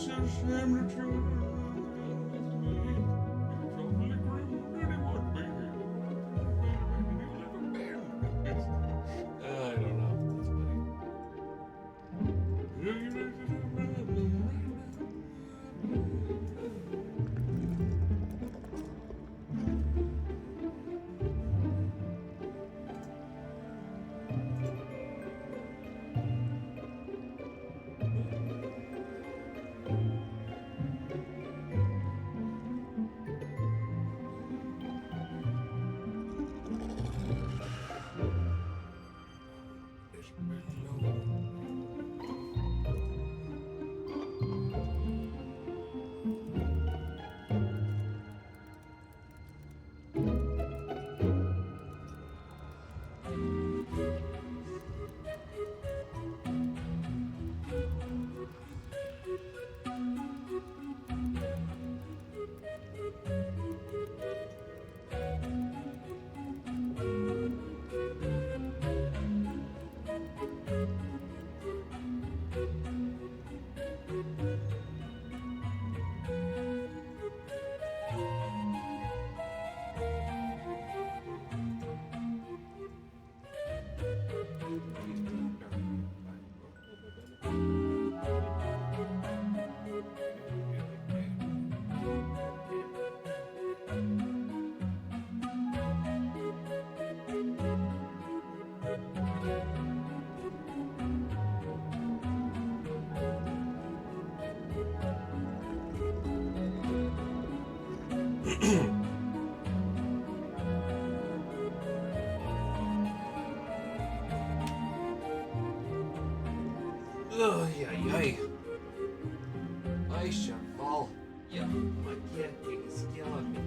It's a shame that you're with me. It's awfully grim, really would be. I don't know. That's oh, yeah. I shall fall. Yeah, my cat take a skill on me.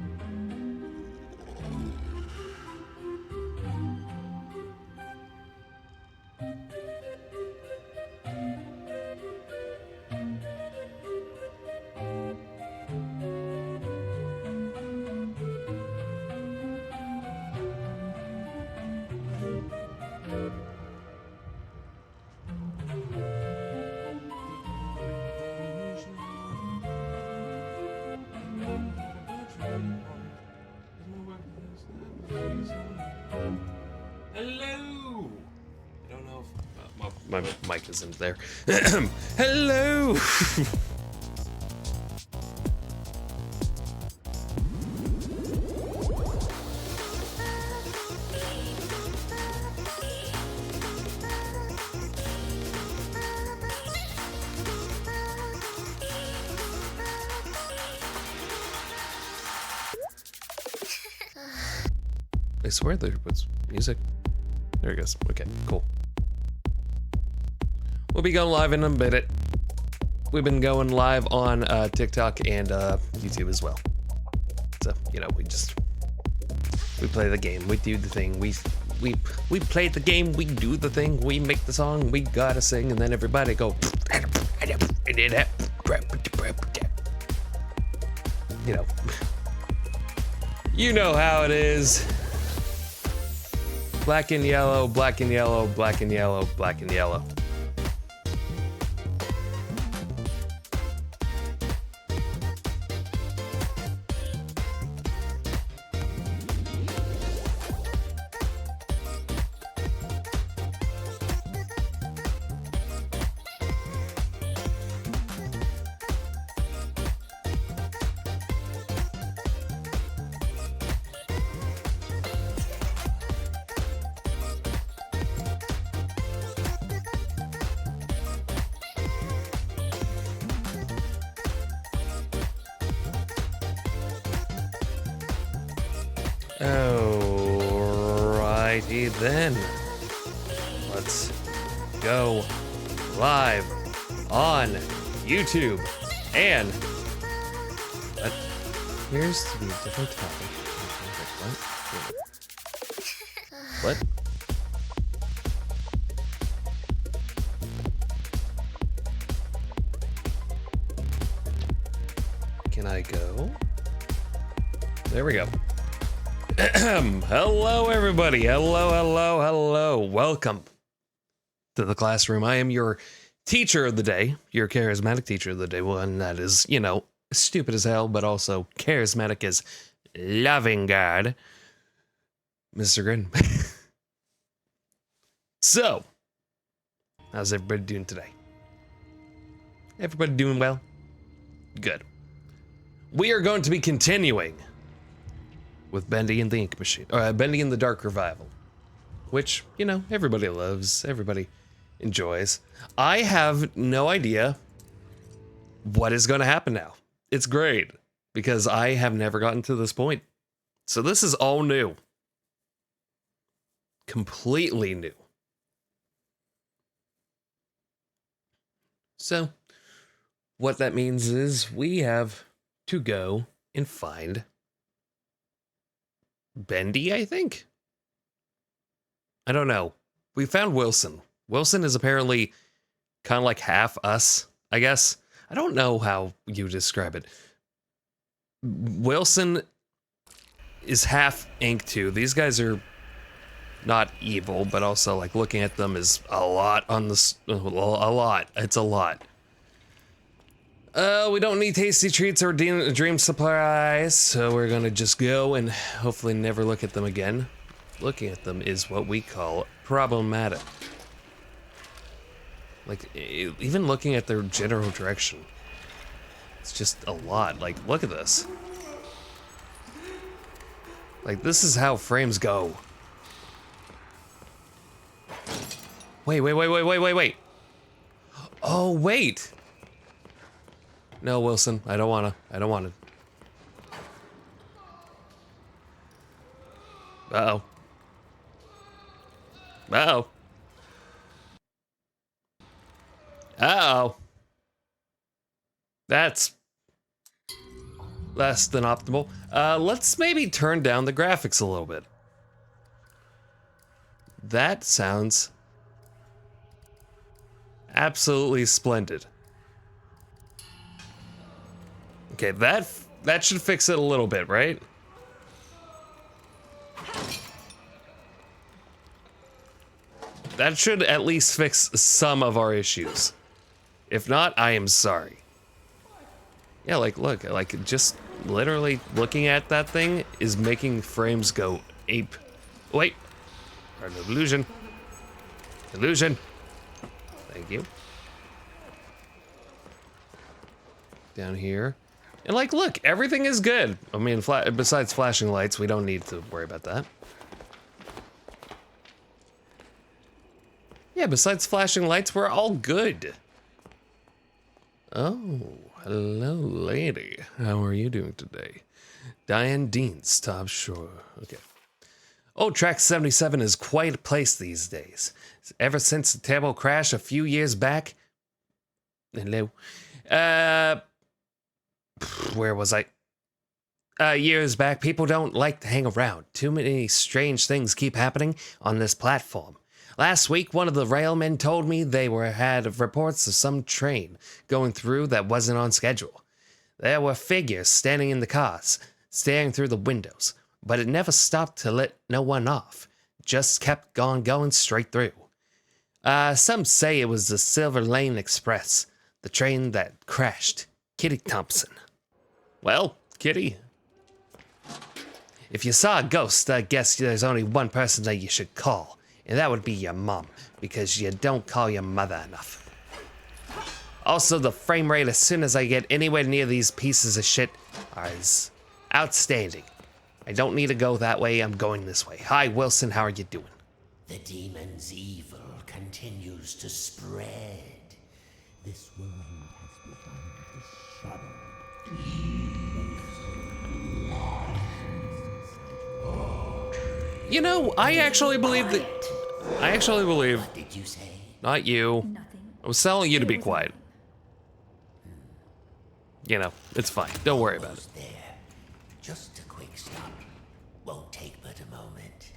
Hello! I don't know if my mic isn't there. Hello! I swear there was music. There it goes. Okay, cool. We'll be going live in a minute. We've been going live on TikTok and YouTube as well. So, you know, we play the game, we do the thing, we play the game, we do the thing, we make the song, we gotta sing, and then everybody go. You know how it is. Black and yellow, black and yellow, black and yellow, black and yellow. Alrighty then, let's go live on YouTube, and that appears to be a different topic. What? Can I go? There we go. Hello, everybody. Hello. Welcome to the classroom. I am your teacher of the day, your charismatic teacher of the day, one that is, you know, stupid as hell, but also charismatic as loving God, Mr. Grinn. So, how's everybody doing today? Everybody doing well? Good. We are going to be continuing with Bendy and the Ink Machine, or Bendy and the Dark Revival, which, you know, everybody loves, everybody enjoys. I have no idea what is going to happen now. It's great, because I have never gotten to this point. So this is all new. Completely new. So, what that means is we have to go and find Bendy, I think? I don't know. We found Wilson. Wilson is apparently kind of like half us, I guess. I don't know how you describe it. Wilson is half Ink too. These guys are not evil, but also like looking at them is a lot on this. A lot. It's a lot. We don't need tasty treats or dream supplies, so we're gonna just go and hopefully never look at them again. Looking at them is what we call problematic. Like, even looking at their general direction, it's just a lot. Like, look at this. Like, this is how frames go. Wait. Oh, wait. No, Wilson, I don't wanna. Uh-oh. That's less than optimal. Let's maybe turn down the graphics a little bit. That sounds absolutely splendid. Okay, that should fix it a little bit, right? That should at least fix some of our issues. If not, I am sorry. Yeah, like, look, like, just literally looking at that thing is making frames go ape. Wait. Pardon the illusion. Illusion. Thank you. Down here. And like, look, everything is good. I mean, besides flashing lights, we don't need to worry about that. Yeah, besides flashing lights, we're all good. Oh, hello, lady. How are you doing today? Diane Dean's top shore. Okay. Oh, track 77 is quite a place these days. Ever since the terrible crash a few years back. Hello. Where was I? Years back, people don't like to hang around. Too many strange things keep happening on this platform. Last week, one of the railmen told me they had reports of some train going through that wasn't on schedule. There were figures standing in the cars, staring through the windows, but it never stopped to let no one off. Just kept going straight through. Some say it was the Silver Lane Express, the train that crashed. Kitty Thompson. Well, Kitty, if you saw a ghost, I guess there's only one person that you should call. And that would be your mom, because you don't call your mother enough. Also, the frame rate as soon as I get anywhere near these pieces of shit is outstanding. I don't need to go that way, I'm going this way. Hi, Wilson, how are you doing? The demon's evil continues to spread. This world has begun to shudder. You know, I actually believe that... What did you say? Not you. Nothing. I was telling you to be quiet. You know, it's fine. Don't worry about it. There. Just a quick stop. Won't take but a moment.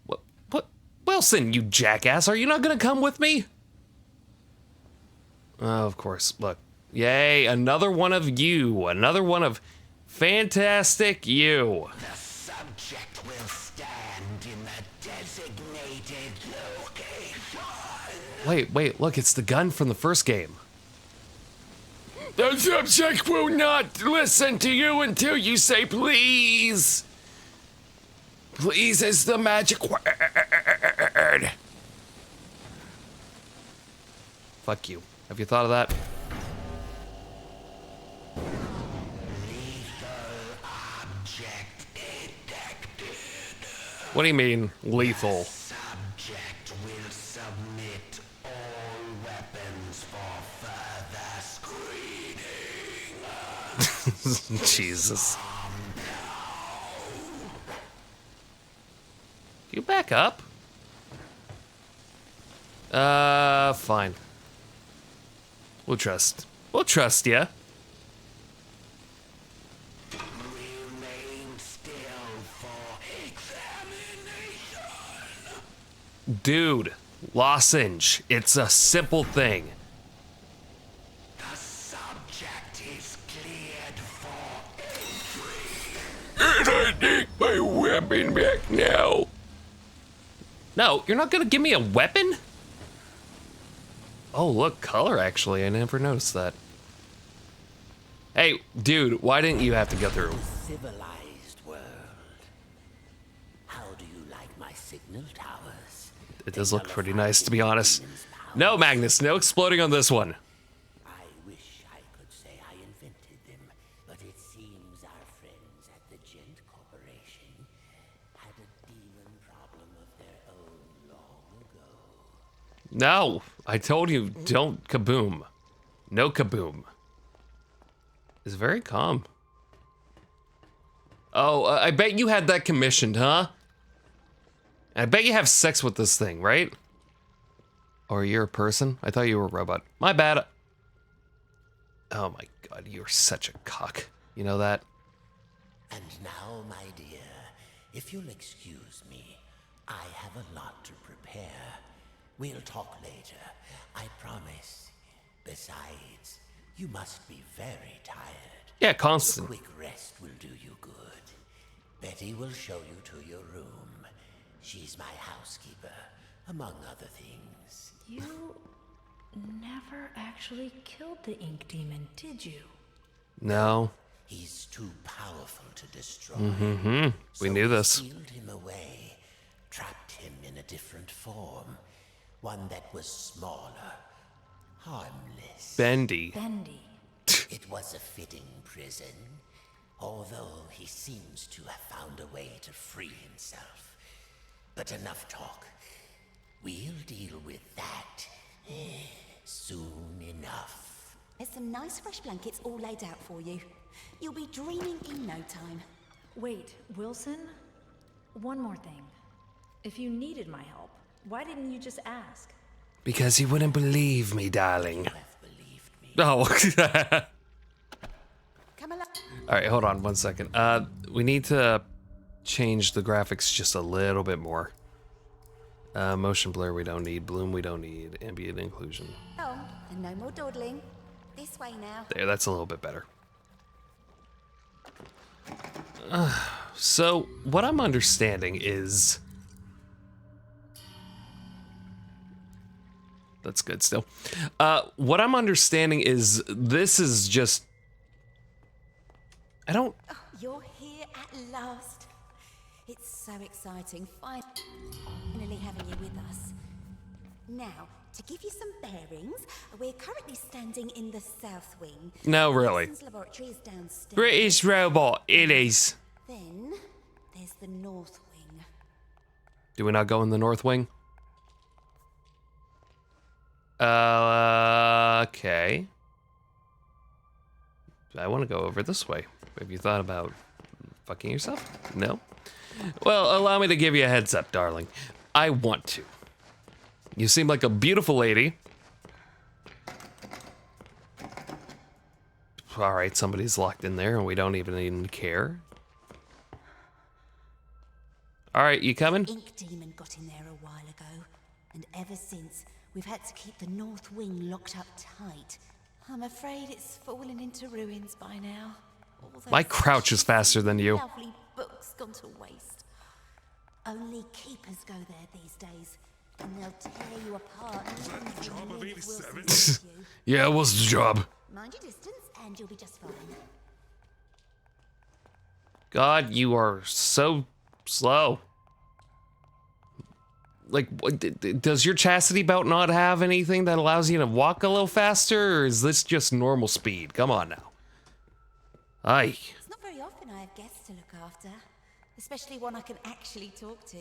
What? Wilson, you jackass, are you not gonna come with me? Oh, of course. Look. Yay, another one of you. Another one of fantastic you. subject will stand in the designated location. Wait, look, it's the gun from the first game. The subject will not listen to you until you say please. Please is the magic word. Fuck you. Have you thought of that? What do you mean, lethal? Subject will submit all weapons for further screening. Jesus. You back up? Fine. We'll trust ya. Remain still for examination. Dude, lozenge. It's a simple thing. The subject is cleared for entry. And I take my weapon back now. No, you're not gonna give me a weapon? Oh, look, color actually. I never noticed that. Hey, dude, why didn't you have to go through? Civilized world. How do you like my signal towers? It does look pretty nice, to be honest. No, Magnus, no exploding on this one. I wish I could say I invented them, but it seems our friends at the Gent Corporation had a demon problem of their own long ago. No, I told you, don't kaboom. No kaboom. It's very calm. Oh, I bet you had that commissioned, huh? I bet you have sex with this thing, right? Or you're a person? I thought you were a robot. My bad. Oh my god, you're such a cock. You know that? And now, my dear, if you'll excuse me, I have a lot to prepare. We'll talk later, I promise. Besides, you must be very tired. Yeah, A constant. quick rest will do you good. Betty will show you to your room. She's my housekeeper, among other things. You never actually killed the ink demon, did you? No. He's too powerful to destroy. We knew this. Sealed him away, trapped him in a different form. One that was smaller, harmless. Bendy. Bendy. It was a fitting prison, although he seems to have found a way to free himself. But enough talk. We'll deal with that soon enough. There's some nice fresh blankets all laid out for you. You'll be dreaming in no time. Wait, Wilson? One more thing. If you needed my help, why didn't you just ask? Because you wouldn't believe me, darling. You have believed me. Oh. Come along. Alright, hold on 1 second. We need to change the graphics just a little bit more. Motion blur we don't need. Bloom we don't need. Ambient inclusion. Oh, and no more dawdling. This way now. There, that's a little bit better. So, what I'm understanding is... That's good still. What I'm understanding is this is just... I don't... Oh, you're here at last. It's so exciting, finally having you with us. Now, to give you some bearings, we're currently standing in the south wing. No, really. Wilson's laboratory is downstairs. British robot, it is. Then, there's the north wing. Do we not go in the north wing? Okay. I want to go over this way. Have you thought about fucking yourself? No? Well, allow me to give you a heads up, darling. I want to. You seem like a beautiful lady. Alright, somebody's locked in there and we don't even care. Alright, you coming? Ink demon got in there a while ago, and ever since, we've had to keep the north wing locked up tight. I'm afraid it's fallen into ruins by now. All those My crouch is faster than you. lovely books gone to waste. Only keepers go there these days, and they'll tear you apart. that the job of 87? Yeah, what's the job? Mind your distance, and you'll be just fine. God, you are so slow. Like, does your chastity belt not have anything that allows you to walk a little faster, or is this just normal speed? Come on now. Aye. It's not very often I have guests to look after, especially one I can actually talk to.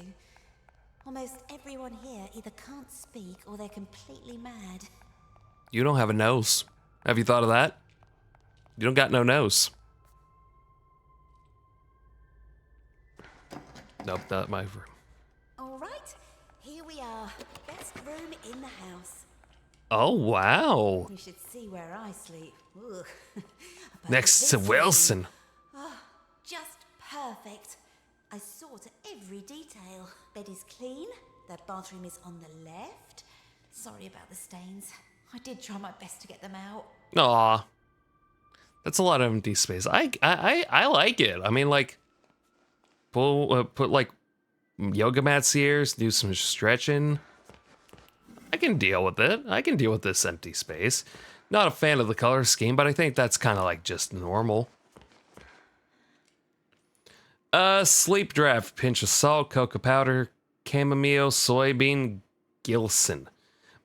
Almost everyone here either can't speak or they're completely mad. You don't have a nose. Have you thought of that? You don't got no nose. Nope, not my room. All right, here we are. Best room in the house. Oh, wow. You should see where I sleep. Ugh. But Next this to room, Wilson. just perfect. I saw to every detail. Bed is clean. The bathroom is on the left. Sorry about the stains. I did try my best to get them out. Aw. That's a lot of empty space. I like it. I mean, like, put like yoga mats here, do some stretching. I can deal with it. I can deal with this empty space. Not a fan of the color scheme, but I think that's kind of like just normal. Sleep draft, pinch of salt, cocoa powder, chamomile, soybean, gilson.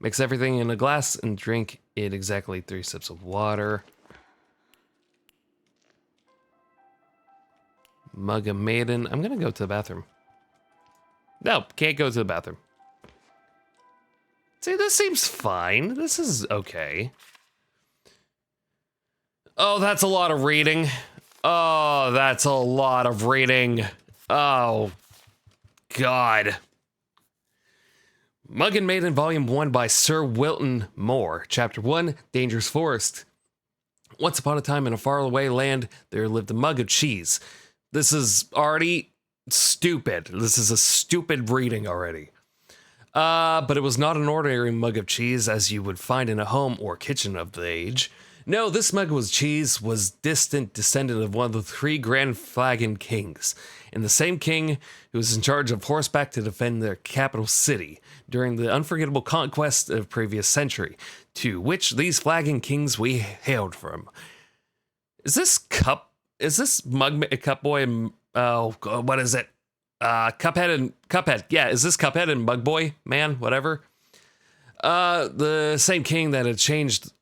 Mix everything in a glass and drink it exactly 3 sips of water. Mug of maiden. I'm gonna go to the bathroom. No, can't go to the bathroom. See, this seems fine. This is okay. Oh, that's a lot of reading. Oh, that's a lot of reading. Oh, God. Mug and Maiden Volume 1 by Sir Wilton Moore. Chapter 1, Dangerous Forest. Once upon a time in a faraway land, there lived a mug of cheese. This is already stupid. This is a stupid reading already. But it was not an ordinary mug of cheese as you would find in a home or kitchen of the age. No, this mug of cheese was distant descendant of one of the 3 grand flagon kings, and the same king who was in charge of horseback to defend their capital city during the unforgettable conquest of previous century, to which these flagon kings we hailed from. Is this Cup Boy and, oh, God, what is it? Cuphead. Yeah, is this Cuphead and Mug Boy, man, whatever? The same king that had charged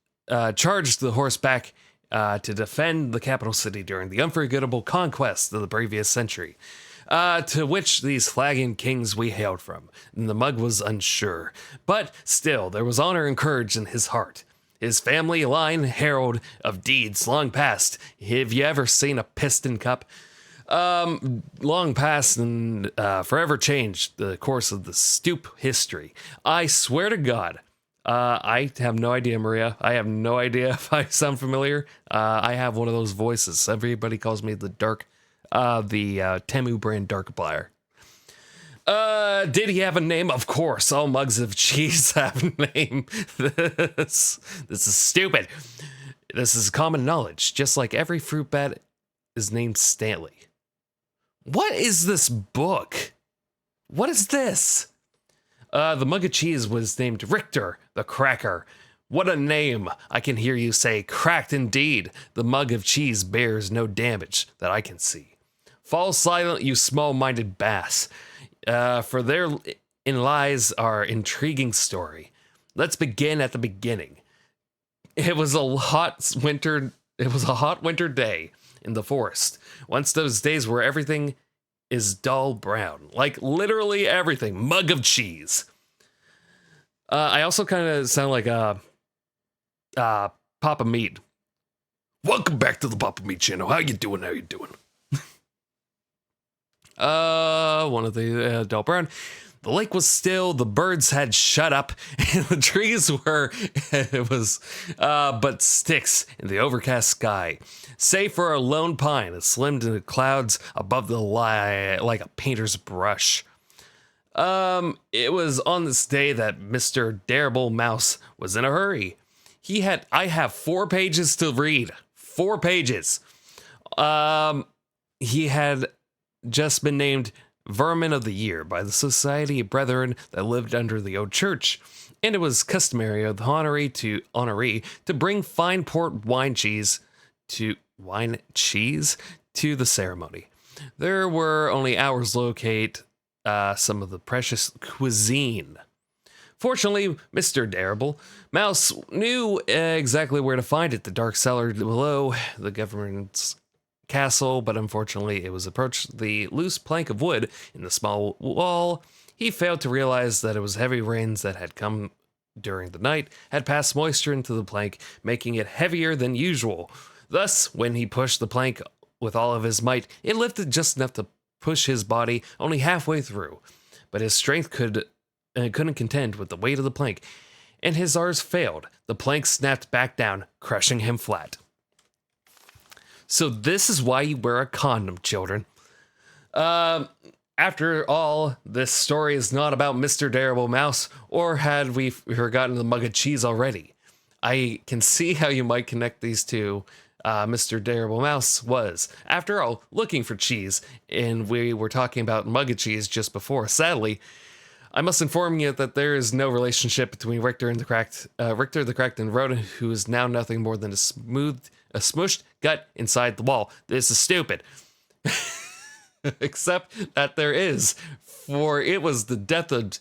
the horseback to defend the capital city during the unforgettable conquest of the previous century, to which these flagon kings we hailed from. And the mug was unsure, but still there was honor and courage in his heart. His family line herald of deeds long past. Have you ever seen a piston cup? Long past and forever changed the course of the stoop history. I swear to God. I have no idea, Maria. I have no idea if I sound familiar. I have one of those voices. Everybody calls me the Temu brand Darkiplier. Did he have a name? Of course. All mugs of cheese have a name. This is stupid. This is common knowledge. Just like every fruit bat is named Stanley. What is this book? What is this? The mug of cheese was named Richter the Cracker. What a name. I can hear you say, cracked indeed. The mug of cheese bears no damage that I can see. Fall silent, you small-minded bass. For therein lies our intriguing story. Let's begin at the beginning. It was a hot winter day in the forest. Once those days where everything is dull brown. Like literally everything. Mug of cheese. I also kind of sound like Papa Meat. Welcome back to the Papa Meat channel. How you doing? One of the dull brown. The lake was still, the birds had shut up, and the trees were, but sticks in the overcast sky. Save for a lone pine that slimmed in the clouds above the like a painter's brush. It was on this day that Mr. Darable Mouse was in a hurry. I have 4 pages to read. 4 pages. He had just been named Vermin of the Year by the Society of Brethren that lived under the old church, and it was customary of the honoree to bring fine port wine cheese to the ceremony. There were only hours to locate some of the precious cuisine. Fortunately, Mr. Terrible Mouse knew exactly where to find it, the dark cellar below the government's castle, but unfortunately it was approached the loose plank of wood in the small wall. He failed to realize that it was heavy rains that had come during the night, had passed moisture into the plank, making it heavier than usual. Thus, when he pushed the plank with all of his might, it lifted just enough to push his body only halfway through, but his strength couldn't contend with the weight of the plank, and his arms failed. The plank snapped back down, crushing him flat. So this is why you wear a condom, children. After all, this story is not about Mr. Terrible Mouse, or had we forgotten the mug of cheese already? I can see how you might connect these two. Mr. Terrible Mouse was, after all, looking for cheese, and we were talking about mug of cheese just before. Sadly, I must inform you that there is no relationship between Richter the Cracked and Rodent, who is now nothing more than a smushed gut inside the wall. This is stupid. Except that there is, for it was the death of.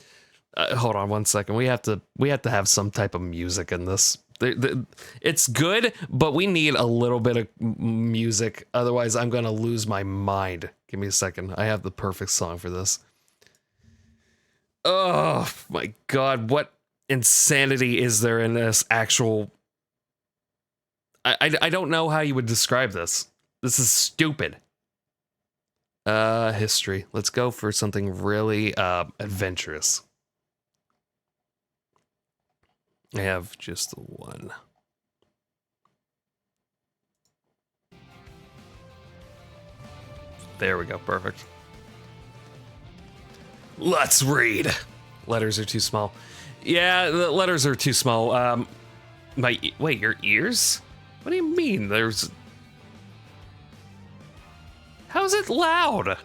Hold on one second. We have to have some type of music in this. It's good, but we need a little bit of music. Otherwise, I'm gonna lose my mind. Give me a second. I have the perfect song for this. Oh my god, what insanity is there in this actual... I don't know how you would describe this. This is stupid. History. Let's go for something really adventurous. I have just the one. There we go, perfect. Let's read. Letters are too small. Yeah, the letters are too small. Wait, your ears? What do you mean? How's it loud? It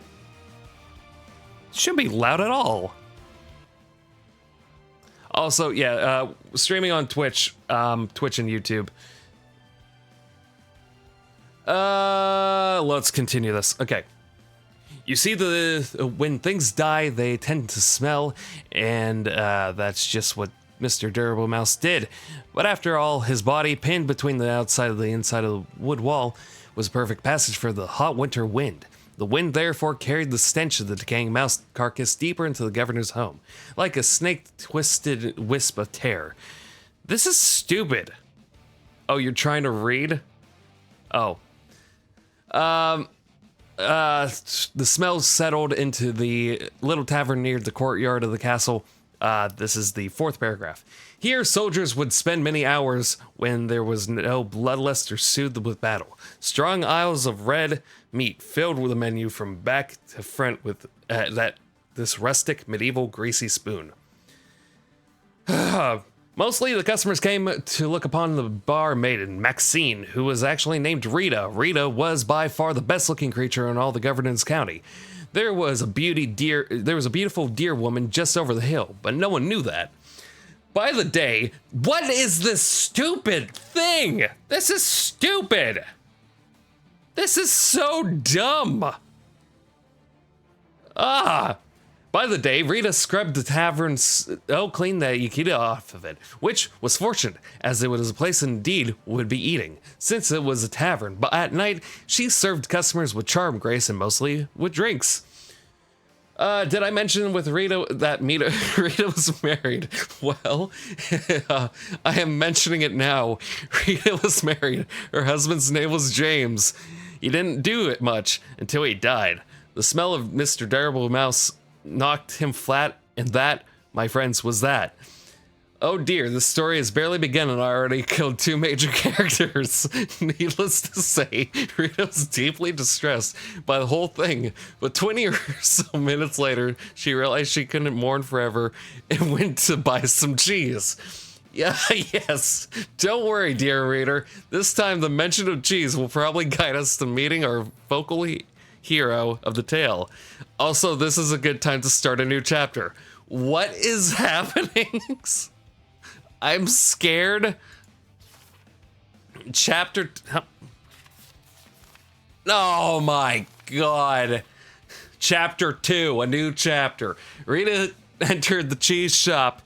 shouldn't be loud at all. Also, yeah, streaming on Twitch, Twitch and YouTube. Let's continue this. Okay. You see, when things die, they tend to smell, and that's just what Mr. Terrible Mouse did. But after all, his body, pinned between the outside of the inside of the wood wall, was a perfect passage for the hot winter wind. The wind therefore carried the stench of the decaying mouse carcass deeper into the governor's home, like a snake-twisted wisp of terror. This is stupid. Oh, you're trying to read? Oh. The smell settled into the little tavern near the courtyard of the castle. This is the fourth paragraph. Here, soldiers would spend many hours when there was no bloodlust or soothed with battle. Strong aisles of red meat filled with a menu from back to front with this rustic, medieval, greasy spoon. Mostly the customers came to look upon the bar maiden, Maxine, who was actually named Rita. Rita was by far the best looking creature in all the Governance County. There was a beautiful deer woman just over the hill, but no one knew that. By the day, what is this stupid thing? This is stupid. This is so dumb. By the day, Rita scrubbed the tavern clean the Yukita off of it, which was fortunate, as it was a place indeed would be eating, since it was a tavern. But at night, she served customers with charm, grace, and mostly with drinks. Did I mention with Rita that Rita was married? Well, I am mentioning it now. Rita was married. Her husband's name was James. He didn't do it much until he died. The smell of Mr. Terrible Mouse knocked him flat, and that, my friends, was that. Oh dear, this story has barely begun and I already killed two major characters. Needless to say, Rita was deeply distressed by the whole thing, but 20 or so minutes later, she realized she couldn't mourn forever and went to buy some cheese. Yeah, yes, don't worry, dear reader. This time the mention of cheese will probably guide us to meeting our vocally hero of the tale. Also, this is a good time to start a new chapter. What is happening? I'm scared. Chapter... Oh my god. Chapter 2, a new chapter. Rita entered the cheese shop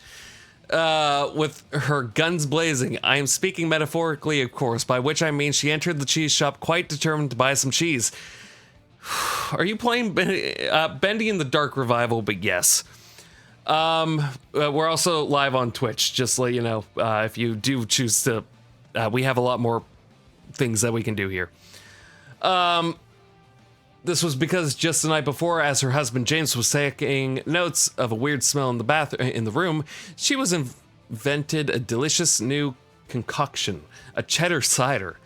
with her guns blazing. I am speaking metaphorically, of course, by which I mean she entered the cheese shop quite determined to buy some cheese. Are you playing Bendy in the Dark Revival? But yes. We're also live on Twitch, just to let you know, if you do choose to, we have a lot more things that we can do here. This was because just the night before, as her husband James was taking notes of a weird smell in the room, she was invented a delicious new concoction, a cheddar cider.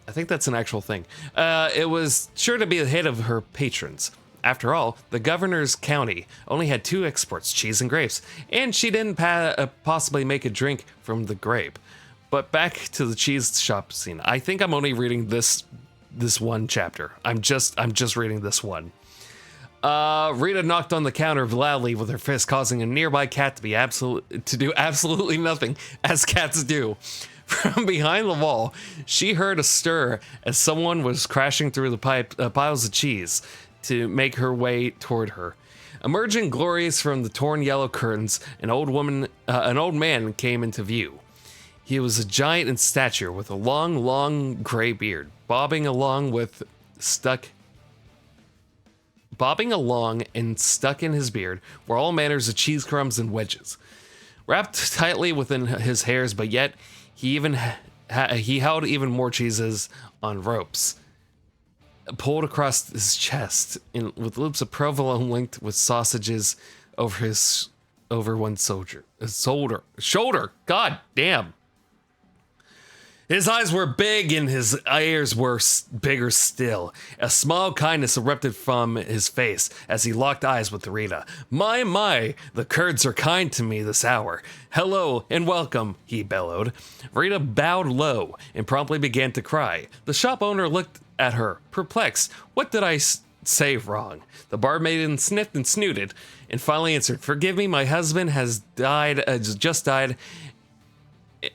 I think that's an actual thing. It was sure to be a hit of her patrons. After all, the governor's county only had 2 exports, cheese and grapes, and she didn't possibly make a drink from the grape. But back to the cheese shop scene. I think I'm only reading this one chapter. I'm just reading this one. Rita knocked on the counter loudly with her fist, causing a nearby cat to do absolutely nothing, as cats do. From behind the wall, she heard a stir as someone was crashing through the piles of cheese to make her way toward her. Emerging glorious from the torn yellow curtains, an old man came into view. He was a giant in stature with a long gray beard, bobbing along and stuck in his beard were all manners of cheese crumbs and wedges, wrapped tightly within his hairs, but yet he held even more cheeses on ropes, pulled across his chest, with loops of provolone linked with sausages over one shoulder. God damn. His eyes were big and his ears were bigger still. A smile of kindness erupted from his face as he locked eyes with Rita. My, the Kurds are kind to me this hour. Hello and welcome, he bellowed. Rita bowed low and promptly began to cry. The shop owner looked at her, perplexed. What did I say wrong? The barmaid sniffed and snooted and finally answered, forgive me, my husband has just died,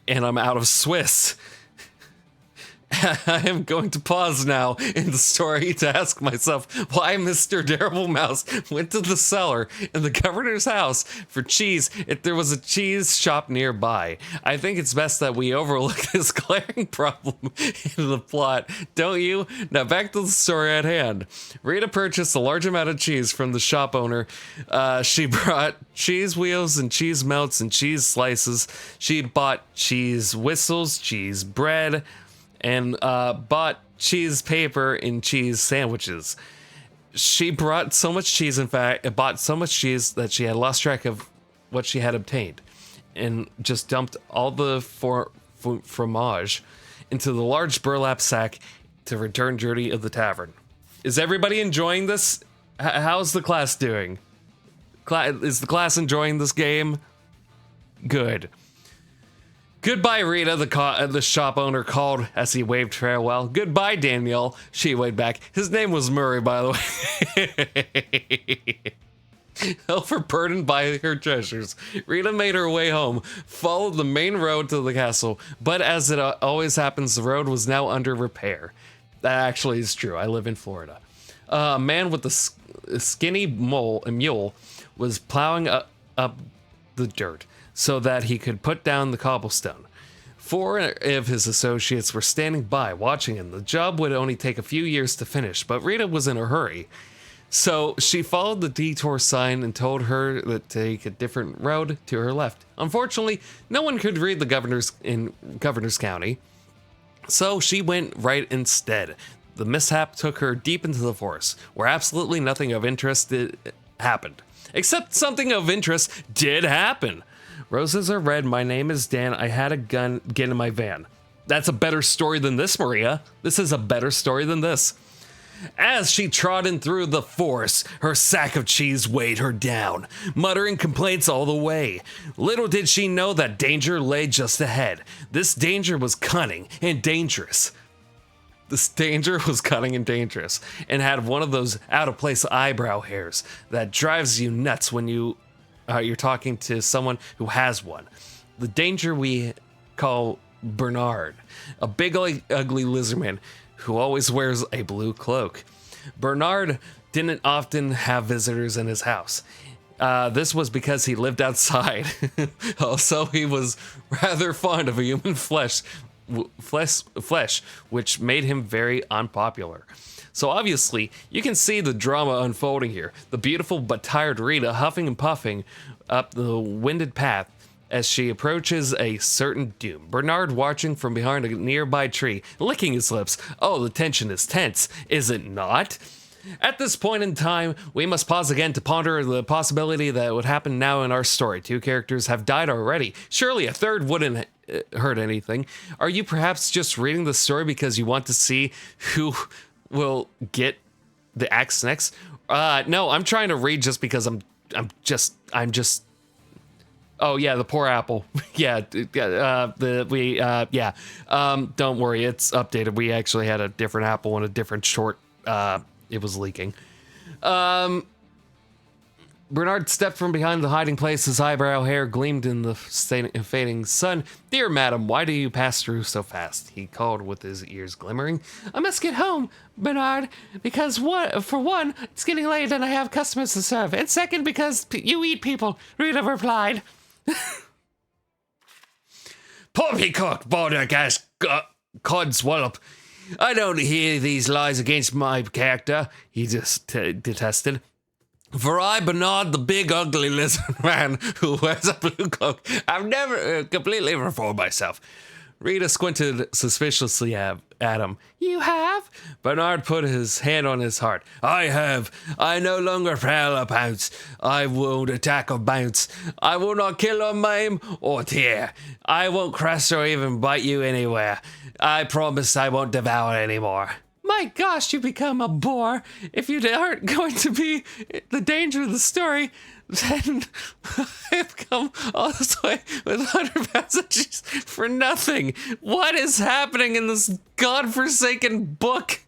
and I'm out of Swiss. I am going to pause now in the story to ask myself why Mr. Terrible Mouse went to the cellar in the governor's house for cheese if there was a cheese shop nearby. I think it's best that we overlook this glaring problem in the plot, don't you? Now back to the story at hand. Rita purchased a large amount of cheese from the shop owner. She brought cheese wheels and cheese melts and cheese slices. She bought cheese whistles, cheese bread, and bought cheese paper and cheese sandwiches. She brought so much cheese, bought so much cheese that she had lost track of what she had obtained, and just dumped all the fromage into the large burlap sack to return journey of the tavern. Is everybody enjoying this? How's the class doing? Is the class enjoying this game? Good. Goodbye, Rita, the shop owner called as he waved farewell. Goodbye, Daniel, she waved back. His name was Murray, by the way. Overburdened by her treasures, Rita made her way home, followed the main road to the castle, but as it always happens, the road was now under repair. That actually is true. I live in Florida. A man with a skinny mule was plowing up the dirt so that he could put down the cobblestone. 4 of his associates were standing by, watching him. The job would only take a few years to finish, but Rita was in a hurry. So she followed the detour sign and told her to take a different road to her left. Unfortunately, no one could read the Governor's County, so she went right instead. The mishap took her deep into the forest, where absolutely nothing of interest happened. Except something of interest did happen. Roses are red, my name is Dan, I had a gun, get in my van. That's a better story than this, Maria. This is a better story than this. As she trotted through the forest, her sack of cheese weighed her down, muttering complaints all the way. Little did she know that danger lay just ahead. This danger was cunning and dangerous. This danger was cunning and dangerous, and had one of those out-of-place eyebrow hairs that drives you nuts when you're talking to someone who has one. The danger we call Bernard, a big ugly lizardman who always wears a blue cloak. Bernard didn't often have visitors in his house. This was because he lived outside. Also, he was rather fond of human flesh, which made him very unpopular. So obviously, you can see the drama unfolding here. The beautiful but tired Rita huffing and puffing up the winded path as she approaches a certain doom. Bernard watching from behind a nearby tree, licking his lips. Oh, the tension is tense, is it not? At this point in time, we must pause again to ponder the possibility that would happen now in our story. 2 characters have died already. Surely a third wouldn't hurt anything. Are you perhaps just reading the story because you want to see who will get the axe next? No, I'm trying to read just because I'm just. Oh yeah, the poor apple. Yeah. Don't worry, it's updated. We actually had a different apple and a different short. It was leaking. Bernard stepped from behind the hiding place. His eyebrow hair gleamed in the fading sun. Dear madam, why do you pass through so fast? He called with his ears glimmering. I must get home, Bernard, because for one, it's getting late and I have customers to serve. And second, because you eat people, Rita replied. Poppycock, Baldergas, codswallop. I don't hear these lies against my character, he just detested. For I, Bernard, the big ugly lizard man who wears a blue cloak, I've never completely reformed myself. Rita squinted suspiciously at him. You have? Bernard put his hand on his heart. I have. I no longer prowl or pounce. I won't attack or bounce. I will not kill or maim or tear. I won't crush or even bite you anywhere. I promise I won't devour anymore. My gosh, you become a bore. If you aren't going to be the danger of the story, then I've come all this way with 100 passages for nothing. What is happening in this godforsaken book?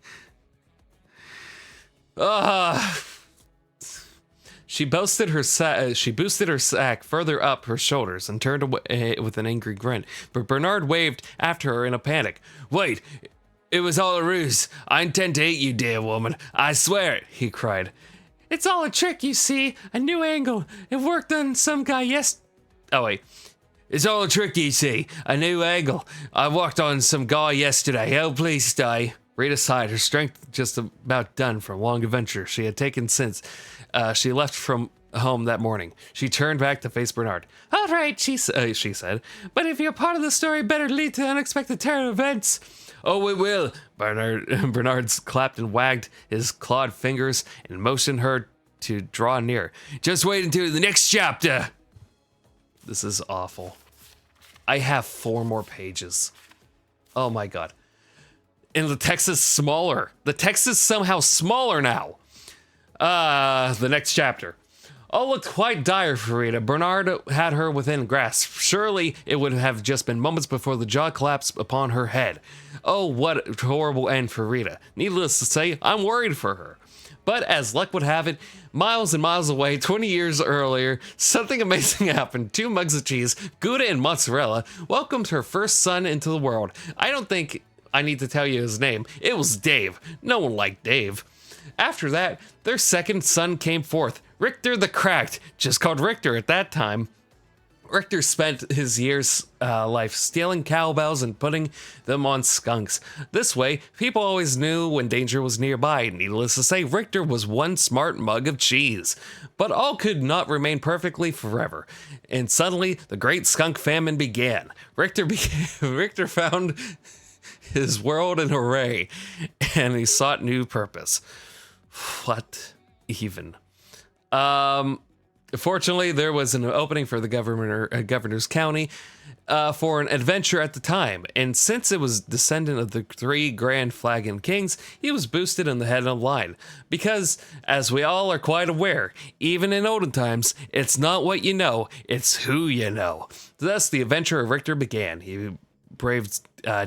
She boosted her sack further up her shoulders and turned away with an angry grin. But Bernard waved after her in a panic. Wait, it was all a ruse. I intend to eat you, dear woman. I swear it, he cried. It's all a trick, you see. A new angle. It worked on some guy Oh, wait. It's all a trick, you see. A new angle. I walked on some guy yesterday. Oh, please stay. Rita sighed, her strength just about done from a long adventure she had taken since she left from home that morning. She turned back to face Bernard. All right, she said. But if you're part of the story, better lead to unexpected terror events. Oh, it will. Bernard clapped and wagged his clawed fingers and motioned her to draw near. Just wait until the next chapter. This is awful. I have 4 more pages. Oh my god. And the text is smaller. The text is somehow smaller now. The next chapter. All looked quite dire for Rita. Bernard had her within grasp. Surely it would have just been moments before the jaw collapsed upon her head. Oh, what a horrible end for Rita. Needless to say, I'm worried for her. But as luck would have it, miles and miles away, 20 years earlier, something amazing happened. 2 mugs of cheese, Gouda and mozzarella, welcomed her first son into the world. I don't think I need to tell you his name. It was Dave. No one liked Dave. After that, their second son came forth, Richter the Cracked, just called Richter at that time. Richter spent his year's life stealing cowbells and putting them on skunks. This way, people always knew when danger was nearby. Needless to say, Richter was one smart mug of cheese. But all could not remain perfectly forever. And suddenly, the great skunk famine began. Richter found his world in array, and he sought new purpose. What even? Fortunately, there was an opening for the governor's county for an adventure at the time, and since it was descendant of the 3 grand flagon kings, he was boosted in the head of the line. Because, as we all are quite aware, even in olden times, it's not what you know, it's who you know. Thus, the adventure of Richter began. He braved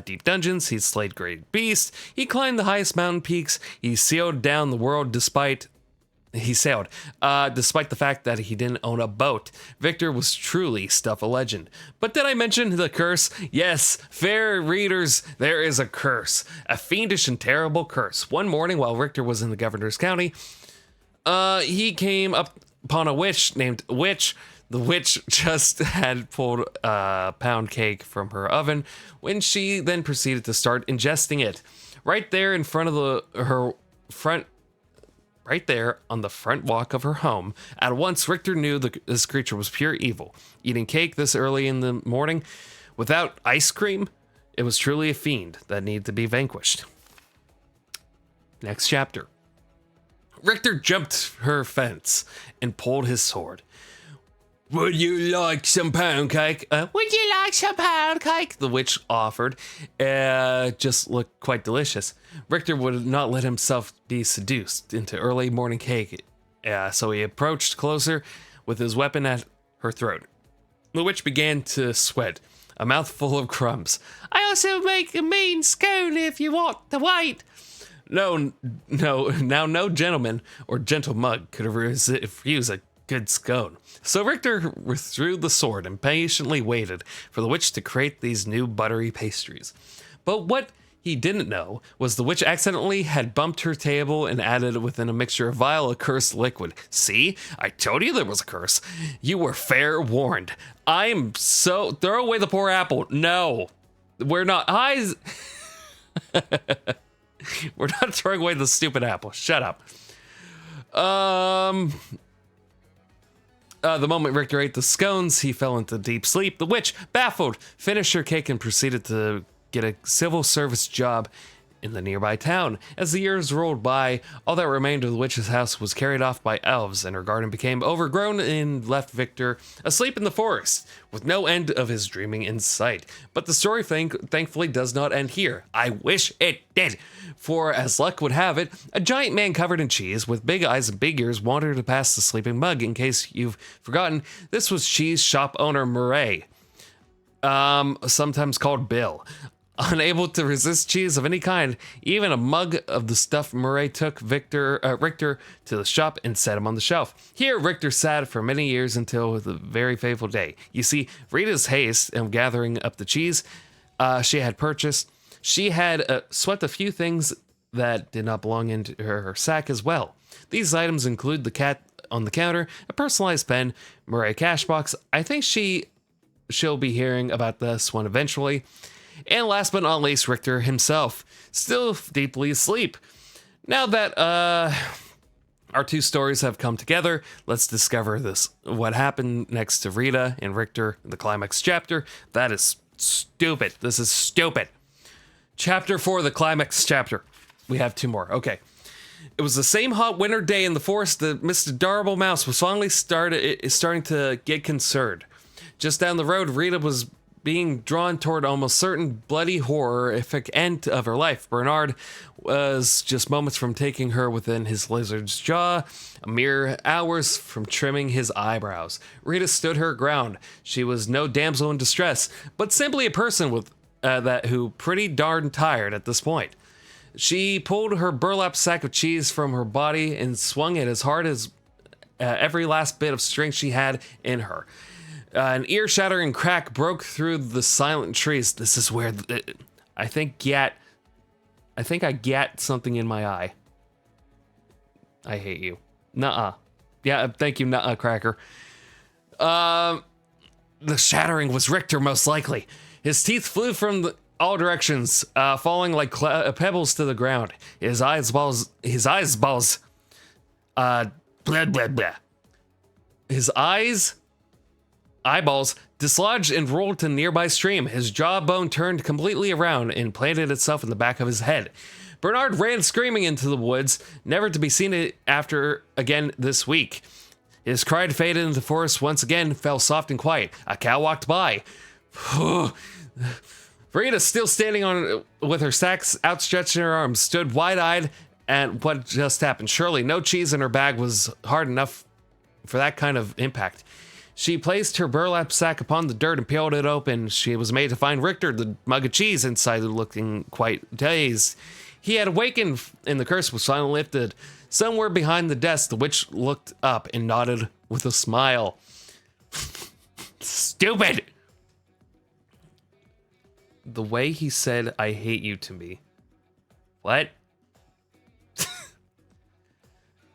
deep dungeons, he slayed great beasts, he climbed the highest mountain peaks, he sailed down the world despite the fact that he didn't own a boat. Victor was truly stuff a legend. But did I mention the curse? Yes, fair readers, there is a curse. A fiendish and terrible curse. One morning while Richter was in the governor's county, he came up upon a witch named Witch. The witch just had pulled a pound cake from her oven when she then proceeded to start ingesting it. Right there in front of right there on the front walk of her home. At once, Richter knew this creature was pure evil. Eating cake this early in the morning without ice cream, it was truly a fiend that needed to be vanquished. Next chapter. Richter jumped her fence and pulled his sword. Would you like some pound cake? Would you like some pound cake? The witch offered. Just looked quite delicious. Richter would not let himself be seduced into early morning cake, so he approached closer with his weapon at her throat. The witch began to sweat, a mouthful of crumbs. I also make a mean scone if you want the weight. No gentleman or gentle mug could refuse a good scone. So Richter withdrew the sword and patiently waited for the witch to create these new buttery pastries. But what he didn't know was the witch accidentally had bumped her table and added within a mixture of vile accursed liquid. See, I told you there was a curse. You were fair warned. I'm so... Throw away the poor apple. No, we're not. We're not throwing away the stupid apple. Shut up. The moment Richter ate the scones, he fell into deep sleep. The witch, baffled, finished her cake and proceeded to get a civil service job in the nearby town. As the years rolled by, all that remained of the witch's house was carried off by elves, and her garden became overgrown and left Victor asleep in the forest, with no end of his dreaming in sight. But the story thankfully does not end here. I wish it did. For, as luck would have it, a giant man covered in cheese with big eyes and big ears wandered past the sleeping mug. In case you've forgotten, this was cheese shop owner Murray, sometimes called Bill. Unable to resist cheese of any kind, even a mug of the stuff Murray took Richter to the shop and set him on the shelf. Here, Richter sat for many years until the very fateful day. You see, Rita's haste in gathering up the cheese she had purchased, she had swept a few things that did not belong into her sack as well. These items include the cat on the counter, a personalized pen, Murray cash box. I think she'll be hearing about this one eventually. And last but not least, Richter himself, still deeply asleep. Now that our two stories have come together, let's discover what happened next to Rita and Richter in the climax chapter. That is stupid. This is stupid. Chapter 4, the climax chapter. We have two more. Okay. It was the same hot winter day in the forest that Mr. Darble Mouse was finally starting to get concerned. Just down the road, Rita was being drawn toward almost certain bloody horrific end of her life. Bernard was just moments from taking her within his lizard's jaw, a mere hours from trimming his eyebrows. Rita stood her ground. She was no damsel in distress, but simply a person who pretty darn tired at this point. She pulled her burlap sack of cheese from her body and swung it as hard as every last bit of strength she had in her. An ear-shattering crack broke through the silent trees. This is where I think I get something in my eye. I hate you. Nuh-uh. Yeah, thank you, Nuh-uh, Cracker. The shattering was Richter, most likely. His teeth flew from all directions, falling like pebbles to the ground. His eyeballs, eyeballs dislodged and rolled to a nearby stream. His jawbone turned completely around and planted itself in the back of his head. Bernard ran screaming into the woods, never to be seen after again this week. His cry faded into the forest once again, fell soft and quiet. A cow walked by. Rita, still standing on with her sacks outstretched in her arms, stood wide-eyed at what just happened. Surely no cheese in her bag was hard enough for that kind of impact. She placed her burlap sack upon the dirt and peeled it open. She was made to find Richter, the mug of cheese, inside, looking quite dazed. He had awakened, and the curse was finally lifted. Somewhere behind the desk, the witch looked up and nodded with a smile. Stupid! The way he said, "I hate you" to me. What?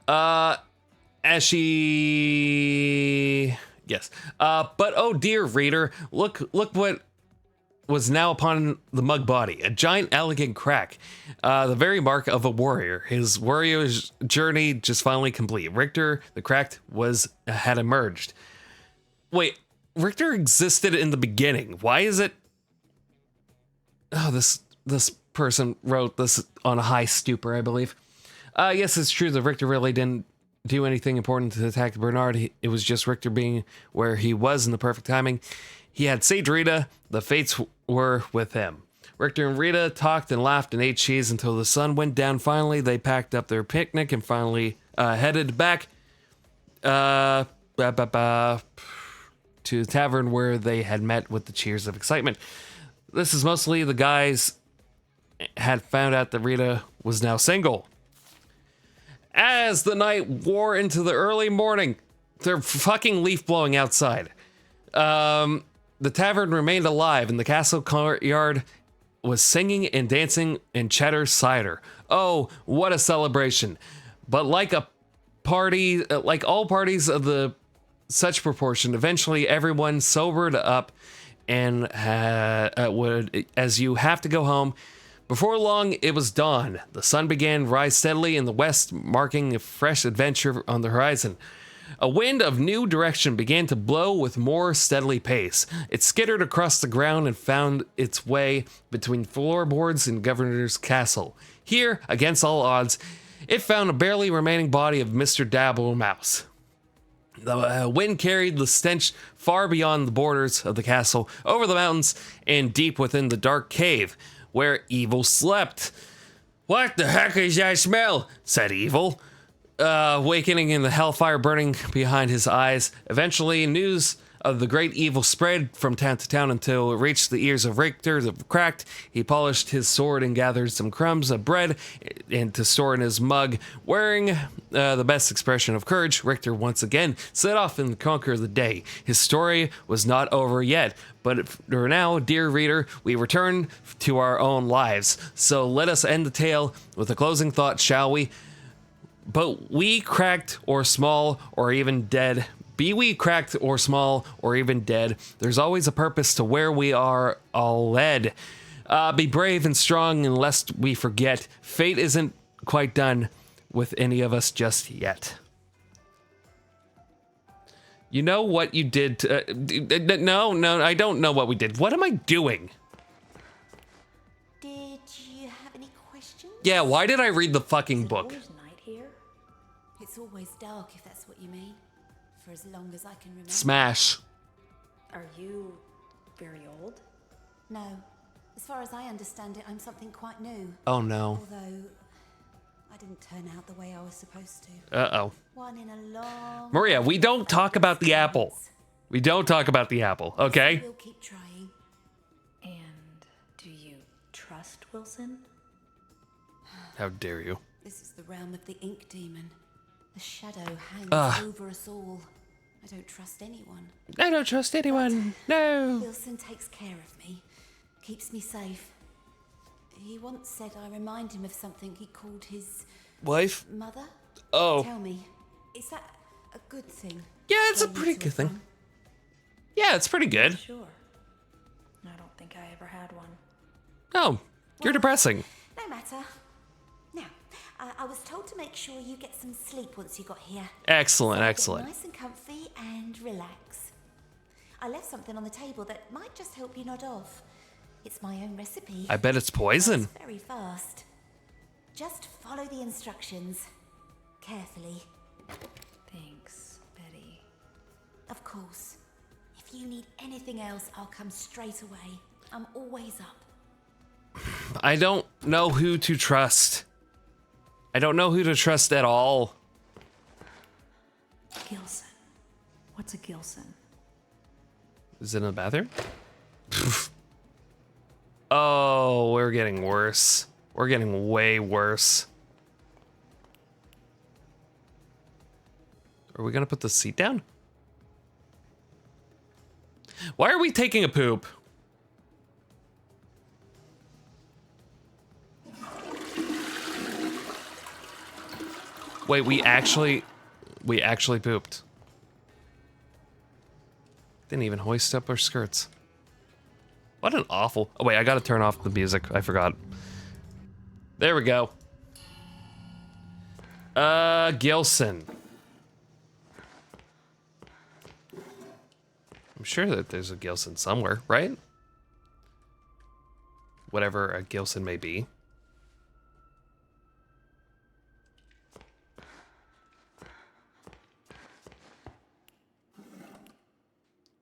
As she... Yes. But oh dear, reader, look what was now upon the mug body. A giant, elegant crack. The very mark of a warrior. His warrior's journey just finally complete. Richter, the cracked, had emerged. Wait, Richter existed in the beginning. Why is it... Oh, this person wrote this on a high stupor, I believe. Yes, it's true that Richter really didn't do anything important to attack Bernard. It was just Richter being where he was in the perfect timing. He had saved Rita. The fates were with him. Richter and Rita talked and laughed and ate cheese until the sun went down. Finally, they packed up their picnic and finally headed back to the tavern where they had met with the cheers of excitement. This is mostly the guys had found out that Rita was now single. As the night wore into the early morning, they're fucking leaf blowing outside. The tavern remained alive, and the castle courtyard was singing and dancing and cheddar cider. Oh, what a celebration! But like all parties of such proportion, eventually everyone sobered up, and as you have to go home. Before long, it was dawn. The sun began to rise steadily in the west, marking a fresh adventure on the horizon. A wind of new direction began to blow with more steadily pace. It skittered across the ground and found its way between floorboards and Governor's Castle. Here, against all odds, it found a barely remaining body of Mr. Dabble Mouse. The wind carried the stench far beyond the borders of the castle, over the mountains, and deep within the dark cave, where Evil slept. "What the heck is that smell?" said Evil, awakening in the hellfire burning behind his eyes. Eventually, news of the great evil spread from town to town until it reached the ears of Richter the Cracked. He polished his sword and gathered some crumbs of bread and to store in his mug. Wearing the best expression of courage, Richter once again set off and conquer the day. His story was not over yet, but for now, dear reader, we return to our own lives. So let us end the tale with a closing thought, shall we? But we cracked or small or even dead, be we cracked or small or even dead, there's always a purpose to where we are all led. Be brave and strong, and lest we forget, fate isn't quite done with any of us just yet. You know what you did to... no, I don't know what we did. What am I doing? Did you have any questions? Yeah, why did I read the fucking book? Always night here? It's always dark, if that's what you mean. For as long as I can remember. Smash. Are you very old? No. As far as I understand it, I'm something quite new. Oh no. Although, I didn't turn out the way I was supposed to. Uh-oh. One in a long... Maria, we don't talk about the apple. We don't talk about the apple, okay? We'll keep trying. And do you trust Wilson? How dare you? This is the realm of the ink demon. The shadow hangs over us all. I don't trust anyone. I don't trust anyone. No. Wilson takes care of me. Keeps me safe. He once said I remind him of something he called his... Wife? Mother? Oh. Tell me, is that a good thing? Yeah, it's a Going pretty to good thing. fun? Yeah, it's pretty good. Sure. I don't think I ever had one. Oh, you're depressing. No matter. Now, I was told to make sure you get some sleep once you got here. Excellent, So get excellent. nice and comfy and relax. I left something on the table that might just help you nod off. It's my own recipe. I bet it's poison. It's very fast. Just follow the instructions. Carefully. Thanks, Betty. Of course. If you need anything else, I'll come straight away. I'm always up. I don't know who to trust. I don't know who to trust at all. Gilson. What's a Gilson? Is it in the bathroom? Oh, we're getting worse. We're getting way worse. Are we gonna put the seat down? Why are we taking a poop? Wait, we actually pooped. Didn't even hoist up our skirts. What an awful... Oh wait, I gotta turn off the music. I forgot. There we go. Gilson. I'm sure that there's a Gilson somewhere, right? Whatever a Gilson may be.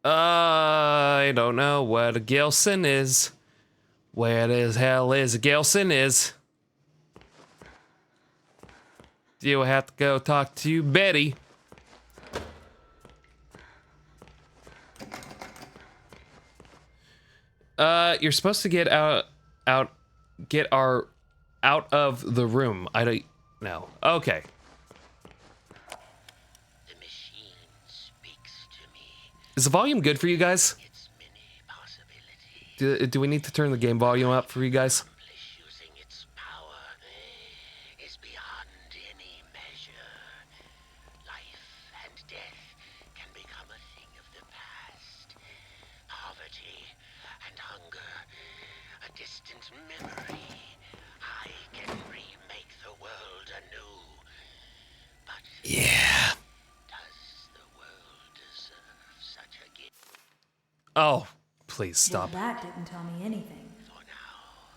I don't know what a Gilson is. Where the hell is a Gilson is? You have to go talk to Betty. You're supposed to get out of the room. I don't know. Okay. The machine speaks to me. Is the volume good for you guys? Its many possibilities. Do we need to turn the game volume up for you guys? Accomplish using its power is beyond any measure. Life and death can become a thing of the past. Poverty and hunger, a distant memory. I can remake the world anew. But Yeah. does the world deserve such a gift? Oh, please stop. Well, that didn't tell me anything. For now,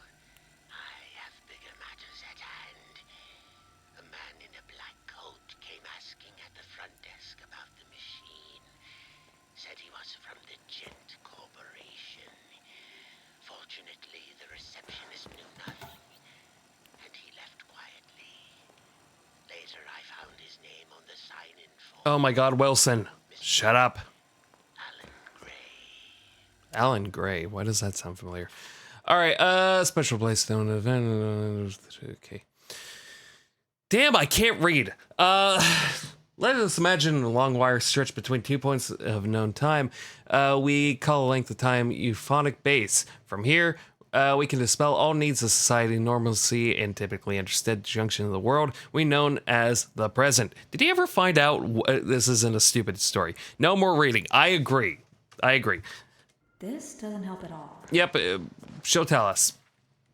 I have bigger matters at hand. A man in a black coat came asking at the front desk about the machine. Said he was from the Gent Corporation. Fortunately, the receptionist knew nothing, and he left quietly. Later, I found his name on the sign-in form. Oh my God, Wilson. Shut up. Alan Gray. Alan Gray. Why does that sound familiar? All right, special place down event. Okay. Damn, I can't read. Let us imagine a long wire stretched between 2 points of known time. We call a length of time euphonic base. From here, we can dispel all needs of society, normalcy, and typically understood junction of the world we known as the present. Did you ever find out this isn't a stupid story? No more reading. I agree. This doesn't help at all. Yep, she'll tell us.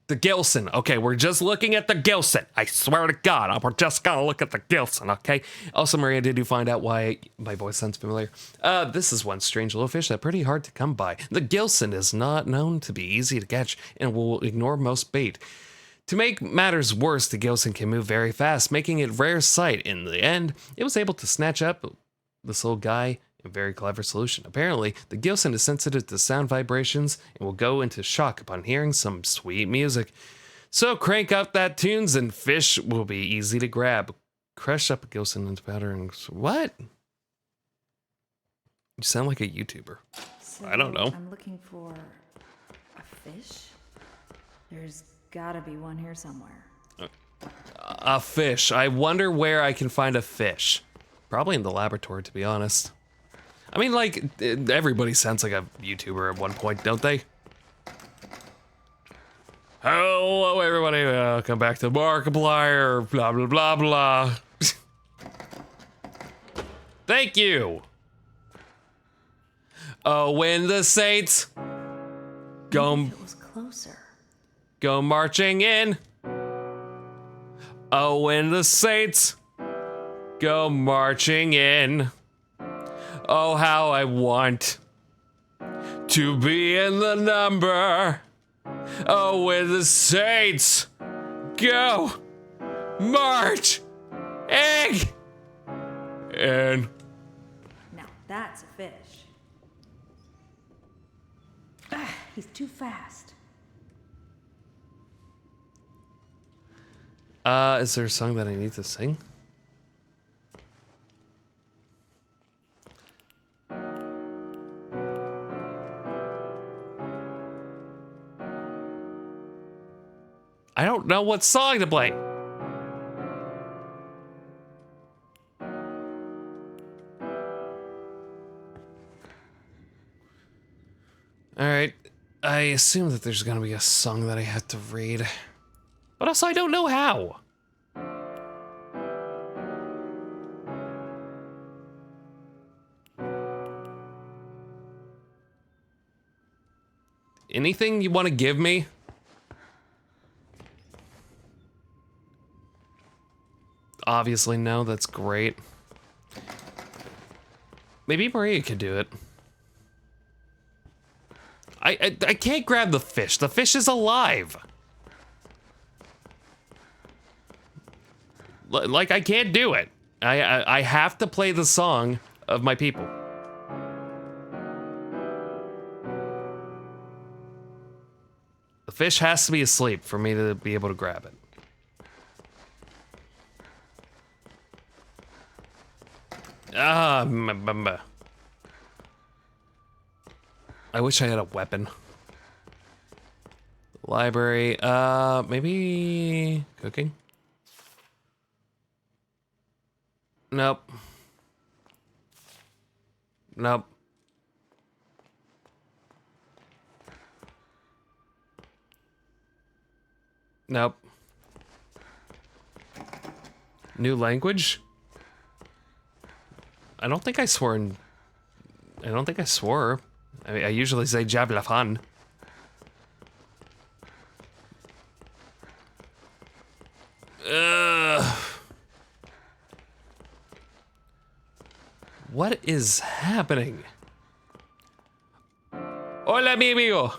The Gilson. Okay, we're just looking at the Gilson. I swear to God, we're just gonna look at the Gilson, okay? Also, Maria, did you find out why my voice sounds familiar? This is one strange little fish that's pretty hard to come by. The Gilson is not known to be easy to catch and will ignore most bait. To make matters worse, the Gilson can move very fast, making it rare sight. In the end, it was able to snatch up this little guy. A very clever solution. Apparently, the Gilson is sensitive to sound vibrations and will go into shock upon hearing some sweet music. So crank up that tunes and fish will be easy to grab. Crush up a Gilson into powder and... What? You sound like a YouTuber. So I don't know. I'm looking for a fish. There's gotta be one here somewhere. A fish. I wonder where I can find a fish. Probably in the laboratory, to be honest. I mean, like, everybody sounds like a YouTuber at one point, don't they? Hello, everybody. Welcome back to Markiplier. Blah, blah, blah, blah. Thank you. Oh, when the Saints go... Maybe if it was closer. Go marching in. Oh, when the Saints go marching in. Oh, how I want to be in the number. Oh, when the Saints go march in. Now that's a fish. Ah, he's too fast. Is there a song that I need to sing? I don't know what song to play. Alright, I assume that there's gonna be a song that I have to read. But also, I don't know how. Anything you want to give me? Obviously, no, that's great. Maybe Maria could do it. I can't grab the fish. The fish is alive. Like, I can't do it. I have to play the song of my people. The fish has to be asleep for me to be able to grab it. Ah, I wish I had a weapon. Library, maybe cooking? Nope. Nope. Nope. New language? I don't think I swore in... I don't think I swore. I usually say Jab la fan. What is happening? Hola, mi amigo.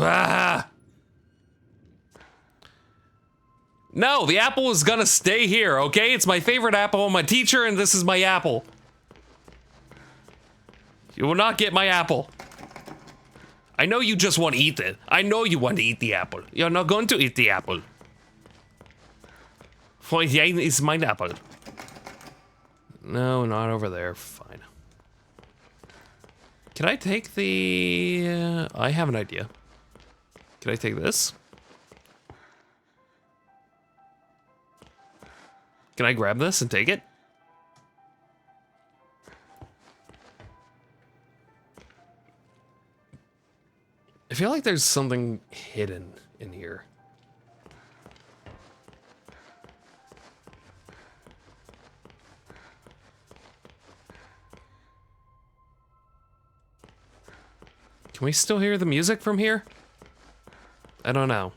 Ah. No, the apple is gonna stay here, okay? It's my favorite apple. I'm a teacher, and this is my apple. You will not get my apple. I know you just want to eat it. I know you want to eat the apple. You're not going to eat the apple. For it's my apple. No, not over there. Fine. Can I take the... I have an idea. Can I take this? Can I grab this and take it? I feel like there's something hidden in here. Can we still hear the music from here? I don't know.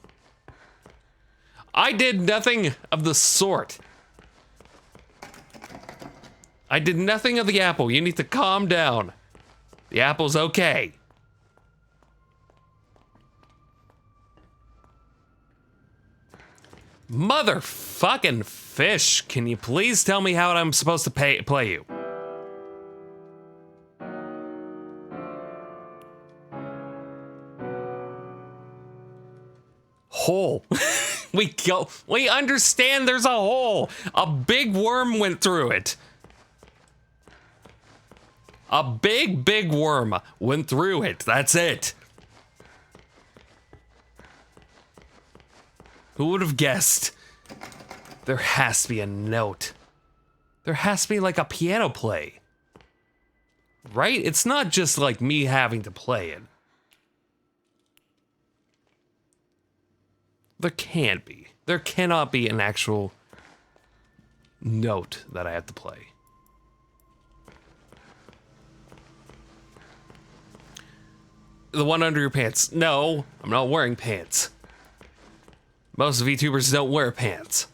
I did nothing of the sort. I did nothing of the apple. You need to calm down. The apple's okay. Motherfucking fish. Can you please tell me how I'm supposed to play you? Hole. We understand there's a hole. A big worm went through it. A big worm went through it. That's it. Who would have guessed? There has to be a note. There has to be like a piano play. Right? It's not just like me having to play it. There can't be. There cannot be an actual note that I have to play. The one under your pants. No, I'm not wearing pants. Most VTubers don't wear pants.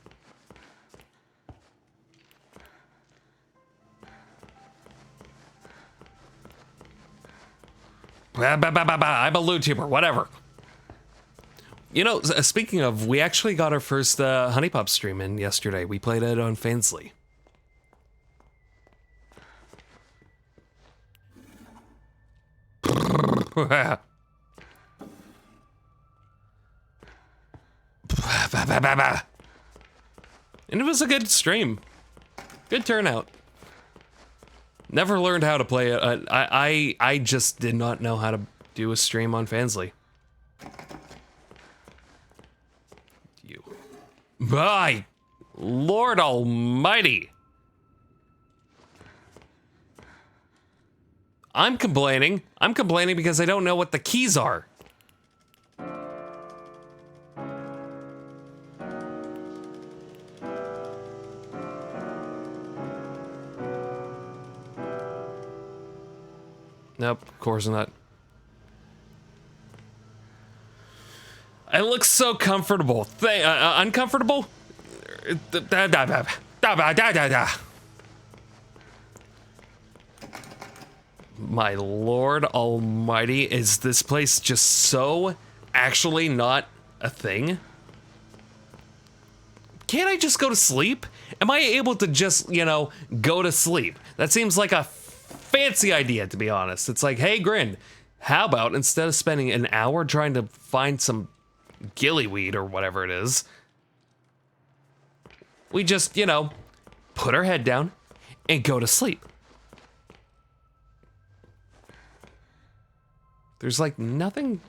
I'm a YouTuber, whatever. You know, speaking of, we actually got our first Honey Pop stream in yesterday. We played it on Fansly. And it was a good stream. Good turnout. Never learned how to play it. I just did not know how to do a stream on Fansly. You. My Lord Almighty. I'm complaining. I'm complaining because I don't know what the keys are. Nope, of course not. I look so comfortable. Uncomfortable? My Lord Almighty, is this place just so actually not a thing? Can't I just go to sleep? Am I able to just, you know, go to sleep? That seems like a fancy idea, to be honest. It's like, hey, Grinn, how about instead of spending an hour trying to find some gillyweed or whatever it is, we just, you know, put our head down and go to sleep. There's like nothing.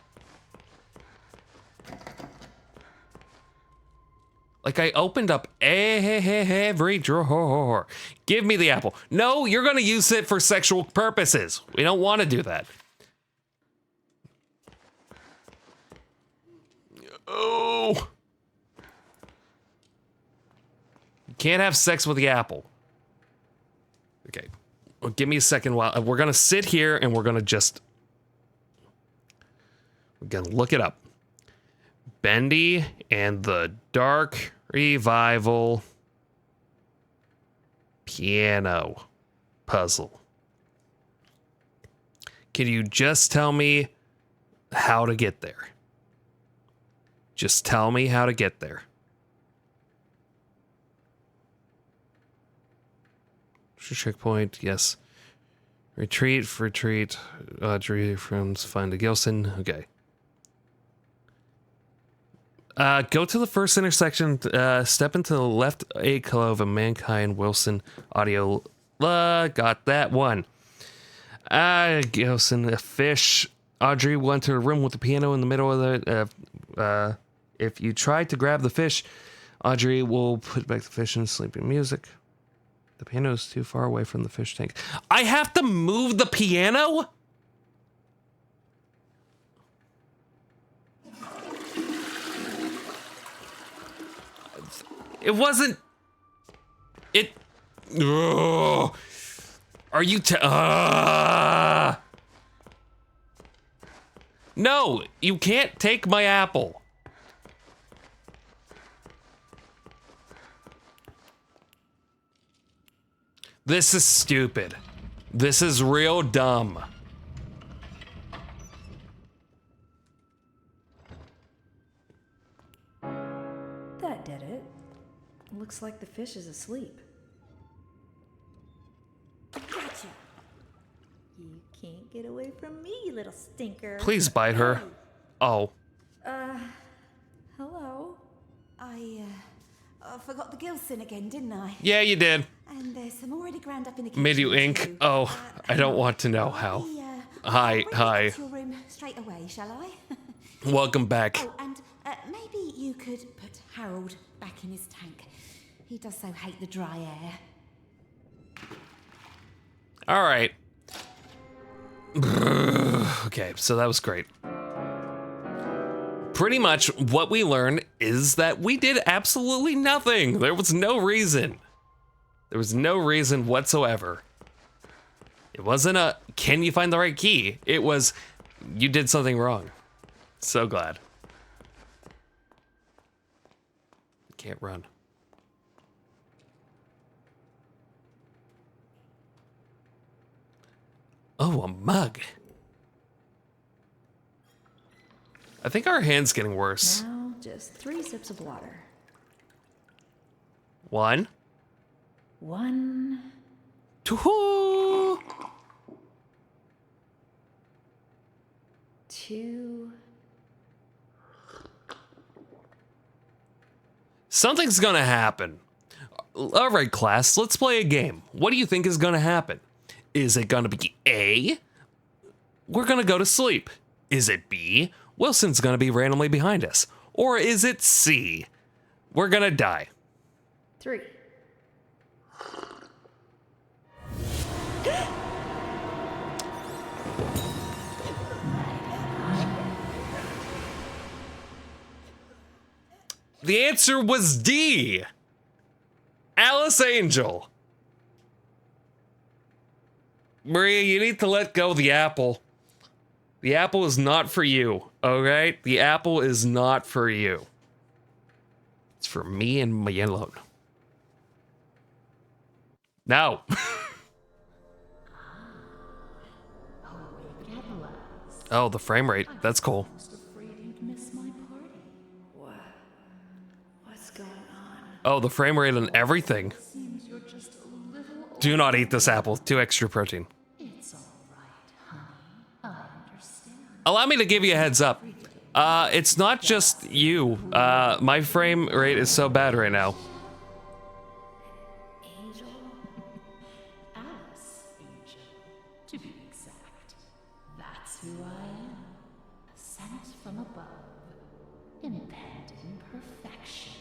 Like I opened up every drawer. Give me the apple. No, you're gonna use it for sexual purposes. We don't want to do that. Oh. You can't have sex with the apple. Okay. Well, give me a second while we're gonna sit here and we're gonna look it up. Bendy and the Dark Revival piano puzzle. Can you just tell me how to get there? Just tell me how to get there. Checkpoint, yes. Retreat. Audrey from find a Gilson. Okay. Go to the first intersection, step into the left alcove of Mankind, Wilson, audio, got that one. Gilson, a fish. Audrey went to a room with the piano in the middle of the, if you try to grab the fish, Audrey will put back the fish in sleeping music. The piano is too far away from the fish tank. I have to move the piano? It wasn't. It. Ugh. Are you? No, you can't take my apple. This is stupid. This is real dumb. That did it. Looks like the fish is asleep. Gotcha. You can't get away from me, you little stinker. Please bite her. Oh. Hello? I forgot the Gilson again, didn't I? Yeah, you did. And there's some already ground up in the kitchen. Made you ink? too. Oh, I don't want to know how. Hi, I'll bring hi. it to your room straight away, shall I? Welcome back. Oh, and maybe you could put Harold back in his tank. He does so hate the dry air. All right. Okay, so that was great. Pretty much what we learned is that we did absolutely nothing. There was no reason. There was no reason whatsoever. It wasn't a, can you find the right key? It was, you did something wrong. So glad. Can't run. Oh, a mug. I think our hand's getting worse. Now, just 3 sips of water. 1. 1. 2. 2. Something's gonna happen. All right, class, let's play a game. What do you think is gonna happen? Is it gonna be A? We're gonna go to sleep. Is it B? Wilson's gonna be randomly behind us. Or is it C? We're gonna die. 3. The answer was D. Alice Angel. Maria, you need to let go of the apple. The apple is not for you, alright? The apple is not for you. It's for me and me alone. No. Oh, the frame rate. That's cool. What's going on? Oh, the frame rate and everything. Do not eat this apple. Too extra protein. It's all right, honey. I understand. Allow me to give you a heads up. It's not just you. My frame rate is so bad right now. Angel? Alice Angel, to be exact. That's who I am. Sent from above. Impending perfection.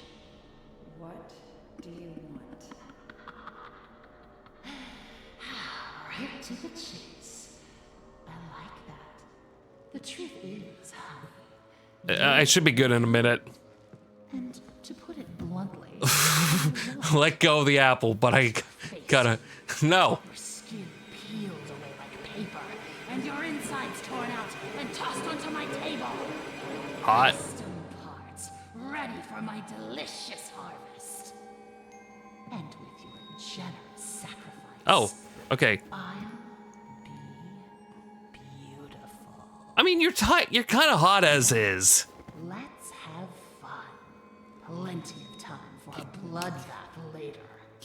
What do you want? Right to the chase. I like that. The truth is, honey, I should be good in a minute. and to put it bluntly, Let go of the apple, but I gotta. No. your skin peeled away like paper, and your insides torn out and tossed onto my table. Hot. Stone parts, ready for my delicious harvest. And with your generous sacrifice, Oh, okay. I'll be beautiful. I mean, you're kind of hot as is. Let's have fun. Plenty of time for a bloodbath later.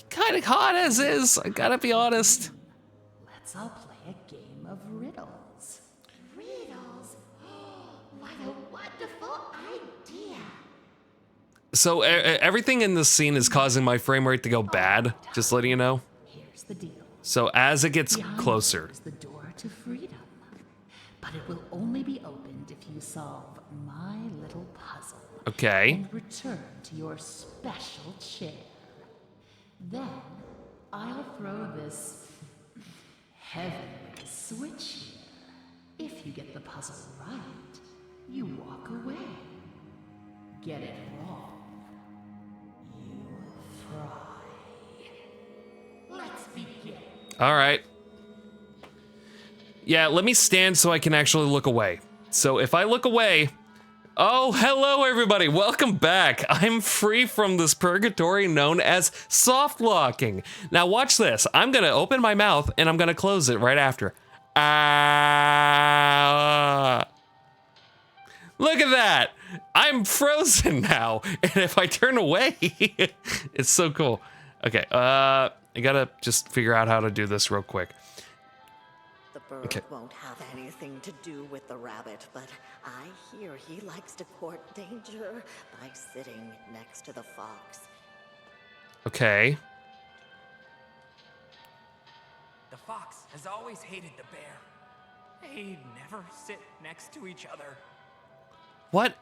Kind of hot as is. I gotta be honest. Let's all play a game of riddles. Riddles? What a wonderful idea. So everything in this scene is causing my frame rate to go bad. Just letting you know. Here's the deal. So as it gets Behind closer. you is the door to freedom. But it will only be opened if you solve my little puzzle. Okay. And return to your special chair. Then I'll throw this heavenly switch here. If you get the puzzle right, you walk away. Get it wrong, you fry. Let's begin. All right. Yeah, let me stand so I can actually look away. So if I look away... Oh, hello everybody, welcome back. I'm free from this purgatory known as soft locking. Now watch this. I'm gonna open my mouth and I'm gonna close it right after. Look at that. I'm frozen now. And if I turn away, it's so cool. Okay, I gotta just figure out how to do this real quick. The bird Okay. won't have anything to do with the rabbit, but I hear he likes to court danger by sitting next to the fox. Okay. The fox has always hated the bear. They never sit next to each other. What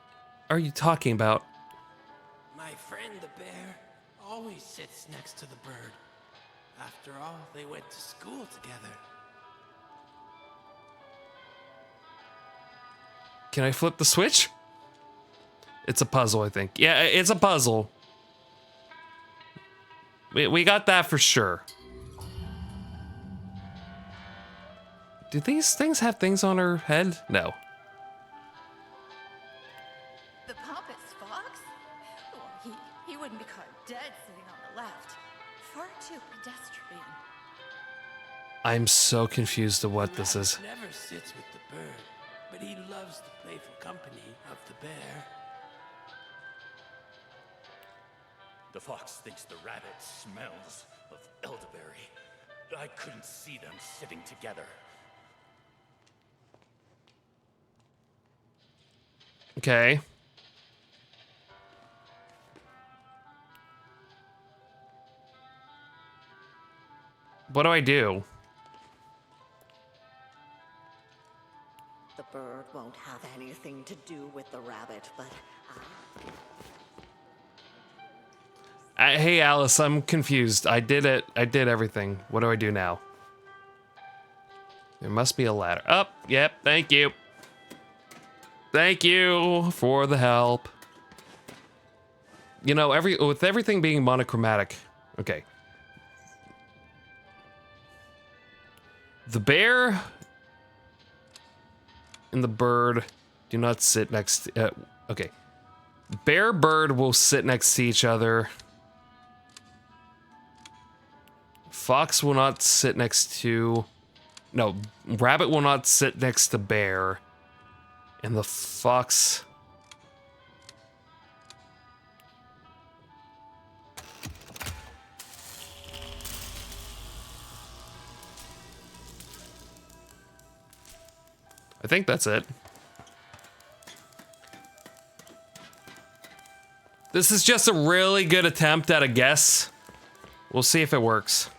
are you talking about? My friend the bear always sits next to the bird. After all, they went to school together. Can I flip the switch? It's a puzzle, I think. Yeah, it's a puzzle. We got that for sure. Do these things have things on her head? No. The pompous fox? Well, he wouldn't be caught dead sitting on the left. Far too pedestrian. I'm so confused of what this is. Never sits with the bird, but he loves the playful company of the bear. The fox thinks the rabbit smells of elderberry. I couldn't see them sitting together. Okay. What do I do? won't have anything to do with the rabbit, but Hey, Alice, I'm confused. I did it. I did everything. What do I do now? There must be a ladder. Up. Yep. Thank you. Thank you for the help. You know, with everything being monochromatic. Okay. The bear and the bird do not sit next to, okay. Bear, bird will sit next to each other. Fox will not sit next to, no, rabbit will not sit next to bear. And the fox. I think that's it. This is just a really good attempt at a guess. We'll see if it works.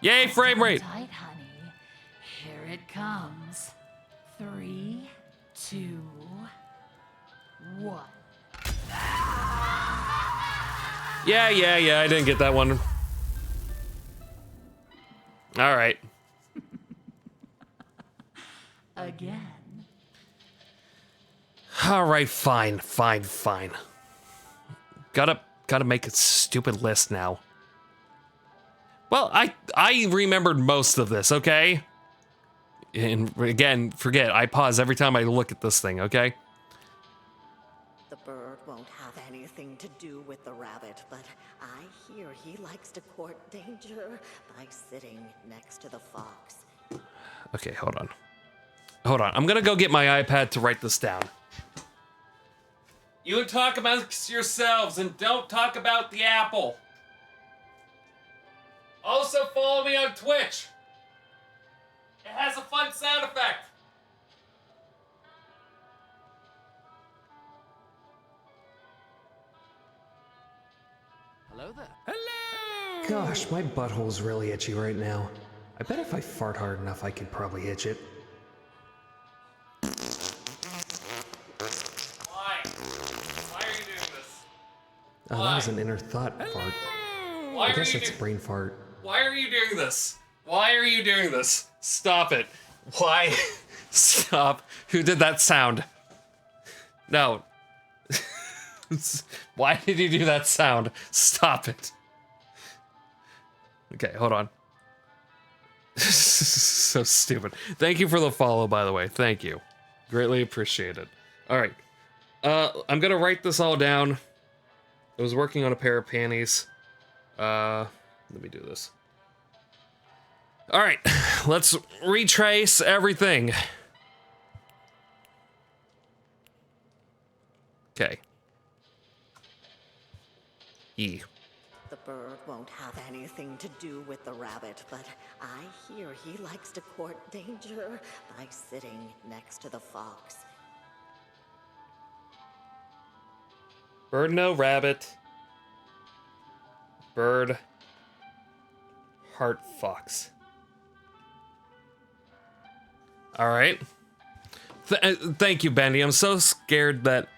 Yay, frame rate! Tight, honey. Here it comes. 3, 2, 1. Yeah, I didn't get that one. All right. Again. All right, fine. Gotta make a stupid list now. Well, I remembered most of this, okay? And again, forget, I pause every time I look at this thing, okay? the bird won't have anything to do with the rabbit, but I hear he likes to court danger by sitting next to the fox. Okay, hold on. I'm gonna go get my iPad to write this down. You talk amongst yourselves and don't talk about the apple. Also follow me on Twitch. It has a fun sound effect. Hello there. Hello! Gosh, my butthole's really itchy right now. I bet if I fart hard enough, I could probably itch it. Why? Why are you doing this? Oh, that was an inner thought fart. I guess it's brain fart. Why are you doing this? Why are you doing this? Stop it. Why? Stop. Who did that sound? No. Why did you do that sound? Stop it. Okay, hold on. So stupid. Thank you for the follow, by the way. Thank you. Greatly appreciate it. All right. I'm gonna write this all down. I was working on a pair of panties. Let me do this. All right, let's retrace everything. Okay. E. The bird won't have anything to do with the rabbit, but I hear he likes to court danger by sitting next to the fox. Bird, no rabbit. Bird. Heart, fox. All right. Thank you, Bendy. I'm so scared that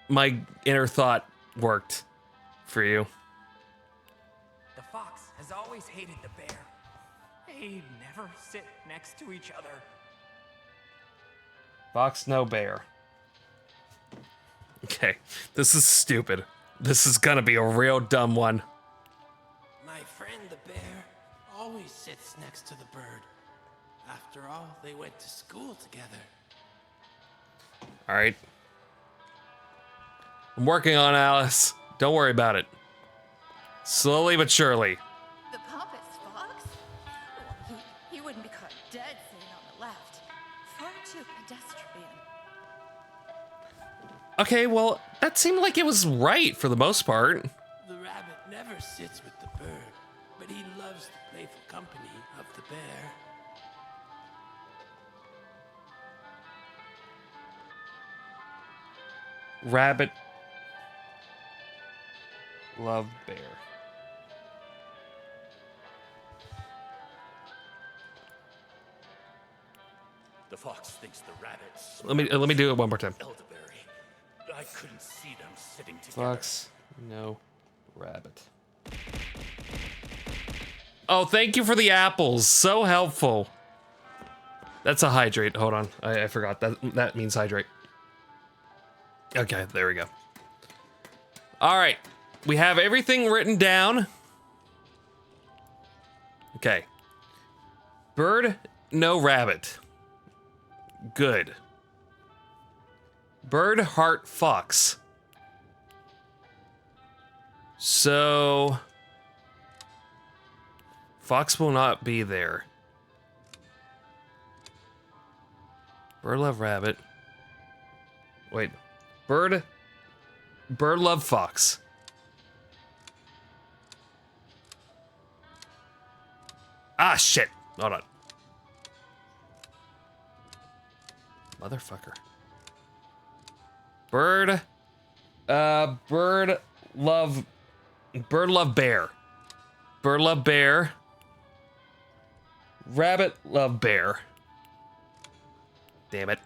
my inner thought worked for you. The fox has always hated the bear. They never sit next to each other. Fox, no bear. Okay, this is stupid. This is gonna be a real dumb one. My friend the bear always sits next to the bird. After all, they went to school together. All right. I'm working on Alice. Don't worry about it. Slowly but surely. The pompous fox? Well, he wouldn't be caught dead sitting on the left. Far too pedestrian. Okay, well, that seemed like it was right for the most part. The rabbit never sits with the bird, but he loves the playful company of the bear. Rabbit. Love bear. The fox thinks the rabbit Let me do it one more time. elderberry. I couldn't see them sitting together. Fox, no rabbit. Oh, thank you for the apples. So helpful. That's a hydrate. Hold on. I forgot. That means hydrate. Okay, there we go. All right. We have everything written down. Okay. Bird, no rabbit. Good. Bird, heart, fox. So... Fox will not be there. Bird, love, rabbit. Wait. Bird, love, fox. Ah, shit. Hold on. Motherfucker. Bird love bear. Bird love bear. Rabbit love bear. Damn it.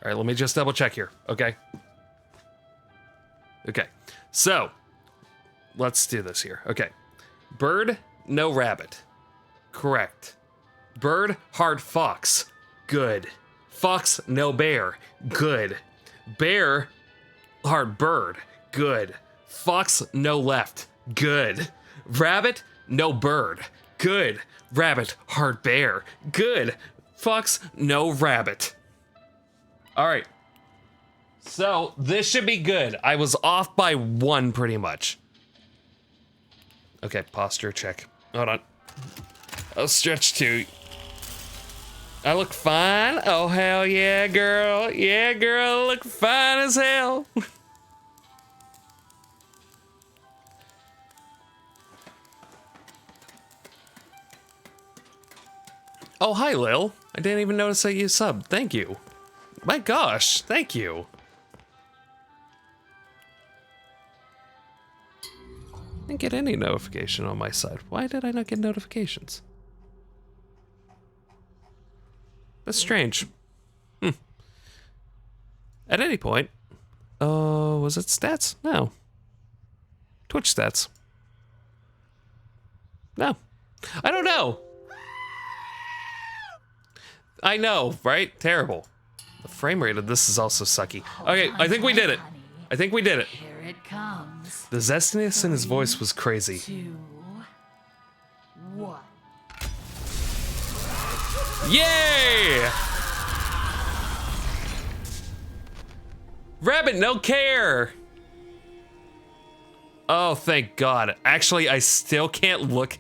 All right, let me just double check here, okay? Okay, so let's do this here. Okay, bird, no rabbit. Correct. Bird, heart, fox. Good. Fox, no bear. Good. Bear, heart, bird. Good. Fox, no left. Good. Rabbit, no bird. Good. Rabbit, heart, bear. Good. Fox, no rabbit. All right. So this should be good. I was off by 1 pretty much. Okay, posture check. Hold on. I'll stretch too. I look fine. Oh, hell yeah, girl. Yeah, girl, I look fine as hell. Oh, hi, Lil. I didn't even notice that you subbed. Thank you. My gosh, thank you. Didn't get any notification on my side. Why did I not get notifications? That's strange. At any point. Oh, was it stats? No. Twitch stats. No. I don't know. I know, right? Terrible. The frame rate of this is also sucky. Okay, I think we did it. I think we did it. Here it comes. The zestiness in his voice was crazy. 2, 1. Yay! Rabbit, no care! Oh, thank God. Actually, I still can't look.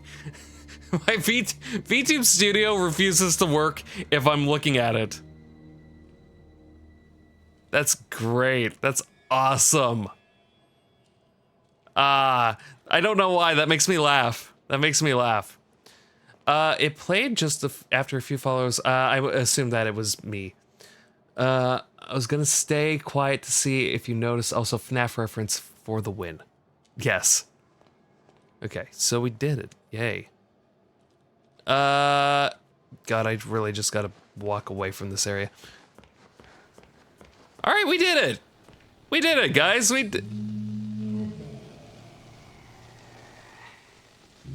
My VTube Studio refuses to work if I'm looking at it. That's great. That's awesome. I don't know why. That makes me laugh. That makes me laugh. It played just after a few follows. I assumed that it was me. I was gonna stay quiet to see if you notice. Also, FNAF reference for the win. Yes. Okay, so we did it. Yay. God, I really just gotta walk away from this area. All right, we did it. We did it, guys. We did.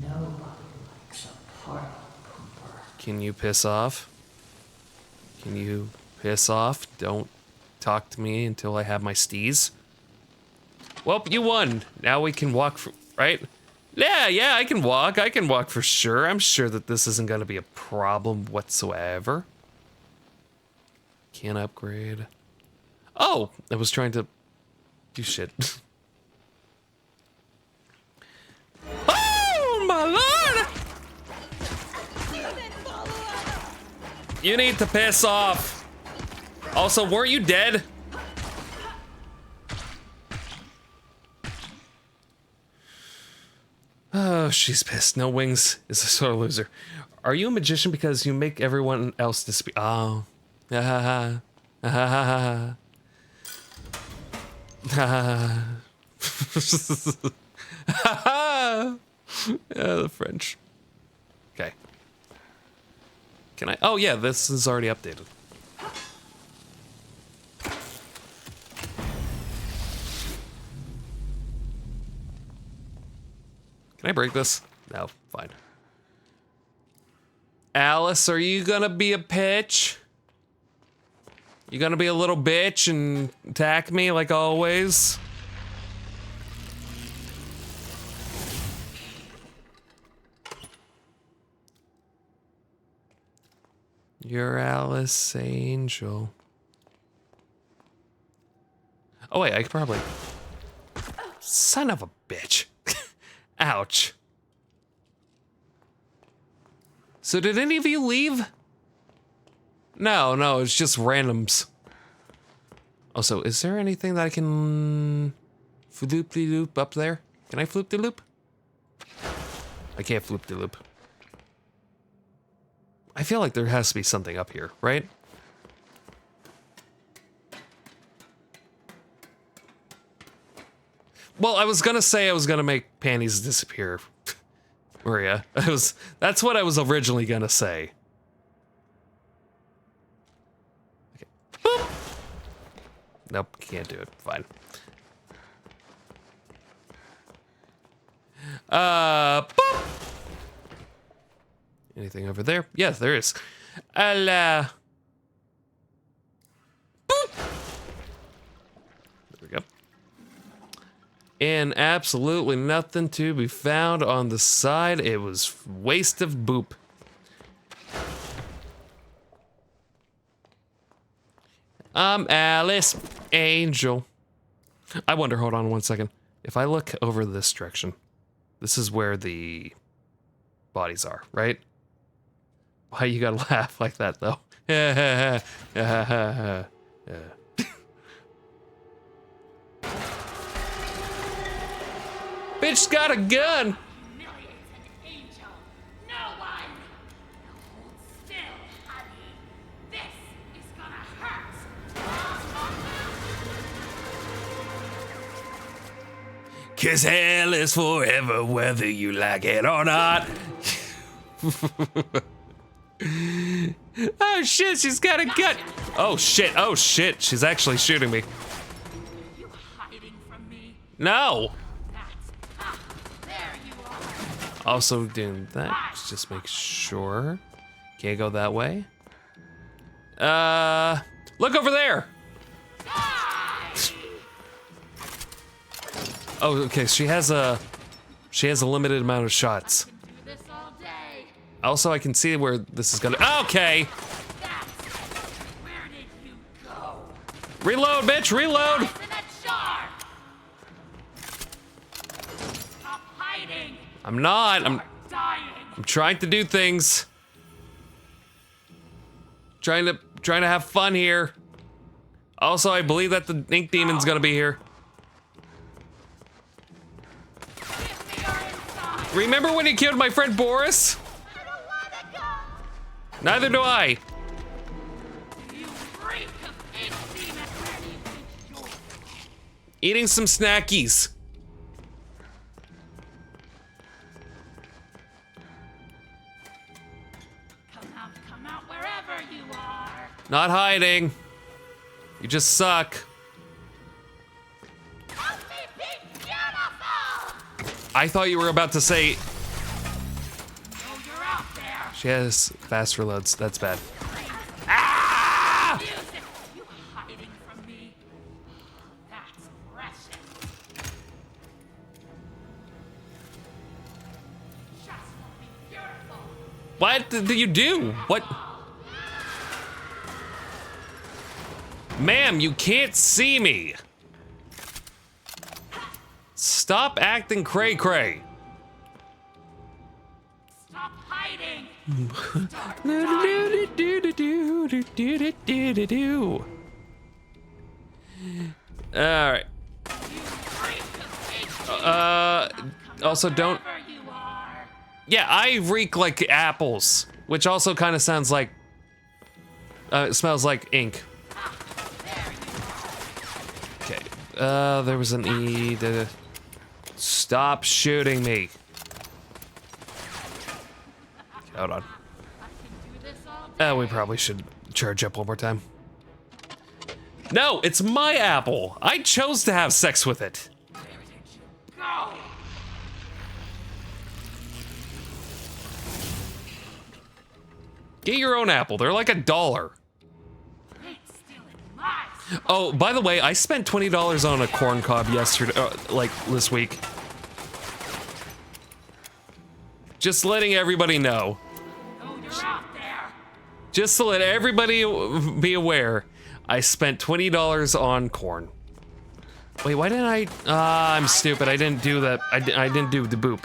Nobody likes a party pooper. Can you piss off? Can you piss off? Don't talk to me until I have my steez. Well, you won. Now we can walk, right? Yeah, I can walk. I can walk for sure. I'm sure that this isn't going to be a problem whatsoever. Can't upgrade. Oh, I was trying to do shit. Oh, my lord! You need to piss off. Also, weren't you dead? Oh, she's pissed. No wings is a sore loser. Are you a magician because you make everyone else disappear? Oh. Ha ha ha. Ha ha ha ha. Ha ha ha. The French. Okay. Can I? Oh yeah, this is already updated. Can I break this? No, fine. Alice, are you gonna be a pitch? You gonna be a little bitch and attack me like always? You're Alice Angel. Oh wait, I could probably... Son of a bitch. Ouch. So did any of you leave? No, it's just randoms. Also, is there anything that I can... Floop-de-loop up there? Can I floop-de-loop? I can't floop-de-loop. I feel like there has to be something up here, right? Well, I was gonna say I was gonna make panties disappear. Maria, that's what I was originally gonna say. Okay. Boop. Nope, can't do it. Fine. Boop. Anything over there? Yes, there is. Boop. There we go. And absolutely nothing to be found on the side. It was waste of boop. I'm Alice Angel. I wonder, hold on one second. If I look over this direction, this is where the bodies are, right? Why you gotta laugh like that though? Bitch's got a gun! Humiliates an angel. No one. Hold still, honey. This is gonna hurt. Cause hell is forever whether you like it or not. Oh shit, she's got a gun. Oh shit, she's actually shooting me. You hiding from me? No! There you are. Also doing that, just make sure. Can't go that way. Look over there! Oh, okay, she has a limited amount of shots. Also, I can see where this is gonna. Okay. Where did you go? Reload, bitch! Reload! Stop hiding. I'm not. I'm Dying. trying to do things. Trying to have fun here. Also, I believe that the ink demon's gonna be here. Remember when he killed my friend Boris? I don't wanna go. Neither do I. You freak of ink demon. Where do you think you're? Eating some snackies. Come out wherever you are. Not hiding. You just suck. Help me be beautiful. I thought you were about to say Oh, you're out there. she has fast reloads. That's bad. Music. You hiding from me. That's precious. Just won't be beautiful. What did you do? What? Ma'am, you can't see me. Stop acting cray-cray. Stop hiding. All right. Also don't. Wherever you are. Yeah, I reek like apples, which also kind of sounds like. It smells like ink. Okay. There was an E. Stop shooting me. Hold on. We probably should charge up one more time. No, it's my apple. I chose to have sex with it. Get your own apple. They're like $1. Oh, by the way, I spent $20 on a corn cob yesterday, like this week. Just letting everybody know. Just to let everybody be aware, I spent $20 on corn. Wait, why didn't I? I'm stupid. I didn't do that. I didn't do the boop.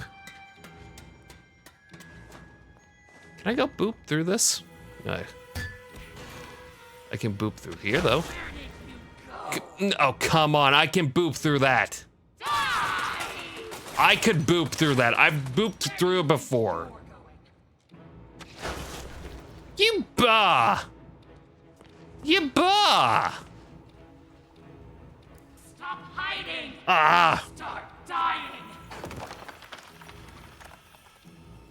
Can I go boop through this? No. I can boop through here, though. Oh, come on. I can boop through that. I could boop through that. I've booped through it before. You bah! You bah! Stop hiding! Ah! Start dying!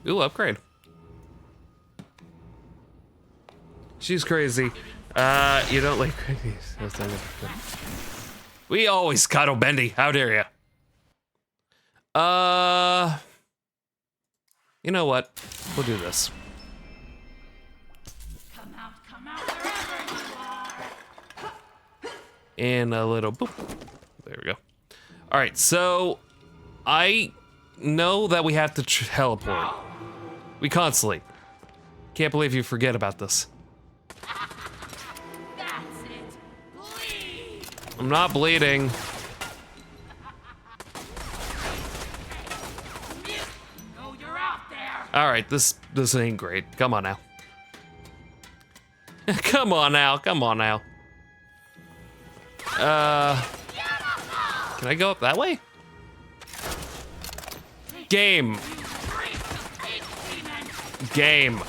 Ooh, upgrade. She's crazy. You don't like crazy. We always cuddle Bendy. How dare ya? You know what? We'll do this. Come out wherever you are! And a little boop. There we go. All right, so I know that we have to teleport. We constantly. Can't believe you forget about this. That's it! Bleed! I'm not bleeding. No, you're out there! All right, this ain't great. Come on now. Come on now. Come on now. Can I go up that way? Game. Game.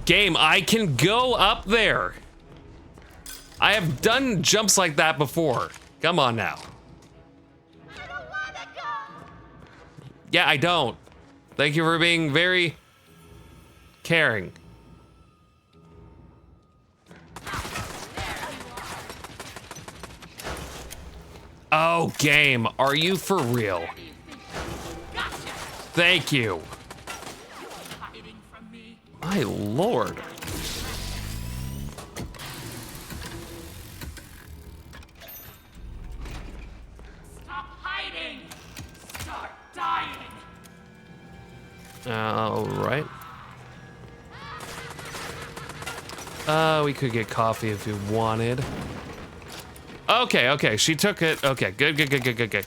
Game, I can go up there. I have done jumps like that before. Come on now. Yeah, I don't. Thank you for being very caring. Oh, game, are you for real? Thank you. My lord. Stop hiding! Start dying! All right. We could get coffee if you wanted. Okay, she took it. Okay, good.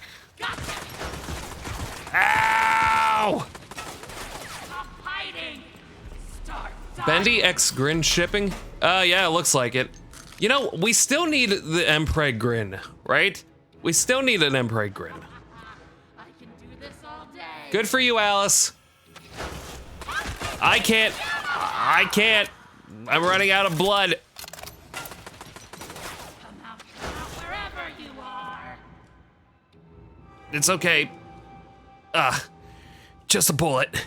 Ow! Stop hiding! Start dying! Bendy X Grinn shipping? Yeah, it looks like it. You know, we still need the MrGrinnVT, right? We still need an MrGrinnVT. I can do this all day! Good for you, Alice. I can't. I'm running out of blood. Come out wherever you are! It's okay. Just a bullet.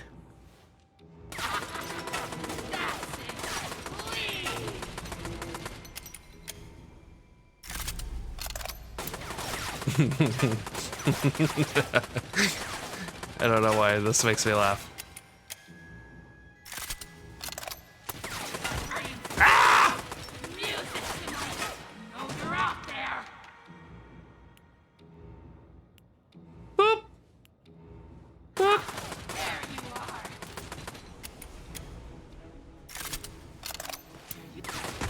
I don't know why this makes me laugh. Ah! Music tonight! No, you're out there! Boop. Boop. There you are!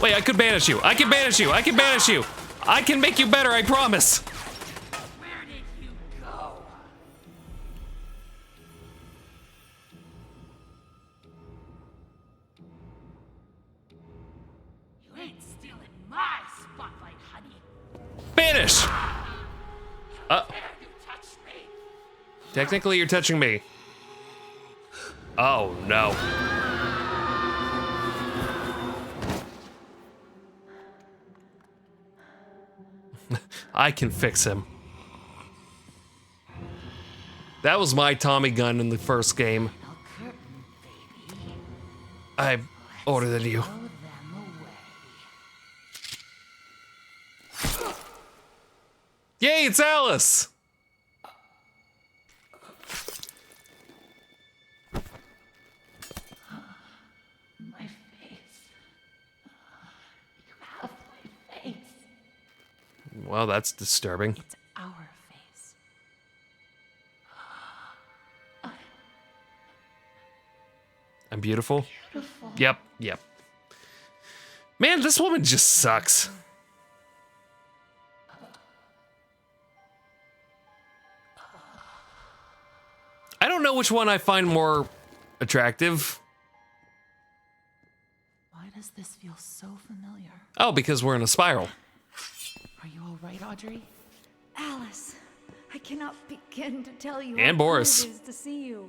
Wait, I could banish you. I can banish you. I can make you better, I promise. Where did you go? You ain't stealing my spotlight, honey. Banish. Dare you touch me? Technically, you're touching me. Oh no. I can fix him. That was my Tommy gun in the first game. I ordered you. Yay, it's Alice! My face. You have my face. Well, that's disturbing. It's our face. I'm beautiful? Beautiful. Yep. Man, this woman just sucks. I don't know which one I find more attractive. Why does this feel so familiar? Oh, because we're in a spiral. Are you all right, Audrey? Alice, I cannot begin to tell you And how Boris. good it is to see you.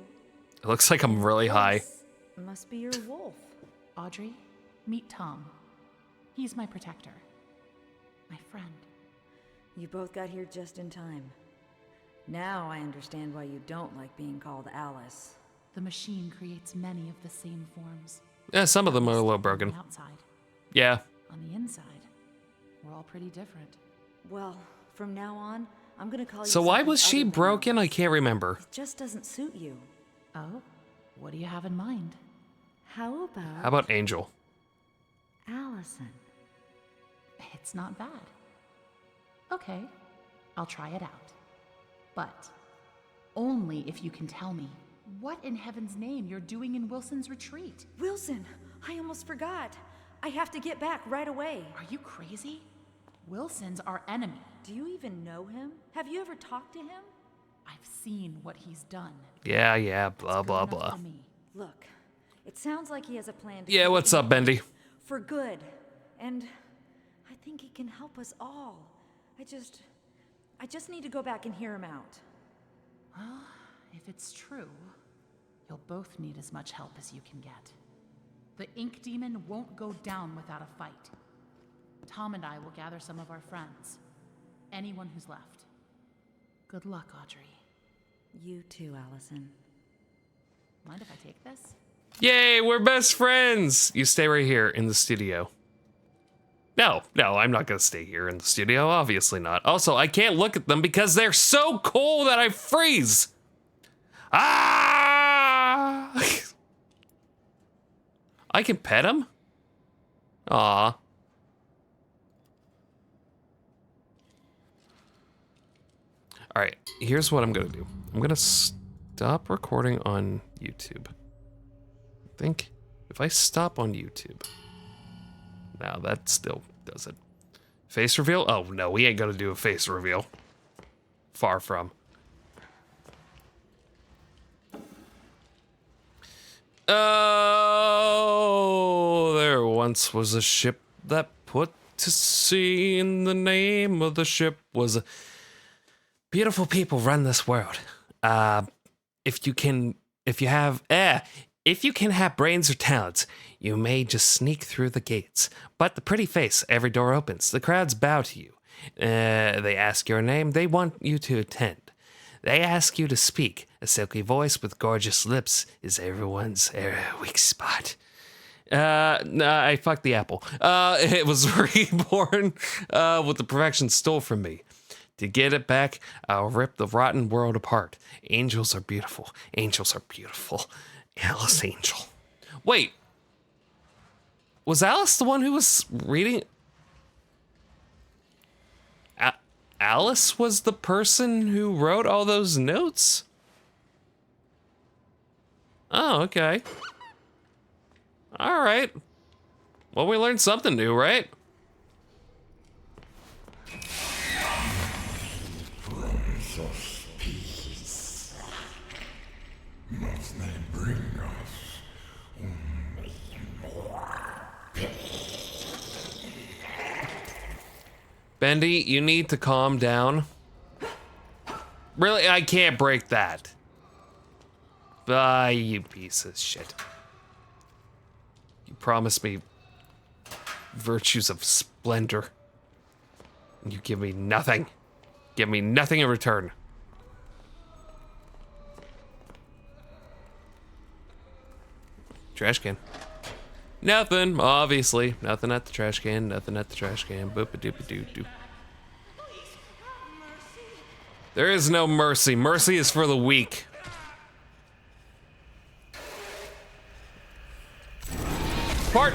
It looks like I'm really high. This must be your wolf. Audrey, meet Tom. He's my protector. My friend. You both got here just in time. Now I understand why you don't like being called Alice. The machine creates many of the same forms. Yeah, some of them are a little On broken. the outside. Yeah. On the inside, we're all pretty different. Well, from now on, I'm gonna call you So why something was she other than broken? I Alice. can't remember. It just doesn't suit you. Oh? What do you have in mind? How about How about Angel? Allison? It's not bad. Okay, I'll try it out. But only if you can tell me what in heaven's name you're doing in Wilson's retreat. Wilson, I almost forgot. I have to get back right away. Are you crazy? Wilson's our enemy. Do you even know him? Have you ever talked to him? I've seen what he's done. Yeah, blah, It's blah, good enough blah. for me. Look, it sounds like he has a plan to Yeah, keep what's it up, Bendy? for good. And I think he can help us all. I just need to go back and hear him out. Well, if it's true, you'll both need as much help as you can get. The ink demon won't go down without a fight. Tom and I will gather some of our friends. Anyone who's left. Good luck, Audrey. You too, Allison. Mind if I take this? Yay, we're best friends! You stay right here in the studio. No, I'm not gonna stay here in the studio. Obviously not. Also, I can't look at them because they're so cool that I freeze. Ah! I can pet them? Aw. All right, here's what I'm gonna do. I'm gonna stop recording on YouTube. I think if I stop on YouTube, now that still does it. Face reveal? Oh no, we ain't gonna do a face reveal. Far from. Oh, there once was a ship that put to sea, and the name of the ship was. Beautiful people run this world. If you can have brains or talents, you may just sneak through the gates. But the pretty face, every door opens. The crowds bow to you. They ask your name. They want you to attend. They ask you to speak. A silky voice with gorgeous lips is everyone's weak spot. I fucked the apple. It was reborn with the perfection stole from me. To get it back, I'll rip the rotten world apart. Angels are beautiful. Angels are beautiful. Alice Angel. Wait. Was Alice the one who was reading? Alice was the person who wrote all those notes? Oh, okay. All right. Well, we learned something new, right? Must they bring us only more peace? Bendy, you need to calm down. Really, I can't break that. You piece of shit. You promised me virtues of splendor. You give me nothing. Give me nothing in return. Trash can. Nothing, obviously. Nothing at the trash can. Nothing at the trash can. Boop-a-doop-a-doo-doo. There is no mercy. Mercy is for the weak. Part.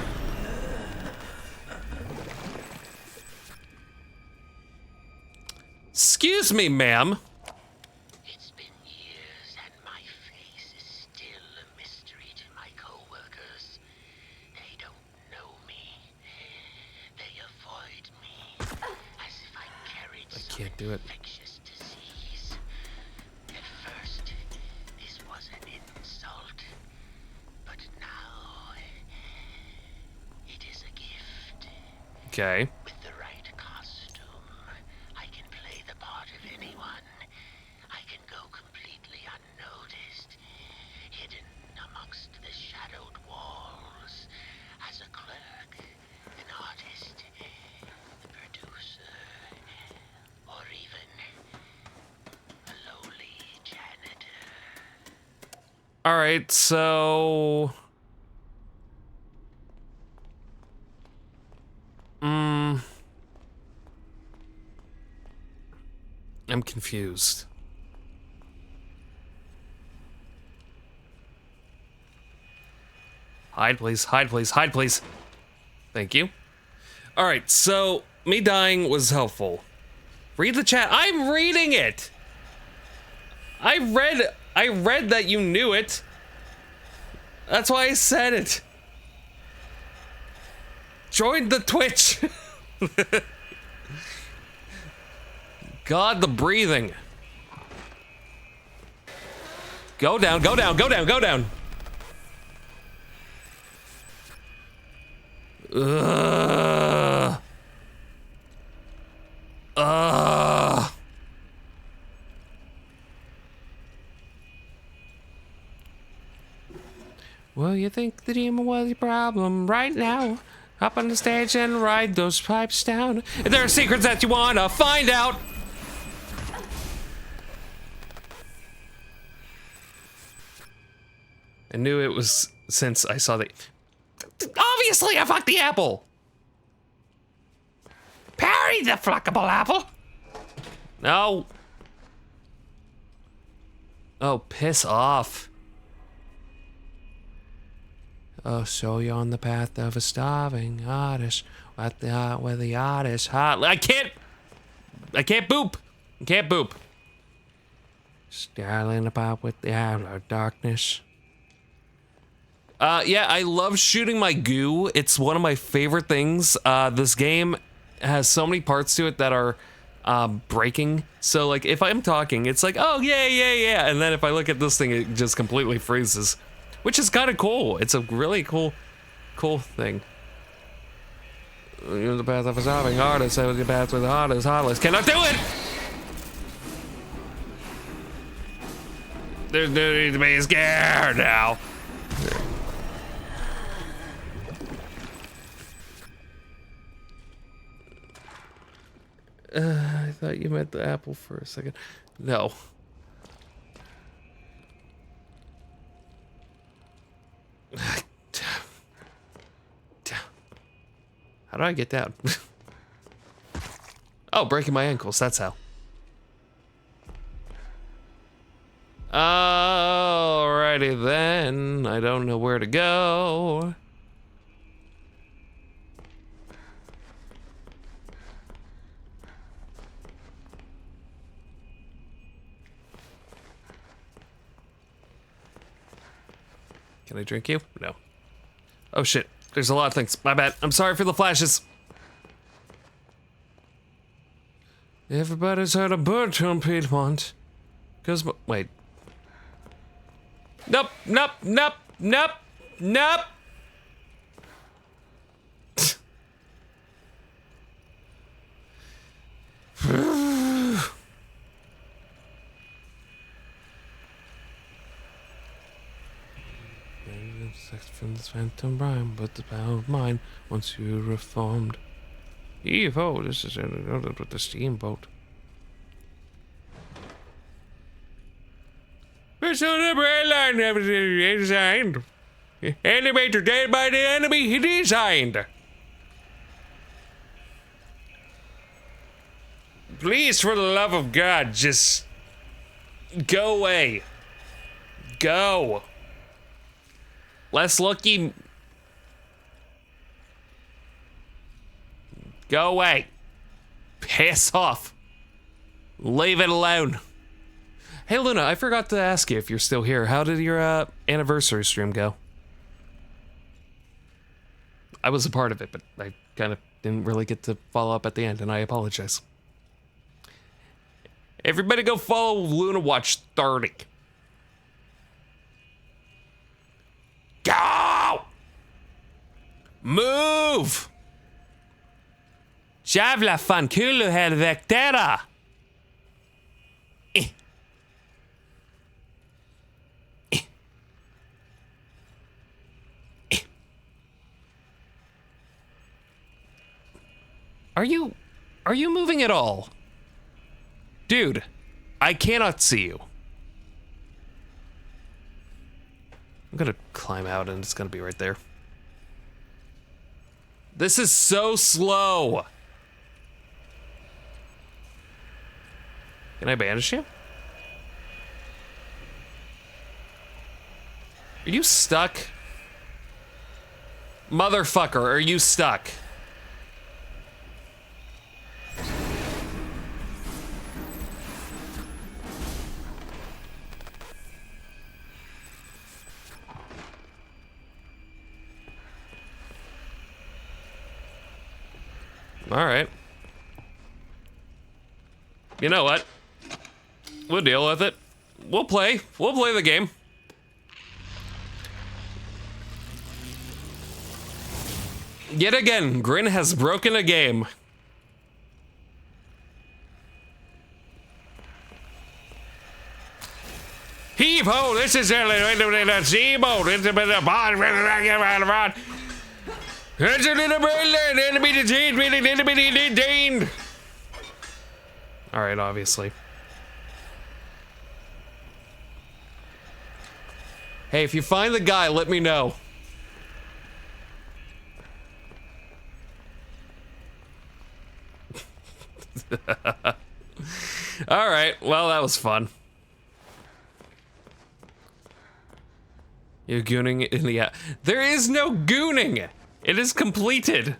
Excuse me, ma'am. It's been years and my face is still a mystery to my co-workers. They don't know me. They avoid me as if I carried some infectious disease. At first, this was an insult, but now it is a gift. Okay. With the right costume, I can play the part of anyone. I can go completely unnoticed, hidden amongst the shadowed walls, as a clerk, an artist, a producer, or even a lowly janitor. All right, so I'm confused. Hide, please. Hide, please. Hide, please. Thank you. All right, so me dying was helpful. Read the chat. I'm reading it. I read that you knew it. That's why I said it. Join the Twitch. God, the breathing. Go down, go down, go down, go down. Well, you think the demon was your problem right now? Hop on the stage and ride those pipes down. If there are secrets that you wanna find out. I knew it was since I saw the... Obviously, I fucked the apple. Parry the fluckable apple. No. Oh, piss off. Oh, so you're on the path of a starving artist. At the heart where the artist heart. I can't boop. I can't boop. Starling about with the hour of darkness. Yeah, I love shooting my goo. It's one of my favorite things. This game has so many parts to it that are breaking. So like if I'm talking, it's like, oh yeah, yeah, yeah. And then if I look at this thing, it just completely freezes. Which is kind of cool. It's a really cool thing. You're the path of a starving artist, so the path with the hardest, heartless. Cannot do it! There's no need to be scared now. I thought you meant the apple for a second. No. How do I get down? Oh, breaking my ankles, that's how. Alrighty then. I don't know where to go. Can I drink you? No. Oh shit, there's a lot of things. My bad. I'm sorry for the flashes. Everybody's heard a bird trumpet once. Wait. Nope, nope, nope, nope, nope. Sex from this phantom rhyme, but the power of mine once you reformed. Evo, this is with the steamboat. We're so the brain line never designed. Animator dead by the enemy he designed. Please, for the love of God, just go away. Go. Less lucky. Go away. Piss off. Leave it alone. Hey Luna, I forgot to ask you if you're still here. How did your anniversary stream go? I was a part of it, but I kind of didn't really get to follow up at the end, and I apologize. Everybody go follow Luna Watch 30. Go! Move! Jävla fan kul helvete! Are you moving at all? Dude, I cannot see you. I'm gonna climb out and it's gonna be right there. This is so slow. Can I banish you? Are you stuck? Motherfucker, are you stuck? All right. You know what? We'll deal with it. We'll play the game. Yet again, Grinn has broken a game. Heave ho! This is a seaboat. It's a bit of bond. It's a little bit enemy detained. All right, obviously. Hey, if you find the guy, let me know. All right, well, that was fun. You're gooning in the... There is no gooning! It is completed.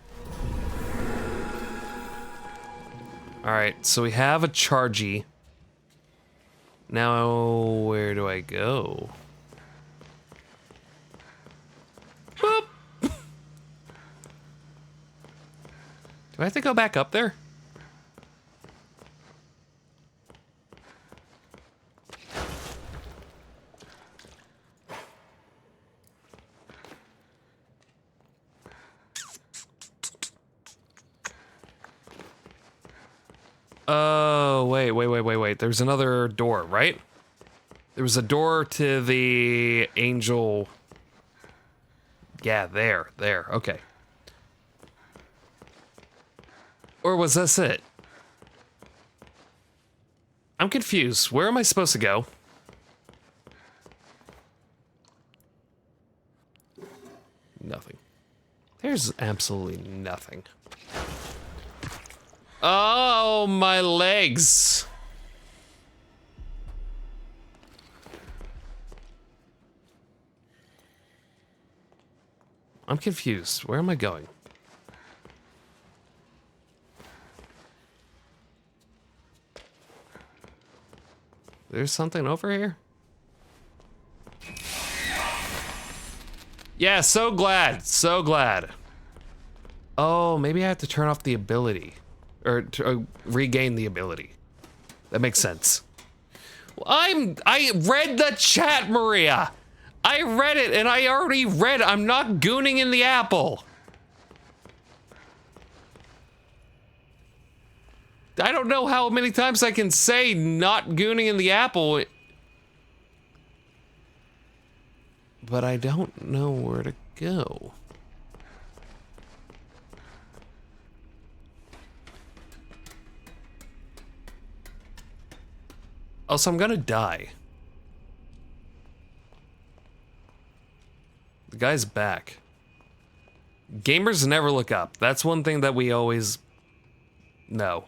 All right, so we have a chargy. Now, where do I go? Boop. Do I have to go back up there? Oh, wait. There's another door, right? There was a door to the angel. Yeah, there. Okay. Or was this it? I'm confused. Where am I supposed to go? Nothing. There's absolutely nothing. Oh, my legs. I'm confused. Where am I going? There's something over here? Yeah, so glad. So glad. Oh, maybe I have to turn off the ability. Or to regain the ability. That makes sense. I read the chat, Maria. I read it, and I already read I'm not gooning in the apple. I don't know how many times I can say not gooning in the apple. But I don't know where to go. Also, I'm gonna die. The guy's back. Gamers never look up. That's one thing that we always know.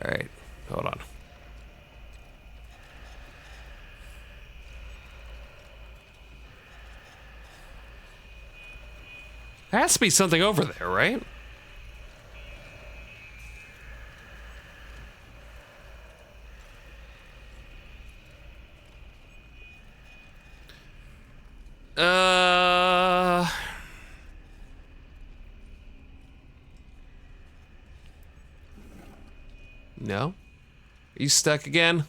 Alright, hold on. There has to be something over there, right? No? Are you stuck again?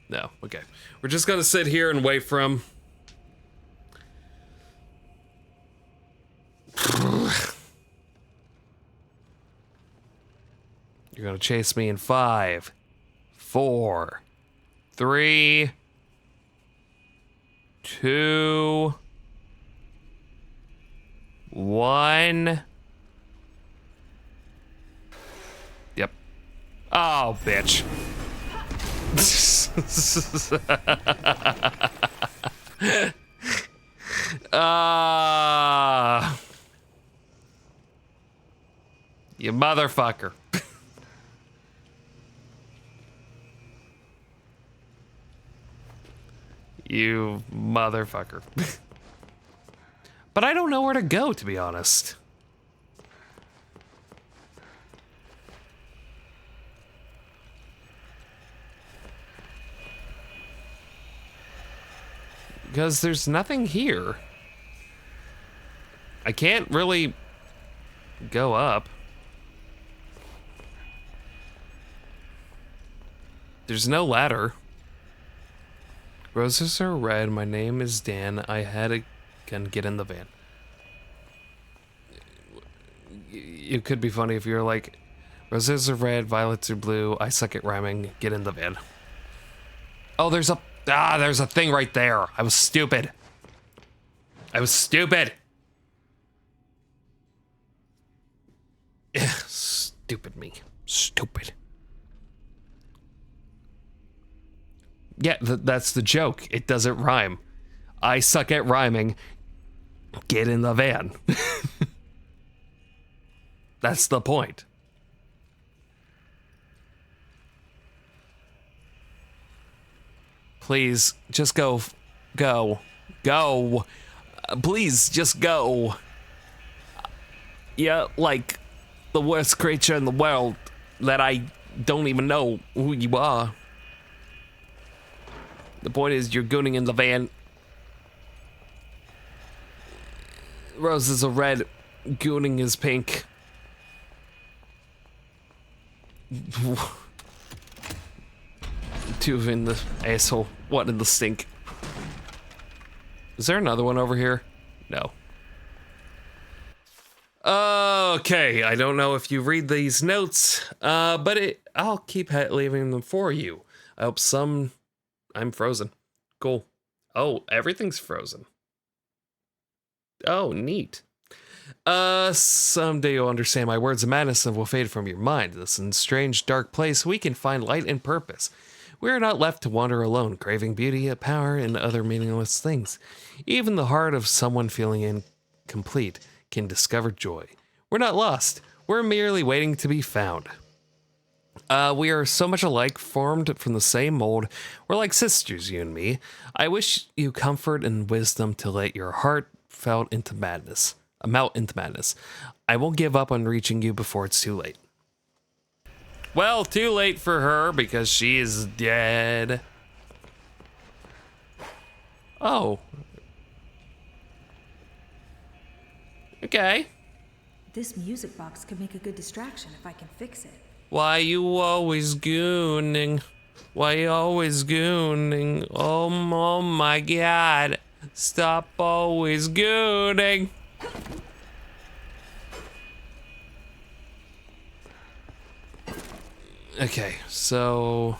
No, okay. We're just gonna sit here and wait for him. You're gonna chase me in 5, 4, 3, 2, 1. Yep. Oh, bitch. You motherfucker. You motherfucker. But I don't know where to go, to be honest. Because there's nothing here. I can't really go up. There's no ladder. Roses are red. My name is Dan. I had a gun. Get in the van. It could be funny if you're like, roses are red, violets are blue. I suck at rhyming. Get in the van. Oh, there's a thing right there. I was stupid. I was stupid. Stupid me. Stupid. Yeah, that's the joke. It doesn't rhyme. I suck at rhyming. Get in the van. That's the point. Please, just go. Go. Go. Please, just go. Yeah, like the worst creature in the world that I don't even know who you are. The point is, you're gooning in the van. Roses are red. Gooning is pink. Two in the asshole. One in the stink. Is there another one over here? No. Okay, I don't know if you read these notes, but I'll keep leaving them for you. I hope I'm frozen. Cool. Oh, everything's frozen. Oh, neat. Someday you'll understand my words of madness and will fade from your mind. This in strange, dark place, we can find light and purpose. We are not left to wander alone, craving beauty, power, and other meaningless things. Even the heart of someone feeling incomplete can discover joy. We're not lost. We're merely waiting to be found. We are so much alike, formed from the same mold. We're like sisters, you and me. I wish you comfort and wisdom to let your heart melt into madness. I won't give up on reaching you before it's too late. Well, too late for her because she is dead. Oh. Okay. This music box could make a good distraction if I can fix it. Why you always gooning? Why you always gooning? Oh my god. Stop always gooning. Okay, so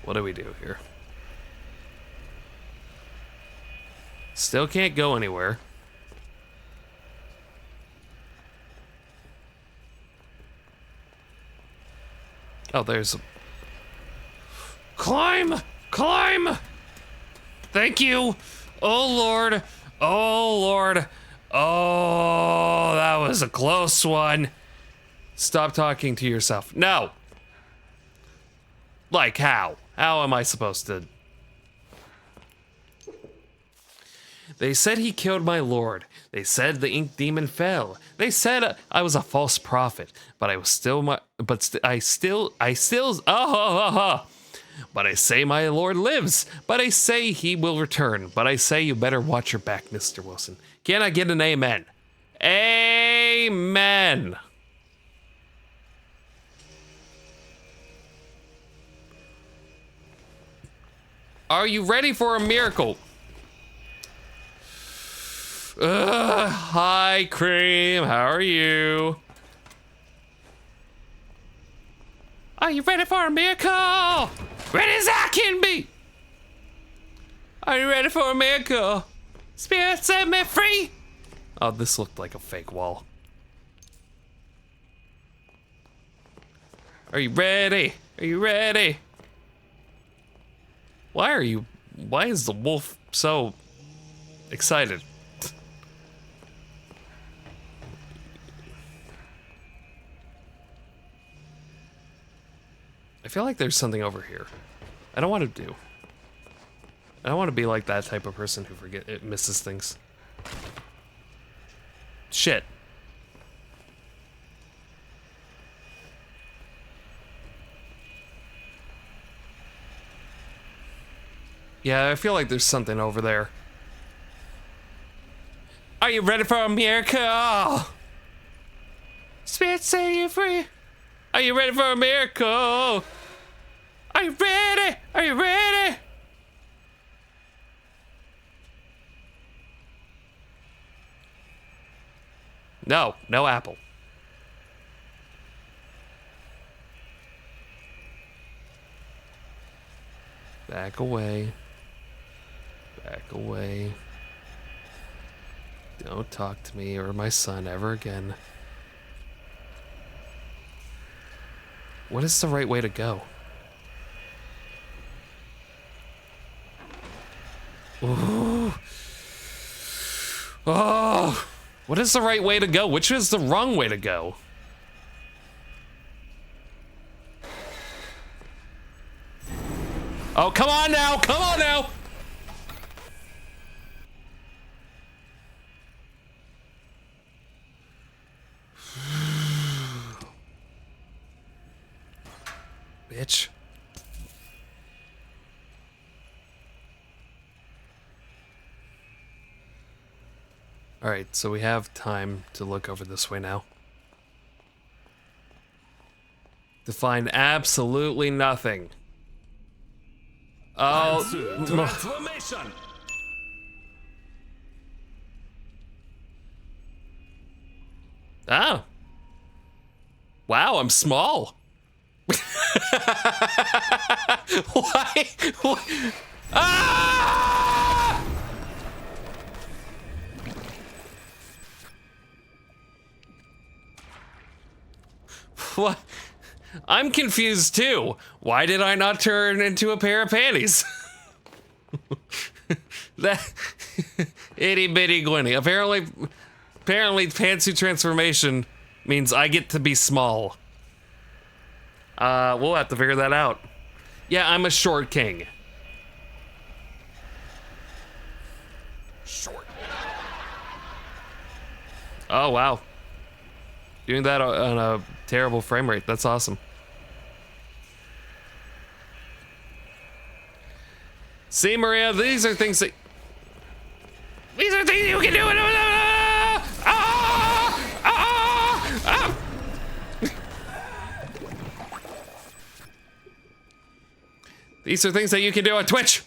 what do we do here? Still can't go anywhere. Oh, there's a... Climb! Climb! Thank you! Oh, Lord! Oh, Lord! Oh, that was a close one. Stop talking to yourself. No! Like, how? How am I supposed to... They said he killed my lord. They said the ink demon fell. They said I was a false prophet, but I was still my... But I still... But I say my lord lives. But I say he will return. But I say you better watch your back, Mr. Wilson. Can I get an amen? Amen. Are you ready for a miracle? Hi, Cream. How are you? Are you ready for a miracle? Ready as I can be. Are you ready for a miracle? Spirit set me free. Oh, this looked like a fake wall. Are you ready? Are you ready? Why is the wolf so excited? I feel like there's something over here. I don't want to be like that type of person who misses things. Shit. Yeah, I feel like there's something over there. Are you ready for a miracle? Spirit set you free. Are you ready for a miracle? Are you ready? Are you ready? No, no apple. Back away. Back away. Don't talk to me or my son ever again. What is the right way to go? Ooh. Oh, what is the right way to go? Which is the wrong way to go? Oh, come on now, come on now. Bitch. All right, so we have time to look over this way now. To find absolutely nothing. Oh, Transformation. Oh. Wow, I'm small. Why? Ah! What? I'm confused too. Why did I not turn into a pair of panties? That itty bitty Gwynny. Apparently pantsuit transformation means I get to be small. We'll have to figure that out. Yeah, I'm a short king. Short. Oh, wow. Doing that on a terrible frame rate. That's awesome. See, Maria, these are things you can do. These are things that you can do on Twitch.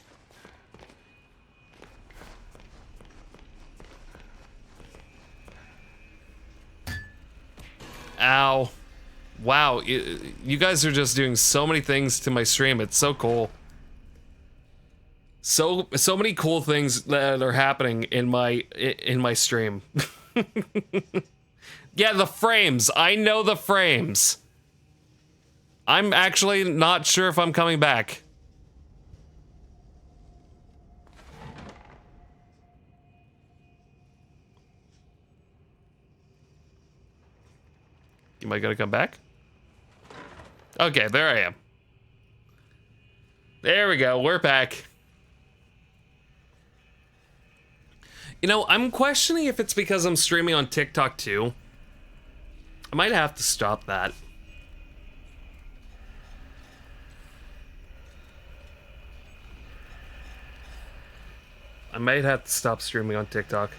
Ow. Wow, you guys are just doing so many things to my stream. It's so cool. So many cool things that are happening in my stream. Yeah, the frames. I know the frames. I'm actually not sure if I'm coming back. Am I gonna come back? Okay, there I am. There we go, we're back. You know, I'm questioning if it's because I'm streaming on TikTok too. I might have to stop that. I might have to stop streaming on TikTok.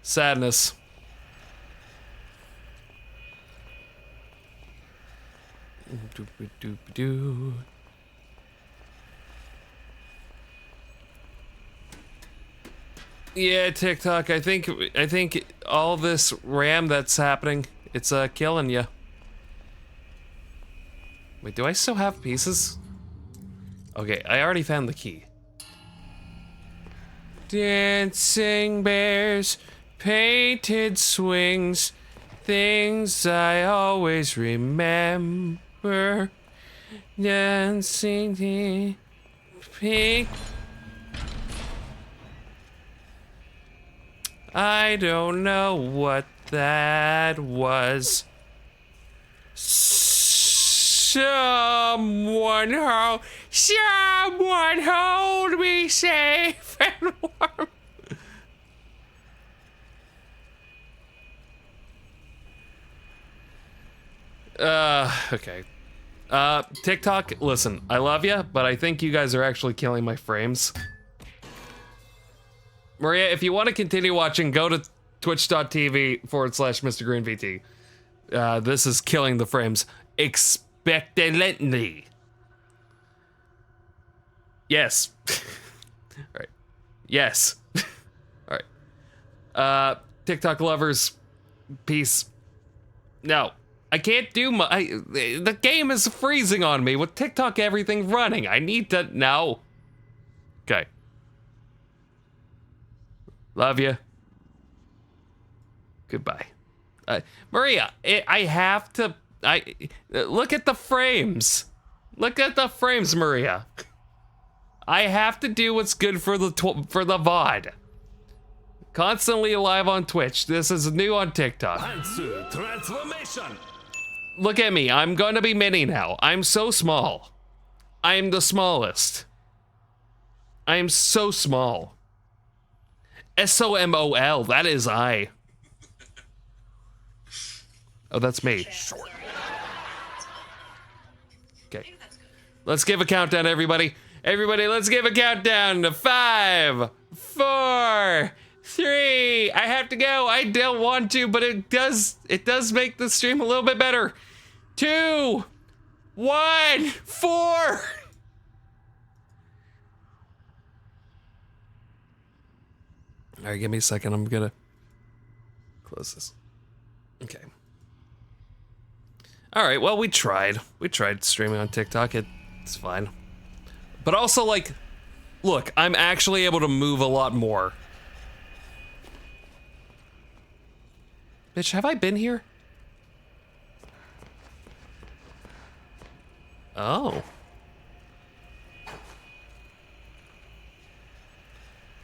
Sadness. Doop-a-doop-a-doo. Yeah, TikTok. I think all this RAM that's happening, it's killing you. Wait, do I still have pieces? Okay, I already found the key. Dancing bears, painted swings, things I always remember. Dancing in pink. I don't know what that was. Someone hold me safe and warm. Okay. TikTok, listen, I love you, but I think you guys are actually killing my frames. Maria, if you want to continue watching, go to twitch.tv/MrGrinnVT. This is killing the frames expectantly. Yes. All right. Yes. All right. TikTok lovers, peace. No, I can't do the game is freezing on me with TikTok everything running. I need to no. Okay. Love you. Goodbye. Maria, I have to. Look at the frames. Look at the frames, Maria. I have to do what's good for the VOD. Constantly live on Twitch. This is new on TikTok. Transformation. Look at me. I'm gonna be mini now. I'm so small. I'm the smallest. I am so small. SOMOL. That is I. Oh, that's me. Okay. Let's give a countdown, everybody. Everybody, let's give a countdown to 5, 4, 3. I have to go. I don't want to, but it does make the stream a little bit better. 2, 1, 4. All right, give me a second. I'm gonna close this. Okay. All right, well, we tried. We tried streaming on TikTok. It's fine. But also, like, look, I'm actually able to move a lot more. Bitch, have I been here? Oh.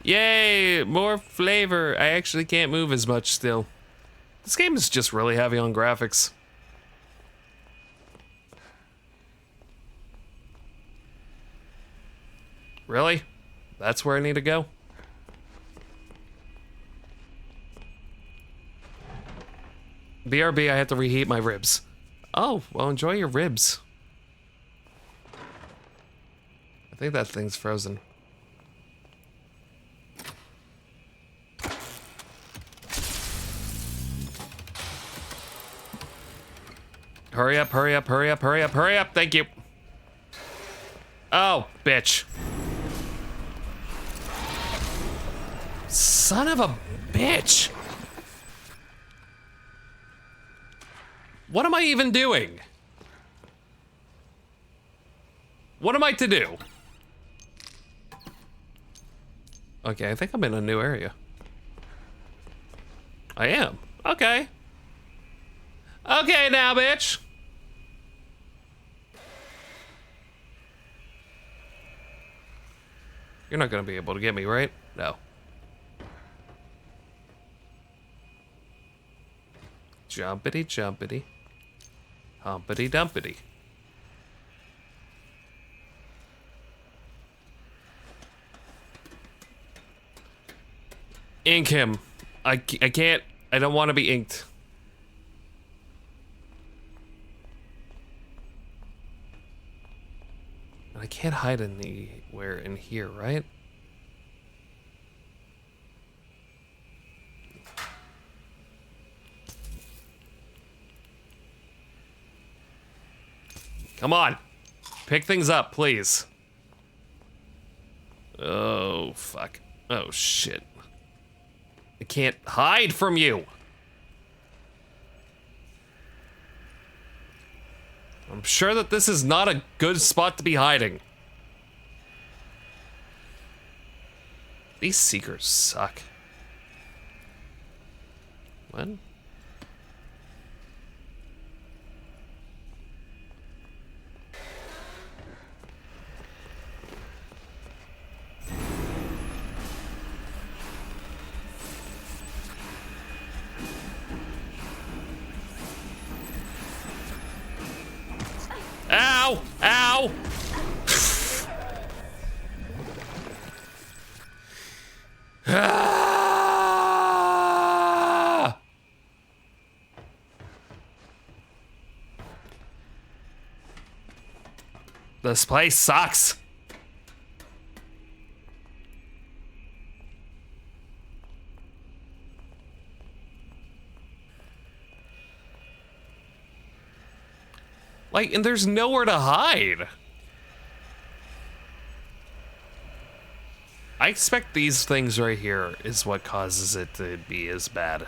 Yay, more flavor. I actually can't move as much still. This game is just really heavy on graphics. Really? That's where I need to go? BRB, I have to reheat my ribs. Oh, well, enjoy your ribs. I think that thing's frozen. Hurry up, hurry up, hurry up, hurry up, hurry up, thank you. Oh, bitch. Son of a bitch. What am I even doing? What am I to do? Okay, I think I'm in a new area. I am. Okay. Okay now, bitch. You're not gonna be able to get me, right? No. Jumpity jumpity. Humpity dumpity. Ink him. I can't. I don't want to be inked. I can't hide anywhere in here, right? Come on. Pick things up, please. Oh, fuck. Oh, shit. I can't hide from you. I'm sure that this is not a good spot to be hiding. These seekers suck. What? Ow! Ow! Ah! This place sucks. Like, and there's nowhere to hide. I expect these things right here is what causes it to be as bad.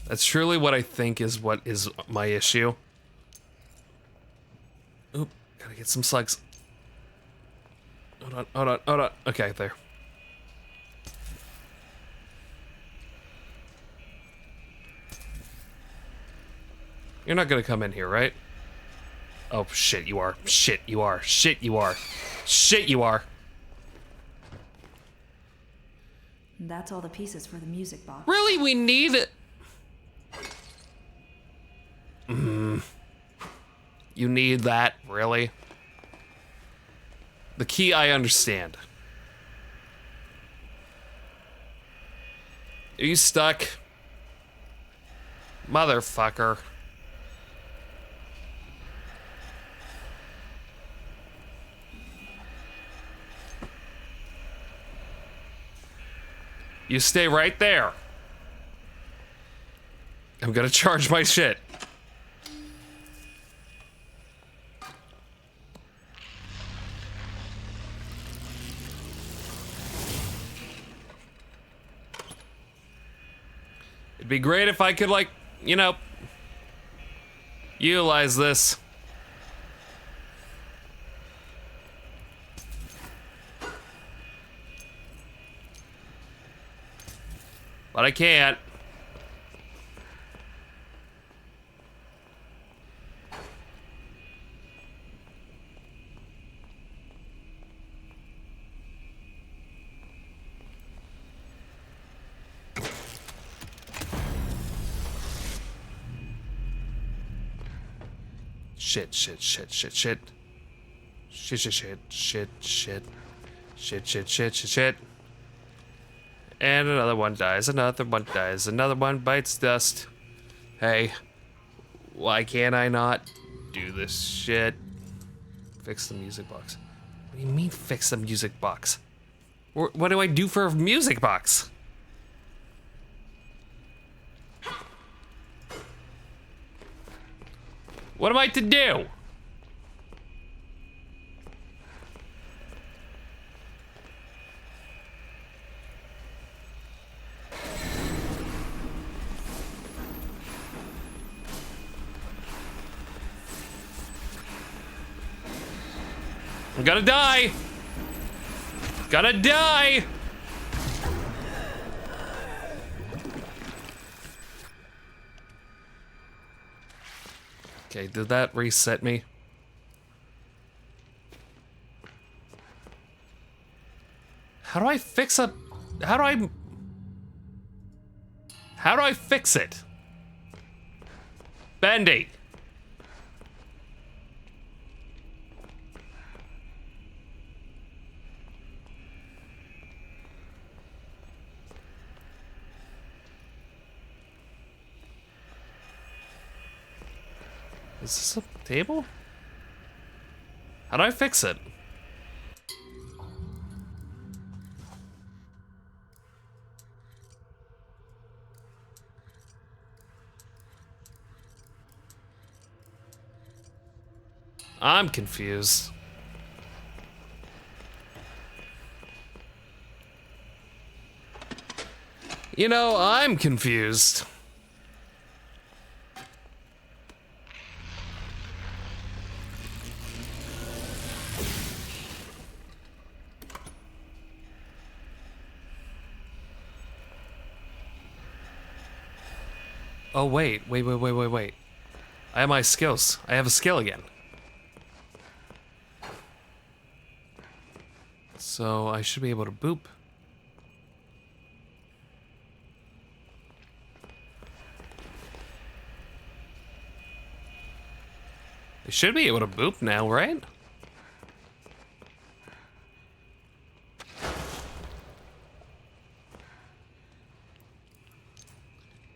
That's truly what I think is what is my issue. Oop, gotta get some slugs. Hold on, hold on, hold on. Okay, there. You're not gonna come in here, right? Oh, shit, you are. Shit, you are. Shit, you are. Shit, you are. That's all the pieces for the music box. Really? We need it. You need that? Really? The key I understand. Are you stuck? Motherfucker. You stay right there. I'm gonna charge my shit. It'd be great if I could, like, you know, utilize this. But I can't. Shit, shit, shit, shit, shit. Shit, shit, shit, shit, shit. Shit, shit, shit, shit, shit. And another one dies, another one dies, another one bites dust. Hey, why can't I not do this shit? Fix the music box. What do you mean fix the music box? What do I do for a music box? What am I to do? I'm gonna die! Gonna die! Okay, did that reset me? How do I fix a... How do I fix it? Bendy! Is this a table? How do I fix it? I'm confused. You know, I'm confused. Oh, wait. I have my skills. I have a skill again. So I should be able to boop. I should be able to boop now, right?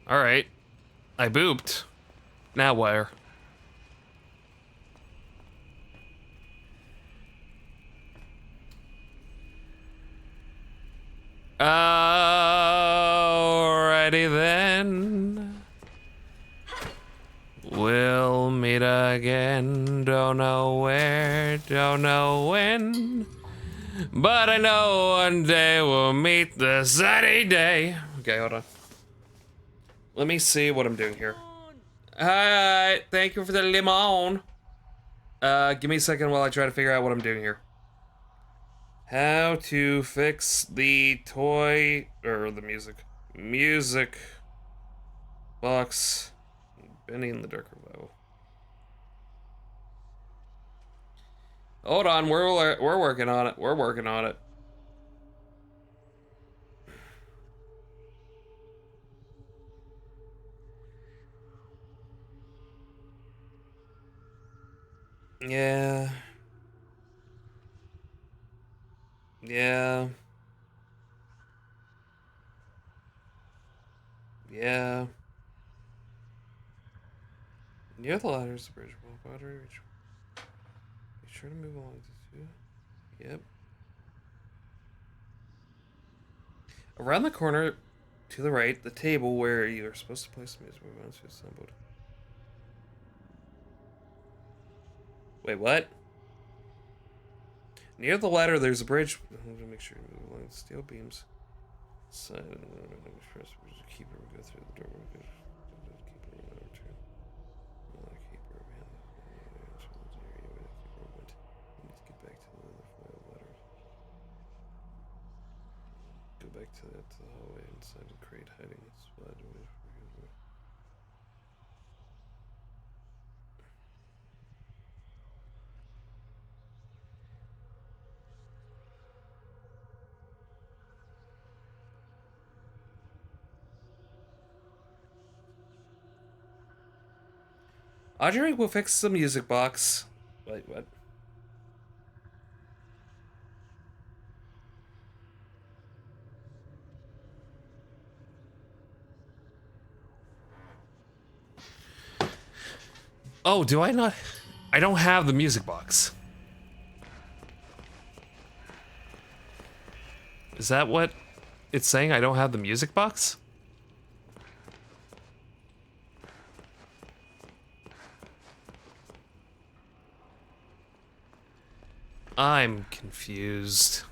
All right. I booped. Now where? Alrighty then. We'll meet again. Don't know where, don't know when. But I know one day we'll meet the sunny day. Okay, hold on. Let me see what I'm doing here. Hi, thank you for the lemon. Give me a second while I try to figure out what I'm doing here. How to fix the toy, or the music box. Bendy in the dark revival. Hold on, we're working on it. We're working on it. Yeah. Yeah. Yeah. Near the ladder is the bridge. Battery. Be sure to move along to two. Yep. Around the corner to the right, the table where you're supposed to place the music once it's assembled. Wait, what? Near the ladder, there's a bridge. Make sure you move along the steel beams. Side and keep her go through the door. Keep her over to. Keep her behind the area. Need to get back to the foil ladder. Go back to the hallway inside the crate hiding. Audrey will fix the music box. Wait, what? Oh, do I not? I don't have the music box. Is that what it's saying? I don't have the music box? I'm confused.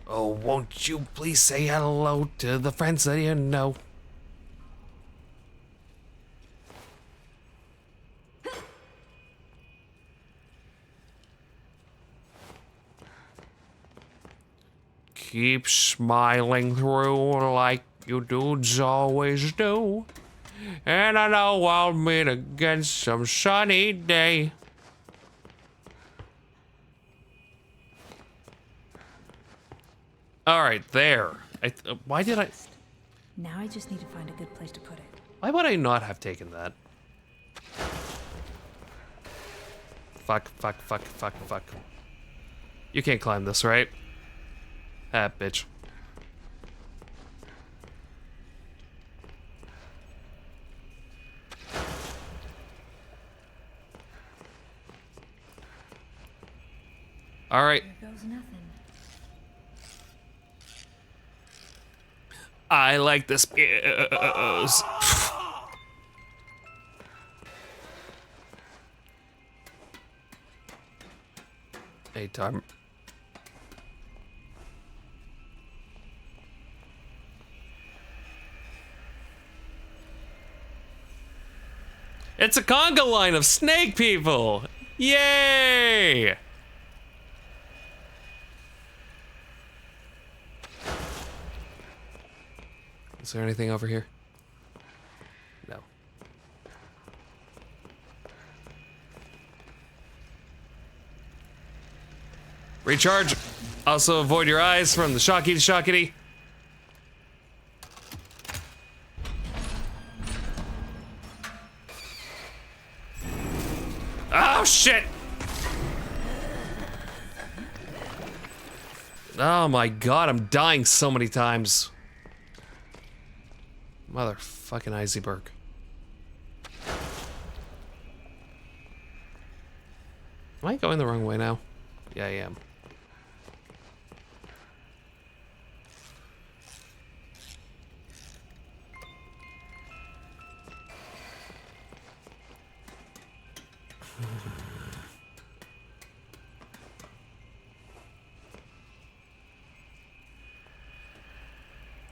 Oh, won't you please say hello to the friends that you know? keep smiling through like you dudes always do. And I know I'll meet again some sunny day. All right, there. Why did I? Now I just need to find a good place to put it. Why would I not have taken that? Fuck. You can't climb this, right? Ah, bitch. All right. There goes nothing. I like this spears. Hey, time. It's a conga line of snake people! Yay! Is there anything over here? No. Recharge. Also avoid your eyes from the shockity shockity. Oh shit! Oh my god, I'm dying so many times. Motherfucking Eisenberg. Am I going the wrong way now? Yeah, I am.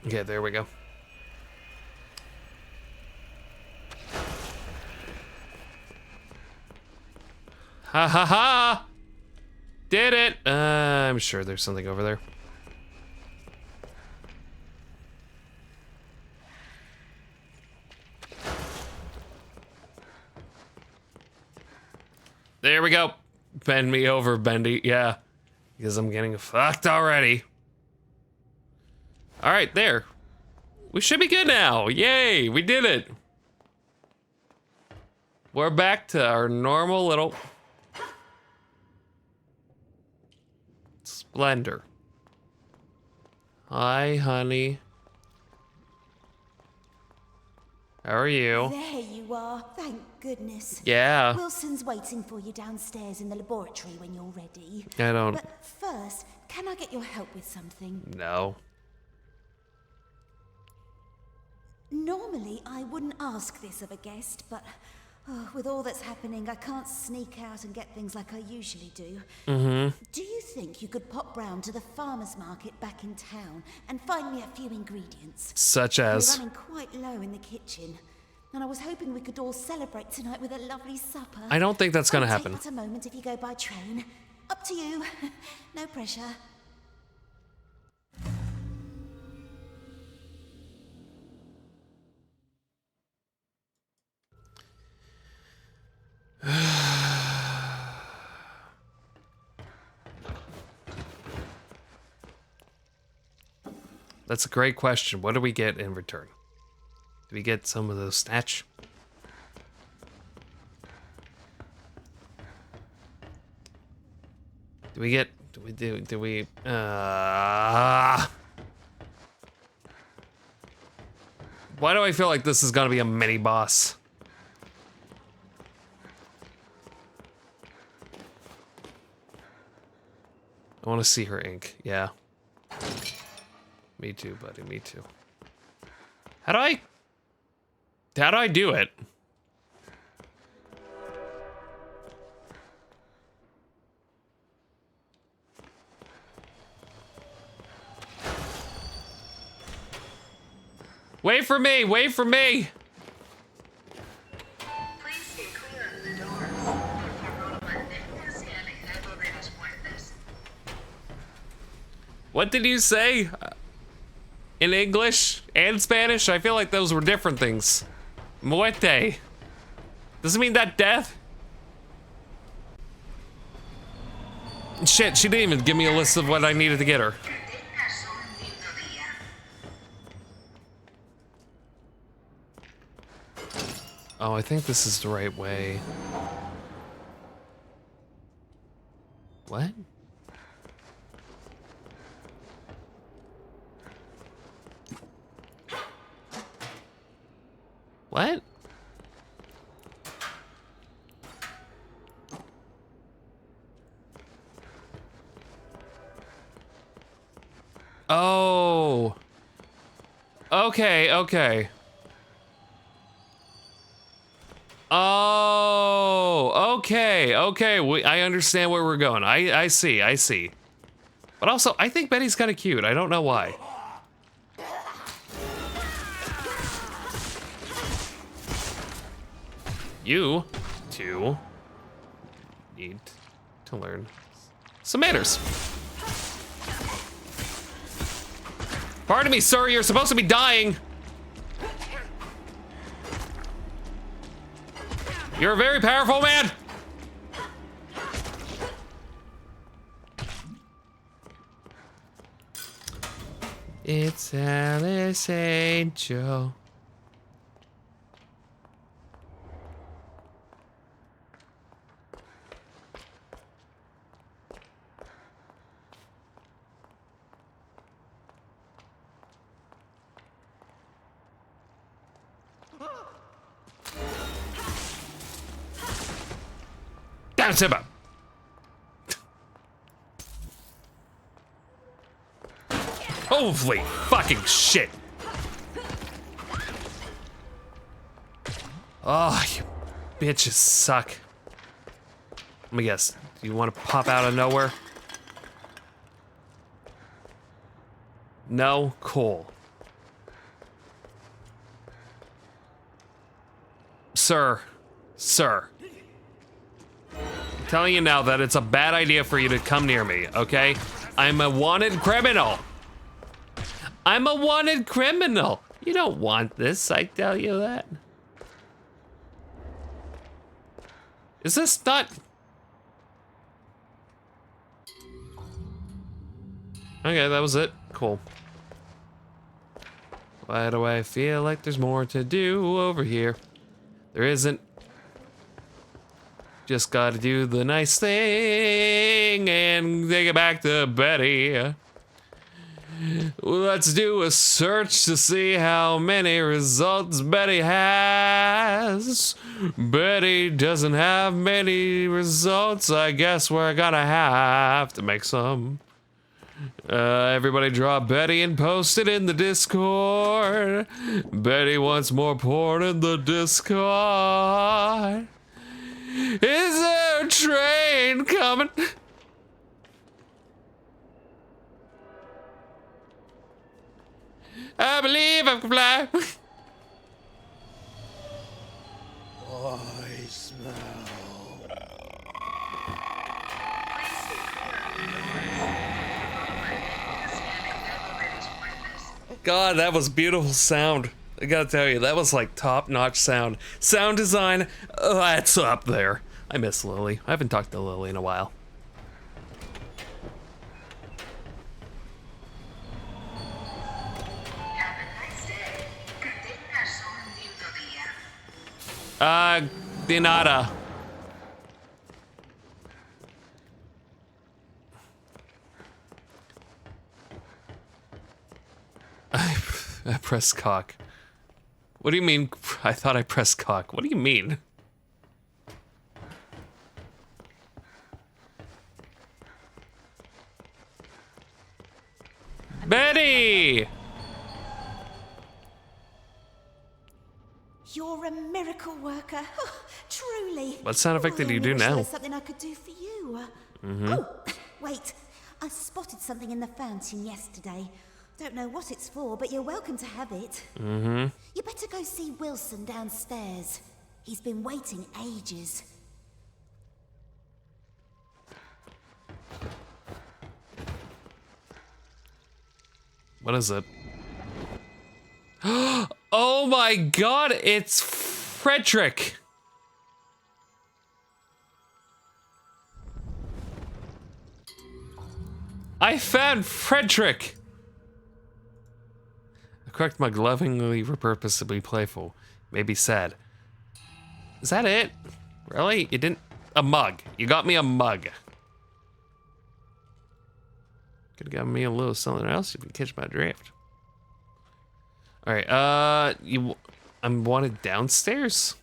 Okay, there we go. Ha ha ha! Did it! I'm sure there's something over there. There we go. Bend me over, Bendy. Yeah. Because I'm getting fucked already. Alright, there. We should be good now. Yay, we did it. We're back to our normal little... Splendor. Hi, honey. How are you? There you are. Thank goodness. Yeah. Wilson's waiting for you downstairs in the laboratory when you're ready. I don't... But first, can I get your help with something? No. Normally, I wouldn't ask this of a guest, but with all that's happening, I can't sneak out and get things like I usually do. Mm-hmm. Do you think you could pop round to the farmer's market back in town and find me a few ingredients? Such as... We're running quite low in the kitchen, and I was hoping we could all celebrate tonight with a lovely supper. I don't think that's gonna I'll happen. Take but a moment if you go by train. Up to you. No pressure. That's a great question. What do we get in return? Do we get some of those snatch? Do we get... Do we... Why do I feel like this is gonna be a mini boss? I want to see her ink. Yeah. Me too, buddy. Me too. How do I do it? Wait for me! Wait for me! Please stay clear of the doors. What did you say? In English and Spanish? I feel like those were different things. Muerte. Does it mean that death? Shit, she didn't even give me a list of what I needed to get her. Oh, I think this is the right way. What? What? Oh. Okay, okay. Oh, okay, okay. I understand where we're going. I see, I see. But also, I think Betty's kind of cute. I don't know why. You two need to learn some manners. Pardon me, sir, you're supposed to be dying. You're a very powerful man. It's Alice Angel. Down, Simba. Holy fucking shit. Oh, you bitches suck. Let me guess. Do you want to pop out of nowhere? No? Cool. Sir. Sir. I'm telling you now that it's a bad idea for you to come near me, okay? I'm a wanted criminal. I'm a wanted criminal. You don't want this, I tell you that. Is this not... Okay, that was it. Cool. Why do I feel like there's more to do over here? There isn't. Just gotta do the nice thing and take it back to Betty. Let's do a search to see how many results Betty has. Betty doesn't have many results. I guess we're gonna have to make some. Everybody draw Betty and post it in the Discord. Betty wants more porn in the Discord. Is there a train coming? I believe I can fly. I smell. God, that was beautiful sound. I gotta tell you, that was like top-notch sound. Sound design, that's up there. I miss Lily. I haven't talked to Lily in a while. De nada. I pressed cock. What do you mean? I thought I pressed cock. What do you mean? Betty! You're a miracle worker. Oh, truly. What sound effect did you do now? There's something I could do for you. Oh, wait. I spotted something in the fountain yesterday. Don't know what it's for, but you're welcome to have it. You better go see Wilson downstairs. He's been waiting ages. What is it? Oh my god, it's Frederick! I found Frederick! A correct mug, lovingly, repurposably playful. Maybe sad. Is that it? Really? You didn't... A mug. You got me a mug. Could've got me a little something else if you catch my drift. Alright, I'm wanted downstairs?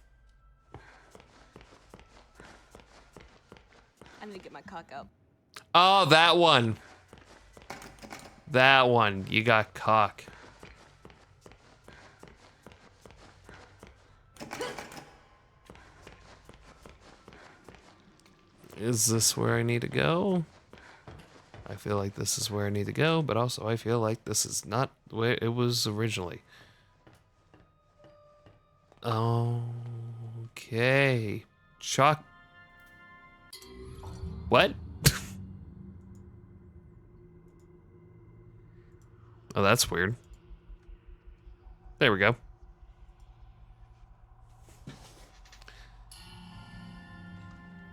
I need to get my cock out. Oh, that one. That one. You got cock. Is this where I need to go? I feel like this is where I need to go, but also I feel like this is not where it was originally. Okay. Chalk. What? Oh, that's weird. There we go.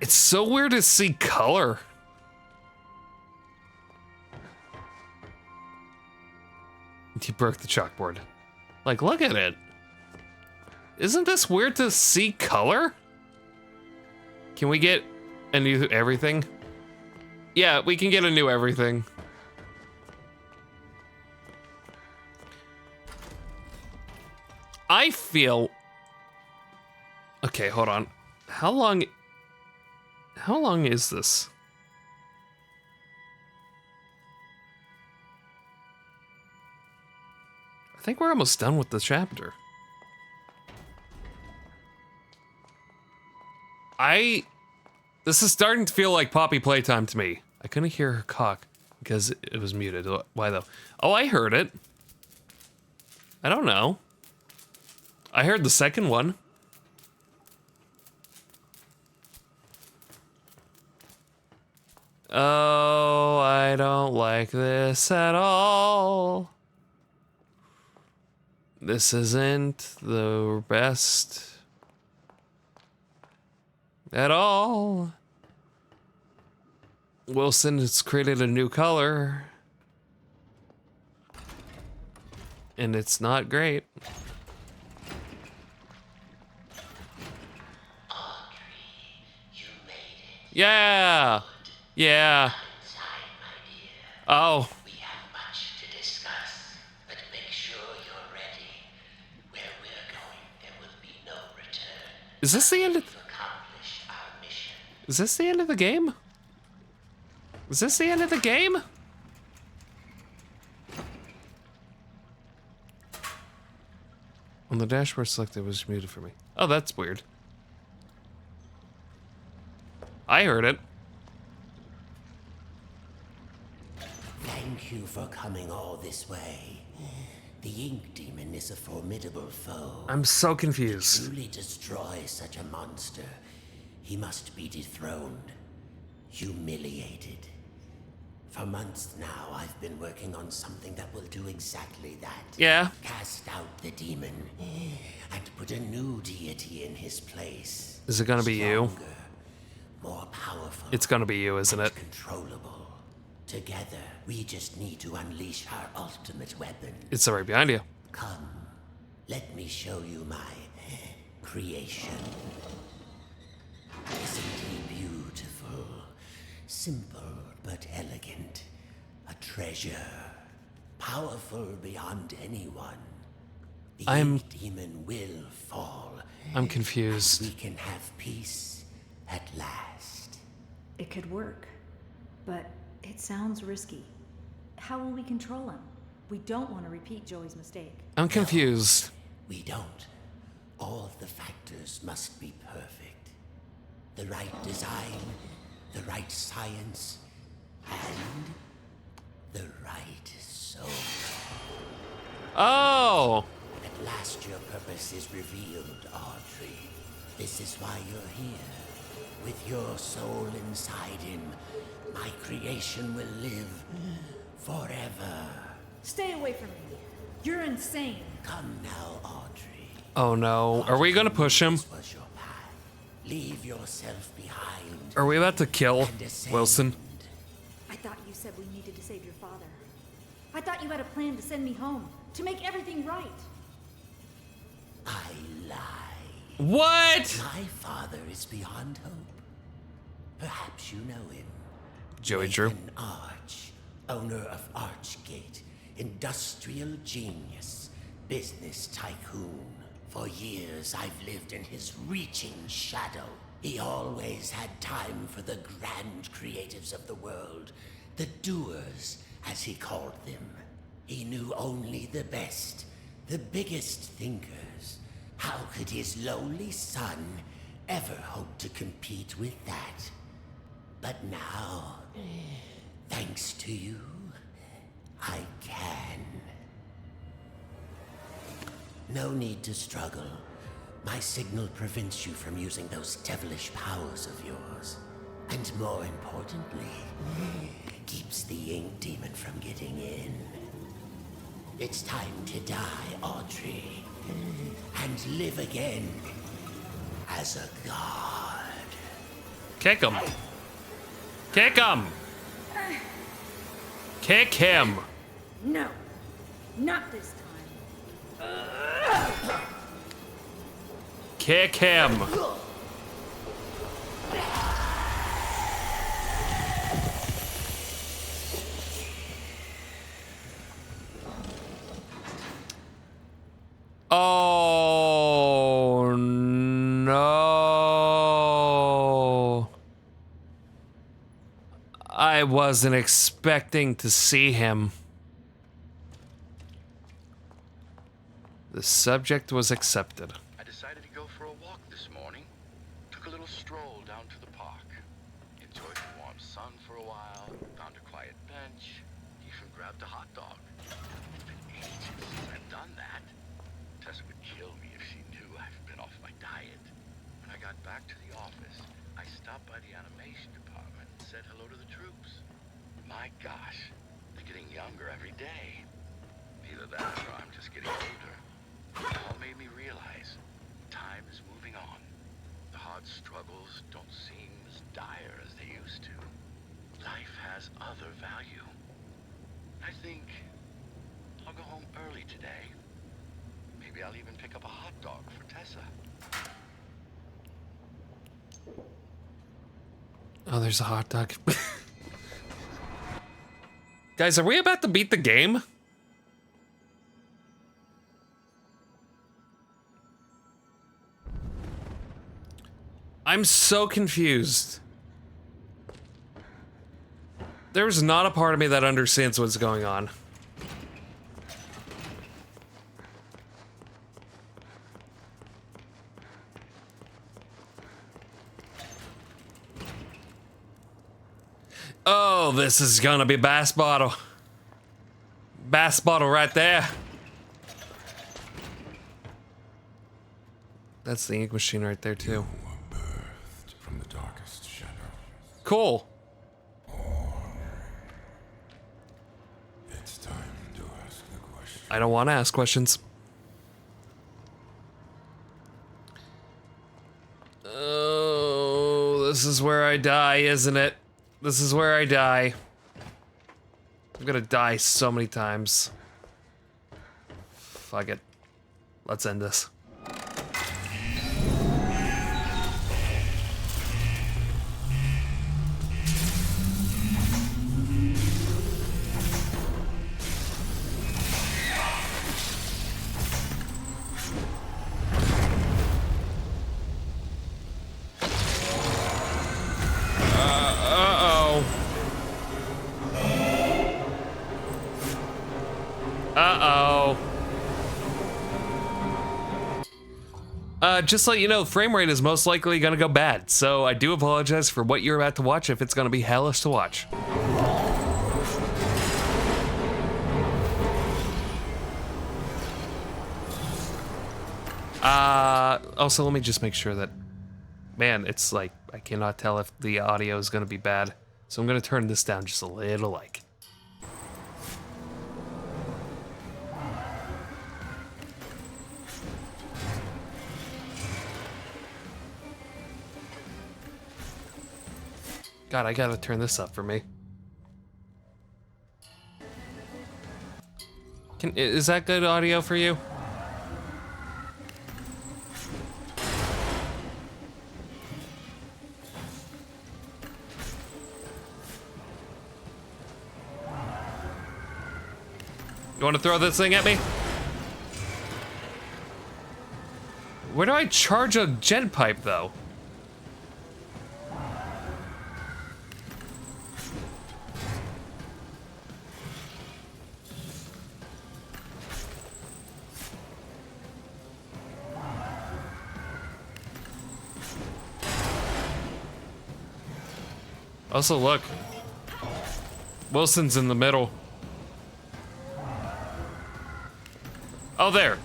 It's so weird to see color. He broke the chalkboard. Like, look at it. Isn't this weird to see color? Can we get a new everything? Yeah, we can get a new everything. I feel... Okay, hold on. How long is this? I think we're almost done with the chapter. This is starting to feel like Poppy playtime to me. I couldn't hear her cock because it was muted. Why though? Oh, I heard it. I don't know. I heard the second one. Oh, I don't like this at all. This isn't the best at all. Wilson has created a new color. And it's not great. Yeah. Yeah. Oh. We have much to discuss, but make sure you're ready. Where we're going, there will be no return. Is this the end of... Is this the end of the game? Is this the end of the game? On the dashboard selected was muted for me. Oh, that's weird. I heard it. Thank you for coming all this way. The Ink Demon is a formidable foe. I'm so confused. To truly destroy such a monster, he must be dethroned, humiliated. For months now, I've been working on something that will do exactly that. Yeah. Cast out the demon and put a new deity in his place. Is it gonna be you? More powerful. It's gonna be you, isn't it? Controllable. Together, we just need to unleash our ultimate weapon. It's right behind you. Come, let me show you my creation. Isn't he beautiful? Simple but elegant. A treasure. Powerful beyond anyone. The Ink Demon will fall. I'm confused. We can have peace at last. It could work, but it sounds risky. How will we control him? We don't want to repeat Joey's mistake. I'm confused. We don't. All of the factors must be perfect. The right design, the right science, and the right soul. Oh! At last your purpose is revealed, Audrey. This is why you're here. With your soul inside him, my creation will live forever. Stay away from me. You're insane. Come now, Audrey. Oh no. Are we gonna push him? This was your path. Leave yourself behind. Are we about to kill and ascend. Wilson? I thought you said we needed to save your father. I thought you had a plan to send me home, to make everything right. I lie. What? My father is beyond hope. Perhaps you know him. Joey Drew. Nathan Arch, owner of Archgate, industrial genius, business tycoon. For years I've lived in his reaching shadow. He always had time for the grand creatives of the world, the doers, as he called them. He knew only the best, the biggest thinkers. How could his lowly son ever hope to compete with that? But now, thanks to you, I can. No need to struggle. My signal prevents you from using those devilish powers of yours. And more importantly, keeps the ink demon from getting in. It's time to die, Audrey, and live again as a god. Kick him. Kick him. Kick him. No, not this time. Kick him. Oh no. I wasn't expecting to see him. The subject was accepted. I decided to go for a walk this morning. Took a little stroll down to the park. Enjoyed the warm sun for a while. Found a quiet bench. Even grabbed a hot dog. It's been ages since I've done that. Tessa would kill me if she knew I've been off my diet. When I got back to the office, I stopped by the animation department and said hello to the troops. My gosh, they're getting younger every day. Either that or I'm just getting older. It all made me realize time is moving on. The hard struggles don't seem as dire as they used to. Life has other value. I think I'll go home early today. Maybe I'll even pick up a hot dog for Tessa. Oh, there's a hot dog. Guys, are we about to beat the game? I'm so confused. There's not a part of me that understands what's going on. Oh, this is gonna be bass bottle. Bass bottle right there. That's the ink machine right there too. From the darkest shadow. Cool. It's time to ask the question. I don't want to ask questions. Oh, this is where I die, isn't it? This is where I die. I'm gonna die so many times. Fuck it. Let's end this. Just let you know, frame rate is most likely gonna go bad, so I do apologize for what you're about to watch if it's gonna be hellish to watch. Also, let me just make sure that, man, it's like, I cannot tell if the audio is gonna be bad, so I'm gonna turn this down just a little, like. God, I gotta turn this up for me. Is that good audio for you? You want to throw this thing at me? Where do I charge a jet pipe, though? Also, look. Wilson's in the middle. Oh, there.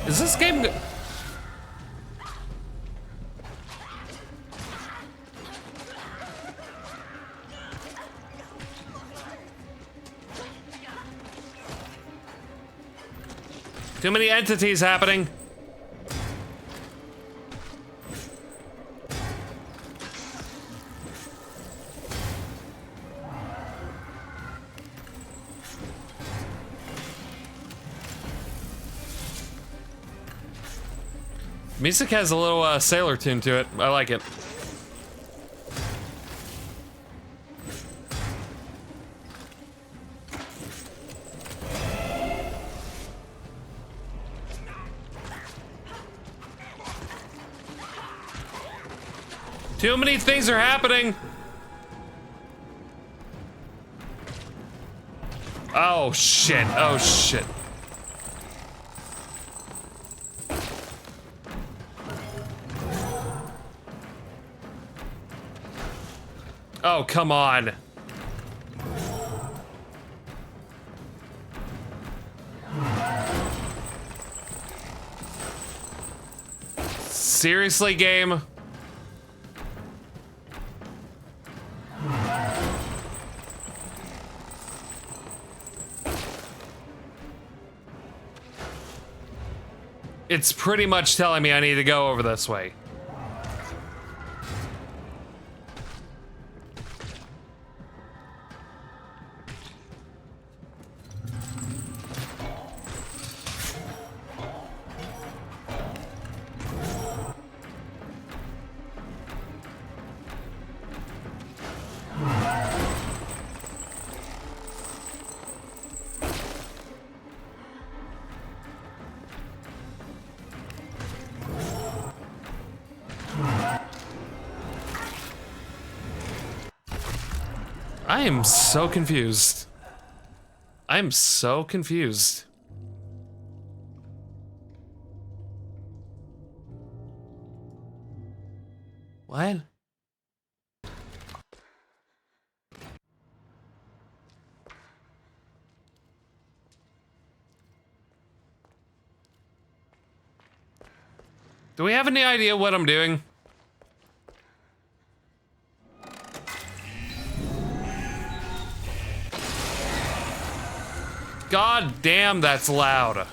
Is this game good? Too many entities happening. Music has a little sailor tune to it. I like it. Too many things are happening. Oh shit, oh shit. Oh, come on. Seriously, game? It's pretty much telling me I need to go over this way. I am so confused. I'm so confused. What? Do we have any idea what I'm doing? God damn, that's loud.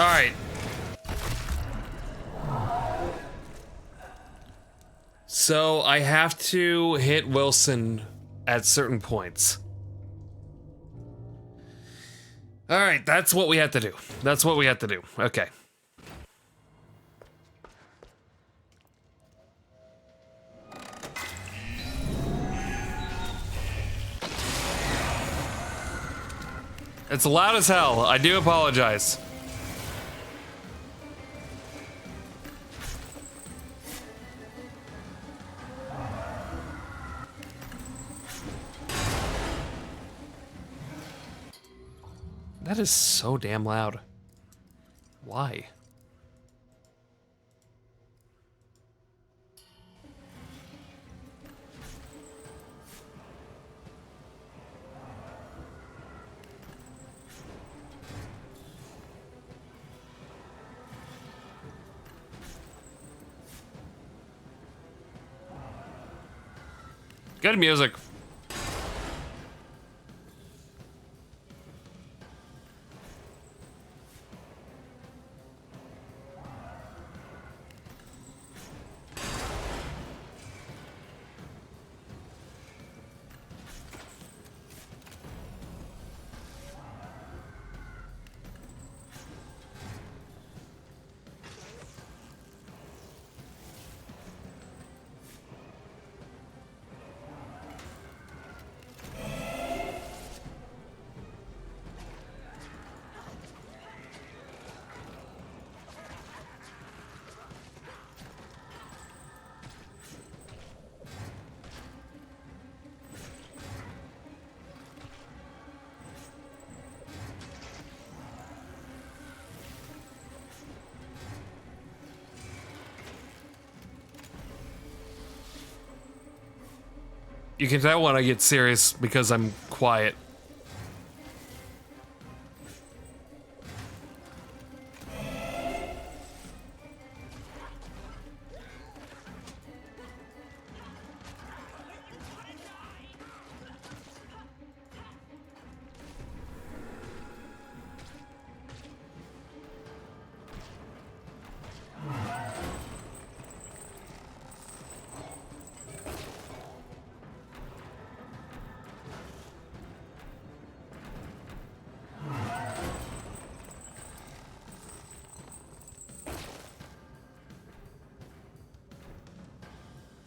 Alright. So I have to hit Wilson at certain points. Alright, that's what we have to do. That's what we have to do. Okay. It's loud as hell. I do apologize. That is so damn loud. Why? Good music. You can tell when I get serious because I'm quiet.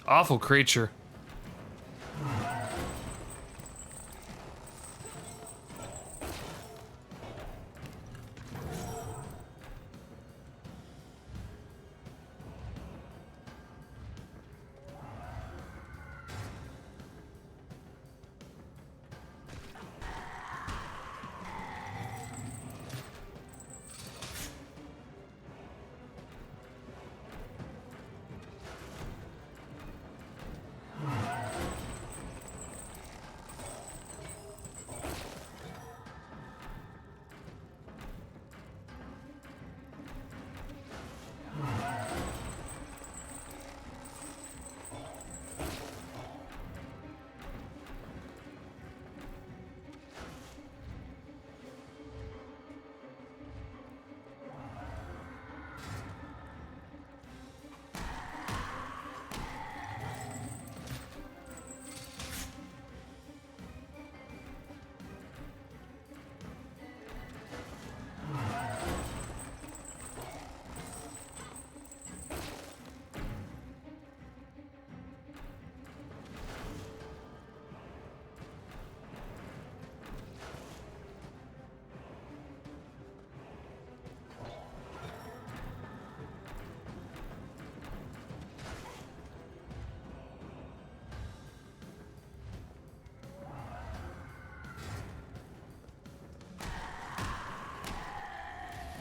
Awful creature.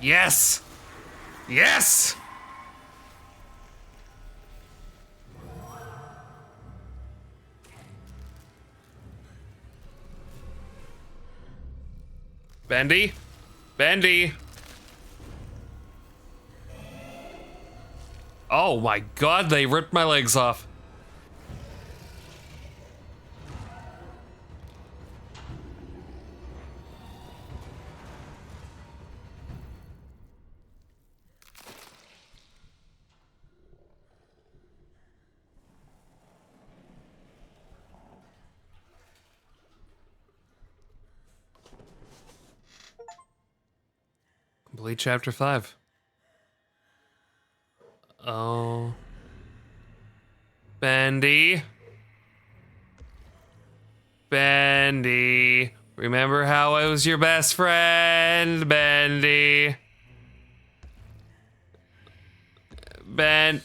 Yes! Yes! Bendy? Bendy! Oh my god, they ripped my legs off. Complete chapter 5. Oh. Bendy. Bendy. Remember how I was your best friend, Bendy. Ben.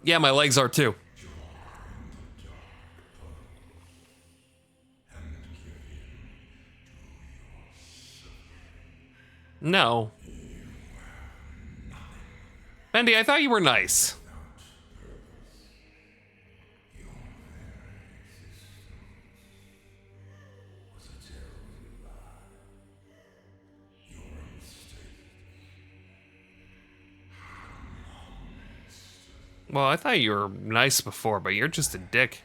Yeah, my legs are too. No. Bendy, I thought you were nice. Well, I thought you were nice before, but you're just a dick.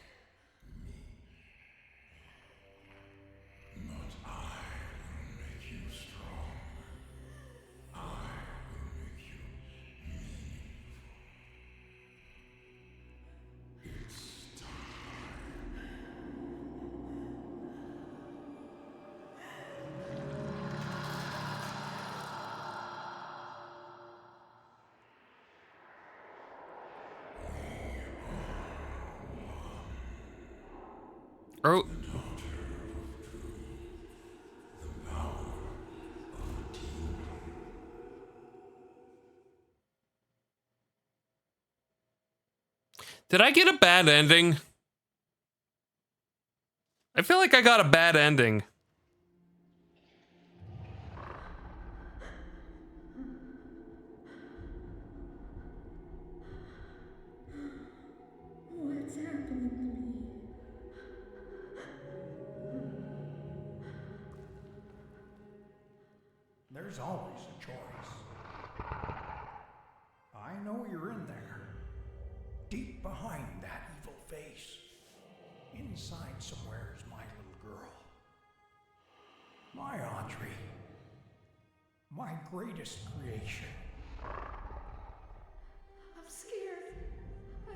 Oh. Did I get a bad ending? I feel like I got a bad ending. What's happening to me? There's always a choice. I know you're in there. Deep behind that evil face. Inside somewhere is my little girl. My Audrey. My greatest creation. I'm scared. I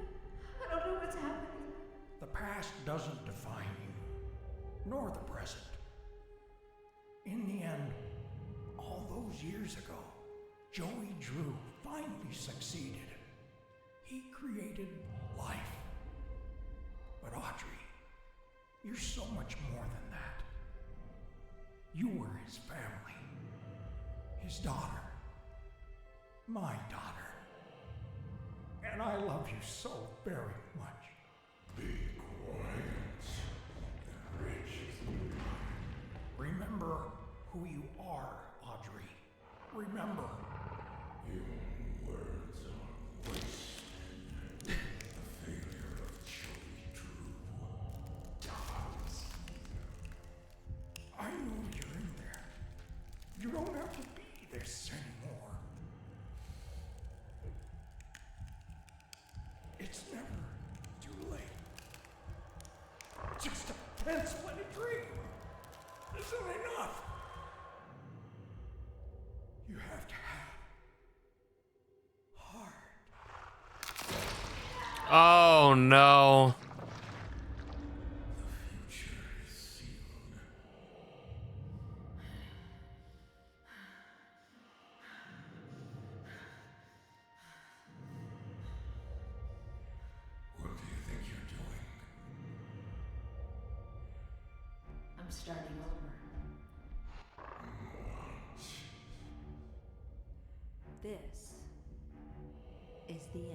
don't know what's happening. The past doesn't define you, nor the present. In the end, all those years ago, Joey Drew finally succeeded. He created life. But Audrey, you're so much more than that. You were his family. His daughter. My daughter. And I love you so very much. Be quiet and rich. Remember who you are, Audrey. Remember. Your words are waste. The failure of Joey Drew dies. I know you're in there. You don't have to be this anymore. It's never too late. Just a pencil and a dream isn't enough. You have to have heart. Oh no. The future is sealed. What do you think you're doing? I'm starting over. This is the end.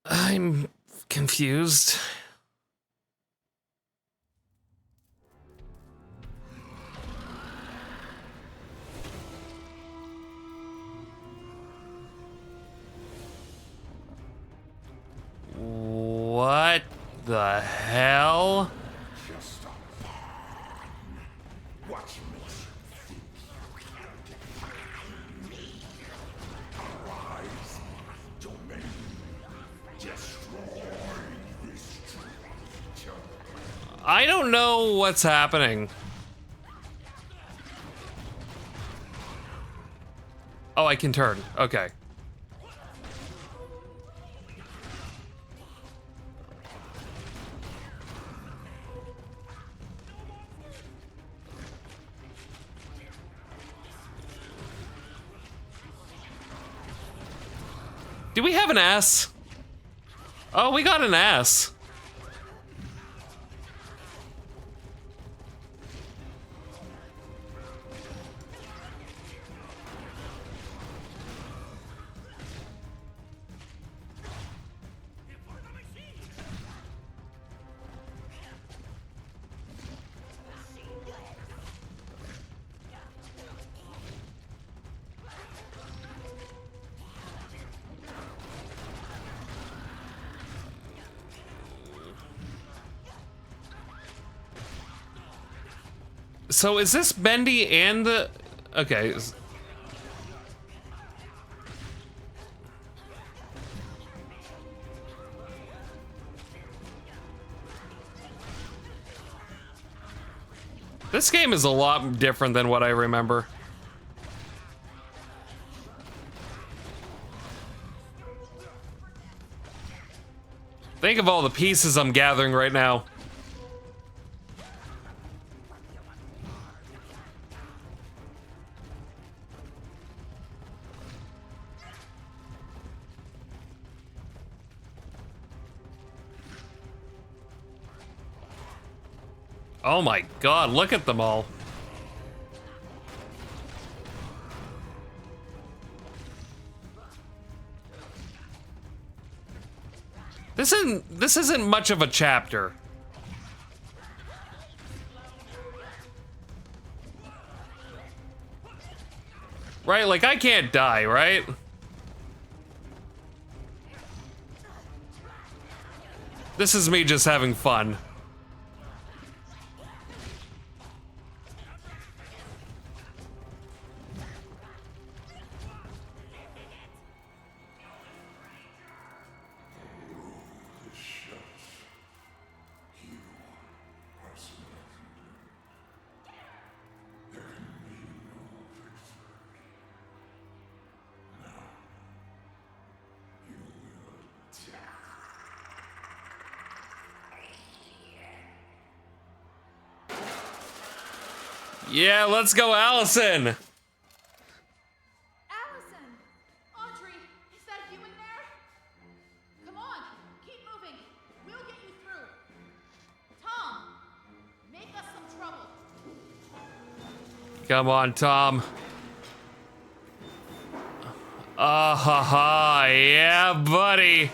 I'm confused. What the hell? Just a pawn. What makes you think you can define me? Arise, my domain. Destroy this truth. I don't know what's happening. Oh, I can turn. Okay. Do we have an ass? Oh, we got an ass. So is this Bendy and the... Okay. This game is a lot different than what I remember. Think of all the pieces I'm gathering right now. Oh my god, look at them all. This isn't much of a chapter. Right? Like, I can't die, right? This is me just having fun. Yeah, let's go, Allison. Allison! Audrey, is that you in there? Come on, keep moving. We'll get you through. Tom, make us some trouble. Come on, Tom. Ah ha ha, yeah, buddy.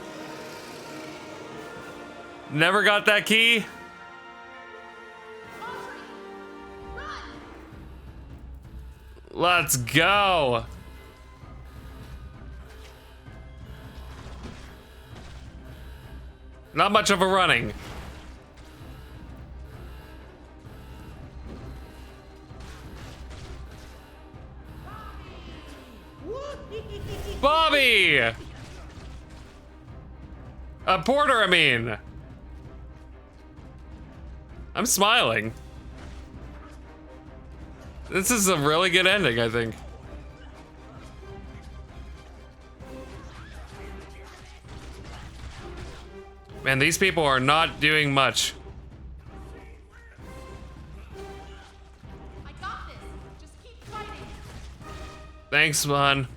Never got that key? Let's go. Not much of a running. Bobby! Porter, I mean. I'm smiling. This is a really good ending, I think. Man, these people are not doing much. I got this. Just keep fighting. Thanks, man.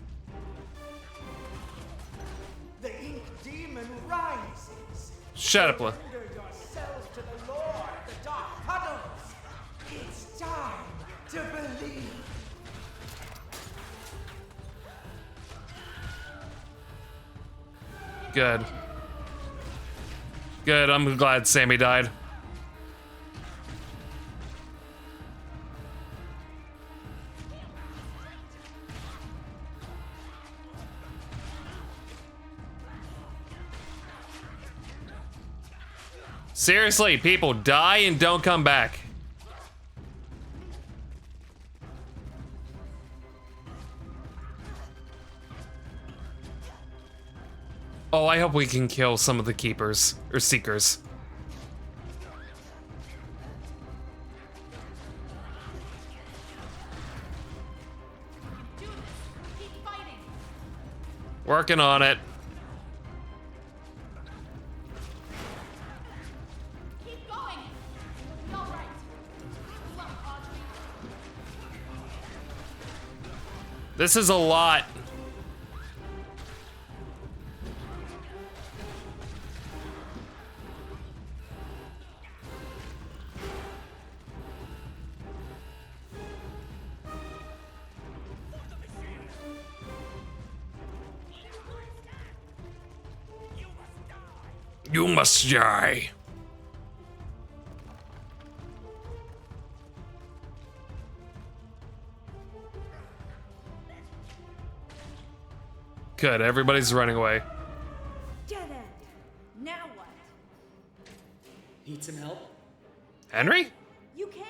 The ink demon rises. Shut up, Surrender yourselves to the Lord of the Dark Puddles. It's time to believe. Good. Good, I'm glad Sammy died. Seriously, people die and don't come back. Oh, I hope we can kill some of the keepers or seekers. Working on it. Keep going. You're all right. Well, Audrey. This is a lot. You must die. Good, everybody's running away. Dead end. Now what? Need some help? Henry? You came.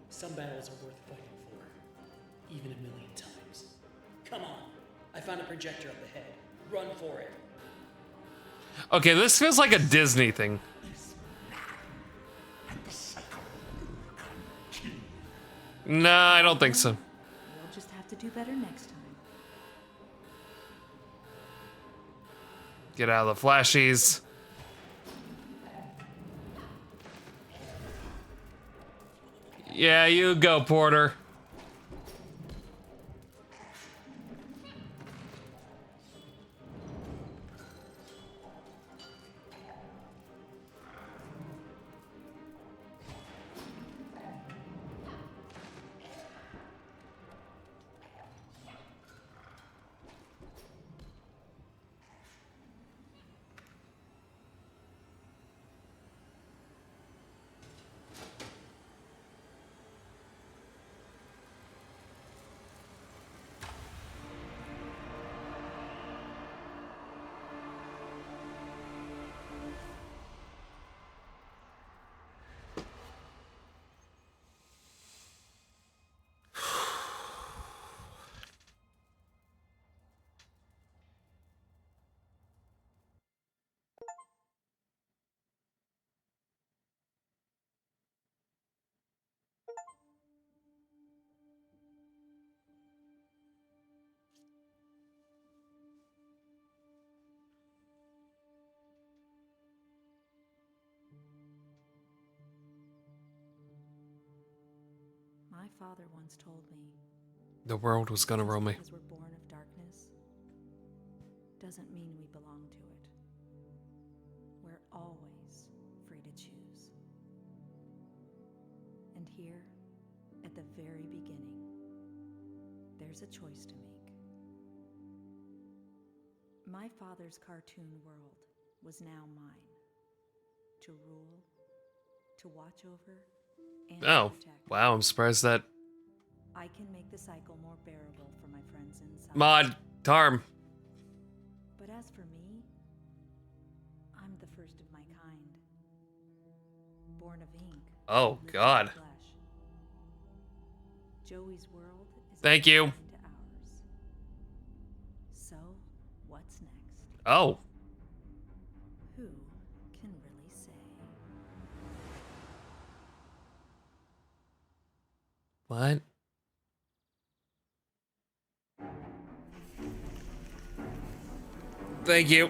Some battles are worth fighting for, even a million times. Come on, I found a projector up ahead. Run for it. Okay, this feels like a Disney thing. Nah, I don't think so. We'll just have to do better next time. Get out of the flashies. Yeah, you go, Porter. My father once told me, The world was gonna roll me. because we're born of darkness, doesn't mean we belong to it. We're always free to choose. And here, at the very beginning, there's a choice to make. My father's cartoon world was now mine. To rule, to watch over, and Oh, protect. wow, I'm surprised that I can make the cycle more bearable for my friends inside. mod Tarm. But as for me, I'm the first of my kind. Born of ink. Oh, lived in God. flesh. Joey's world is Thank you. adjacent to ours. So, what's next? Oh. Who can really say? What? Thank you.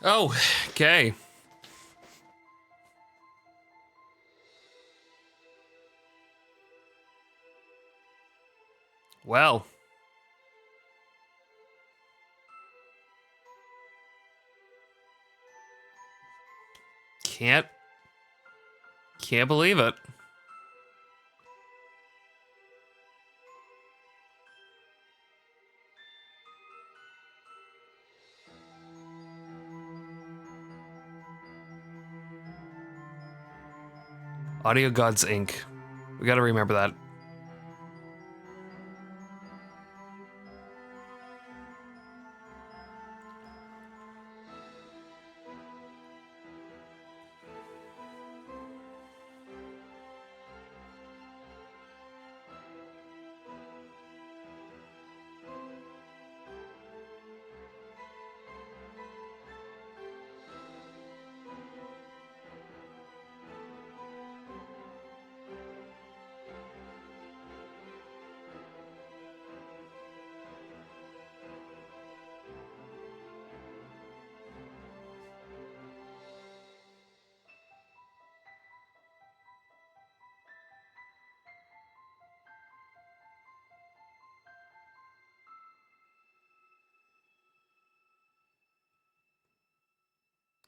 Oh, okay. Well. Can't believe it. Audio Gods Inc. We gotta remember that.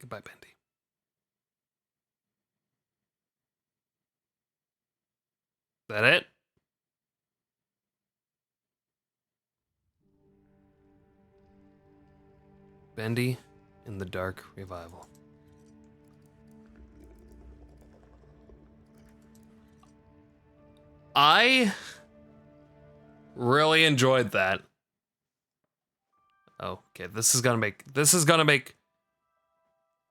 Goodbye, Bendy. That it? Bendy in the Dark Revival. I really enjoyed that. Oh, okay, this is gonna make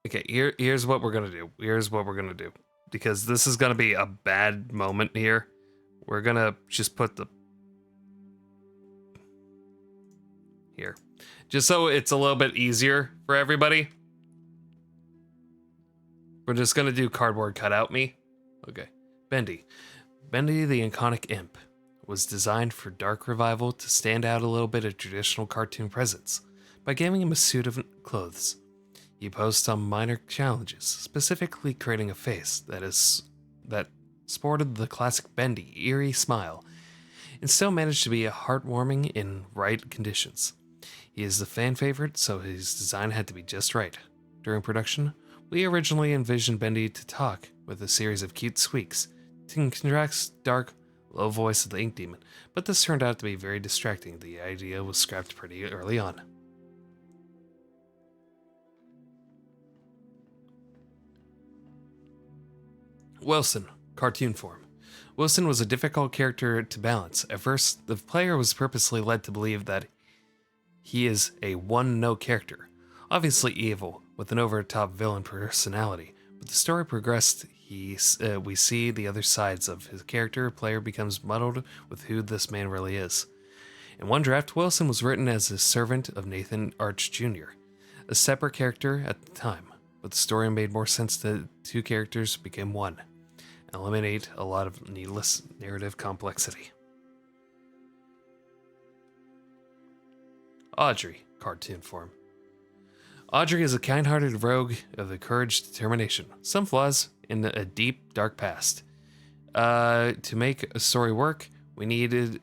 okay, here's what we're gonna do. Here's what we're gonna do. Because this is gonna be a bad moment here. We're gonna just put the here. Just so it's a little bit easier for everybody. We're just gonna do cardboard cutout me. Okay. Bendy. Bendy the Iconic Imp was designed for Dark Revival to stand out a little bit of traditional cartoon presence by giving him a suit of clothes. He posed some minor challenges, specifically creating a face that sported the classic Bendy eerie smile and still managed to be heartwarming in right conditions. He is the fan favorite, so his design had to be just right. During production, we originally envisioned Bendy to talk with a series of cute squeaks to contrast dark, low voice of the Ink Demon, but this turned out to be very distracting. The idea was scrapped pretty early on. Wilson, cartoon form. Wilson was a difficult character to balance. At first, the player was purposely led to believe that he is a one-note character, obviously evil, with an over-the-top villain personality. But the story progressed, we see the other sides of his character. Player becomes muddled with who this man really is. In one draft, Wilson was written as a servant of Nathan Arch Jr., a separate character at the time, but the story made more sense that two characters became one, and eliminate a lot of needless narrative complexity. Audrey, cartoon form. Audrey is a kind-hearted rogue of the courage determination, some flaws in a deep, dark past. To make a story work, we needed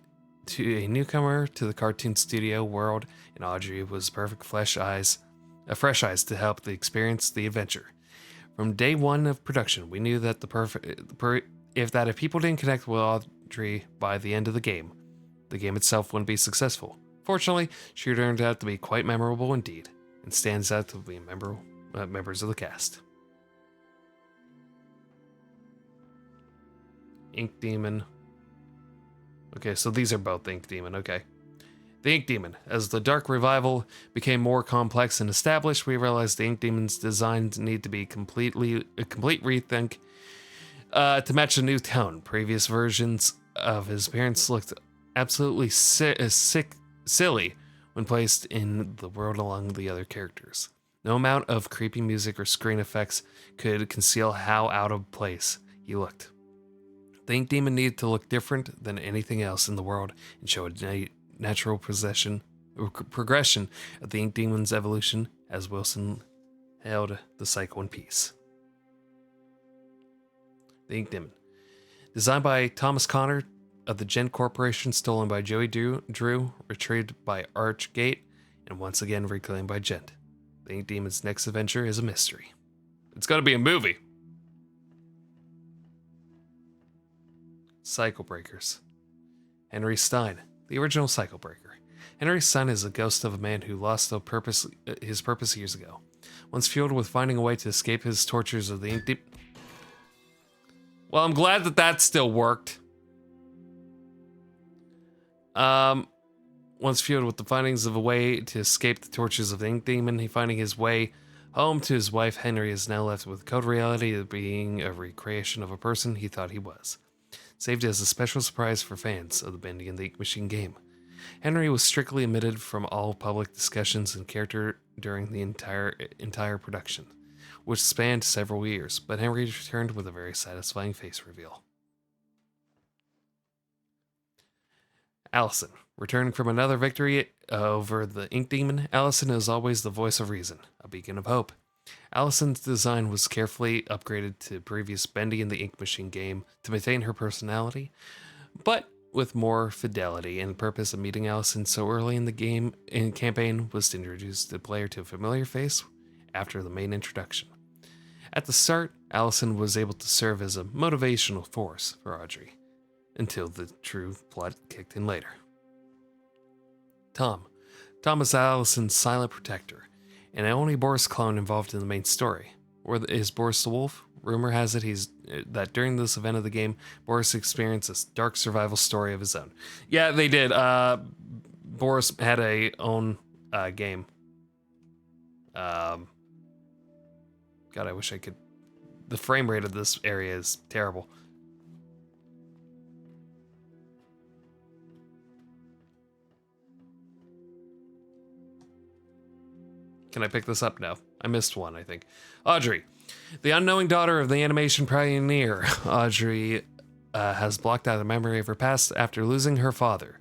a newcomer to the cartoon studio world, and Audrey was perfect fresh eyes to help experience the adventure. From day one of production, we knew that if people didn't connect with Audrey by the end of the game itself wouldn't be successful. Fortunately, she turned out to be quite memorable indeed, and stands out to be members of the cast. Ink Demon. Okay, so these are both Ink Demon, okay. The Ink Demon. As the Dark Revival became more complex and established, we realized the Ink Demon's designs need to be a complete rethink to match the new tone. Previous versions of his appearance looked absolutely silly when placed in the world along the other characters. No amount of creepy music or screen effects could conceal how out of place he looked. The Ink Demon needed to look different than anything else in the world and show a natural progression of the Ink Demon's evolution as Wilson held the cycle in peace. The Ink Demon. Designed by Thomas Connor of the Gen Corporation, stolen by Joey Drew, retrieved by Archgate, and once again reclaimed by Gent. The Ink Demon's next adventure is a mystery. It's gonna be a movie. Cycle Breakers. Henry Stein, the original Cycle Breaker. Henry Stein is the ghost of a man who lost his purpose years ago. Once fueled with finding a way to escape his tortures of the Ink Demon. Well, I'm glad that still worked. Once fueled with the findings of a way to escape the tortures of the Ink Demon, he finding his way home to his wife, Henry is now left with cold reality of being a recreation of a person he thought he was. Saved as a special surprise for fans of the Bendy and the Ink Machine game. Henry was strictly omitted from all public discussions and character during the entire production, which spanned several years, but Henry returned with a very satisfying face reveal. Allison. Returning from another victory over the Ink Demon, Allison is always the voice of reason, a beacon of hope. Allison's design was carefully upgraded to previous Bendy and the Ink Machine game to maintain her personality, but with more fidelity, and the purpose of meeting Allison so early in the game and campaign was to introduce the player to a familiar face after the main introduction. At the start, Allison was able to serve as a motivational force for Audrey, until the true plot kicked in later. Tom. Tom is Allison's silent protector, and the only Boris clone involved in the main story. Or is Boris the Wolf? Rumor has it that during this event of the game, Boris experienced a dark survival story of his own. Yeah, they did. Boris had a own game. God, I wish I could. The frame rate of this area is terrible. Can I pick this up now? I missed one, I think. Audrey. The unknowing daughter of the animation pioneer, Audrey has blocked out a memory of her past after losing her father.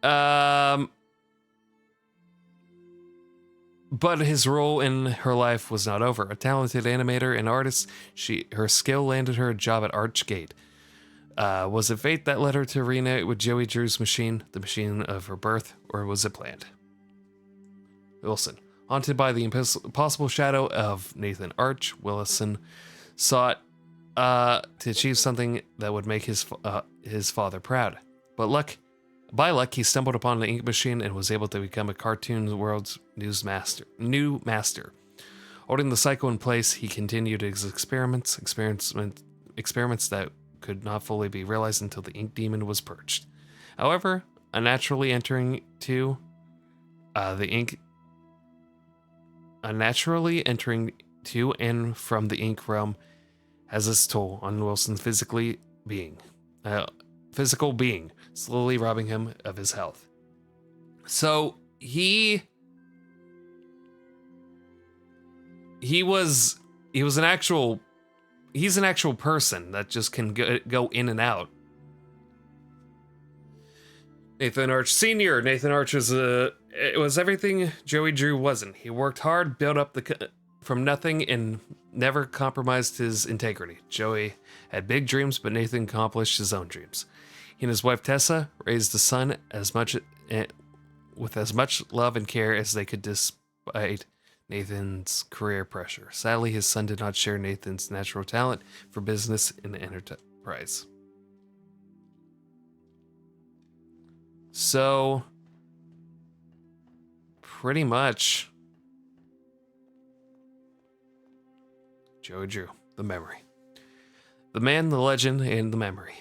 But his role in her life was not over. A talented animator and artist, her skill landed her a job at Archgate. Was it fate that led her to reunite with Joey Drew's machine, the machine of her birth, or was it planned? Wilson. Haunted by the impossible shadow of Nathan Arch, Wilson sought to achieve something that would make his father proud. But by luck, he stumbled upon the Ink Machine and was able to become a cartoon world's new master. Holding the cycle in place, he continued his experiments that could not fully be realized until the Ink Demon was purged. However, unnaturally entering to and from the Ink realm has its toll on Wilson's physical being, slowly robbing him of his health. So he's an actual person that just can go in and out. Nathan Arch Sr. Nathan Arch was everything Joey Drew wasn't. He worked hard, built up from nothing, and never compromised his integrity. Joey had big dreams, but Nathan accomplished his own dreams. He and his wife Tessa raised the son with as much love and care as they could, despite Nathan's career pressure. Sadly, his son did not share Nathan's natural talent for business and enterprise. So, pretty much, Joey Drew, the memory. The man, the legend, and the memory.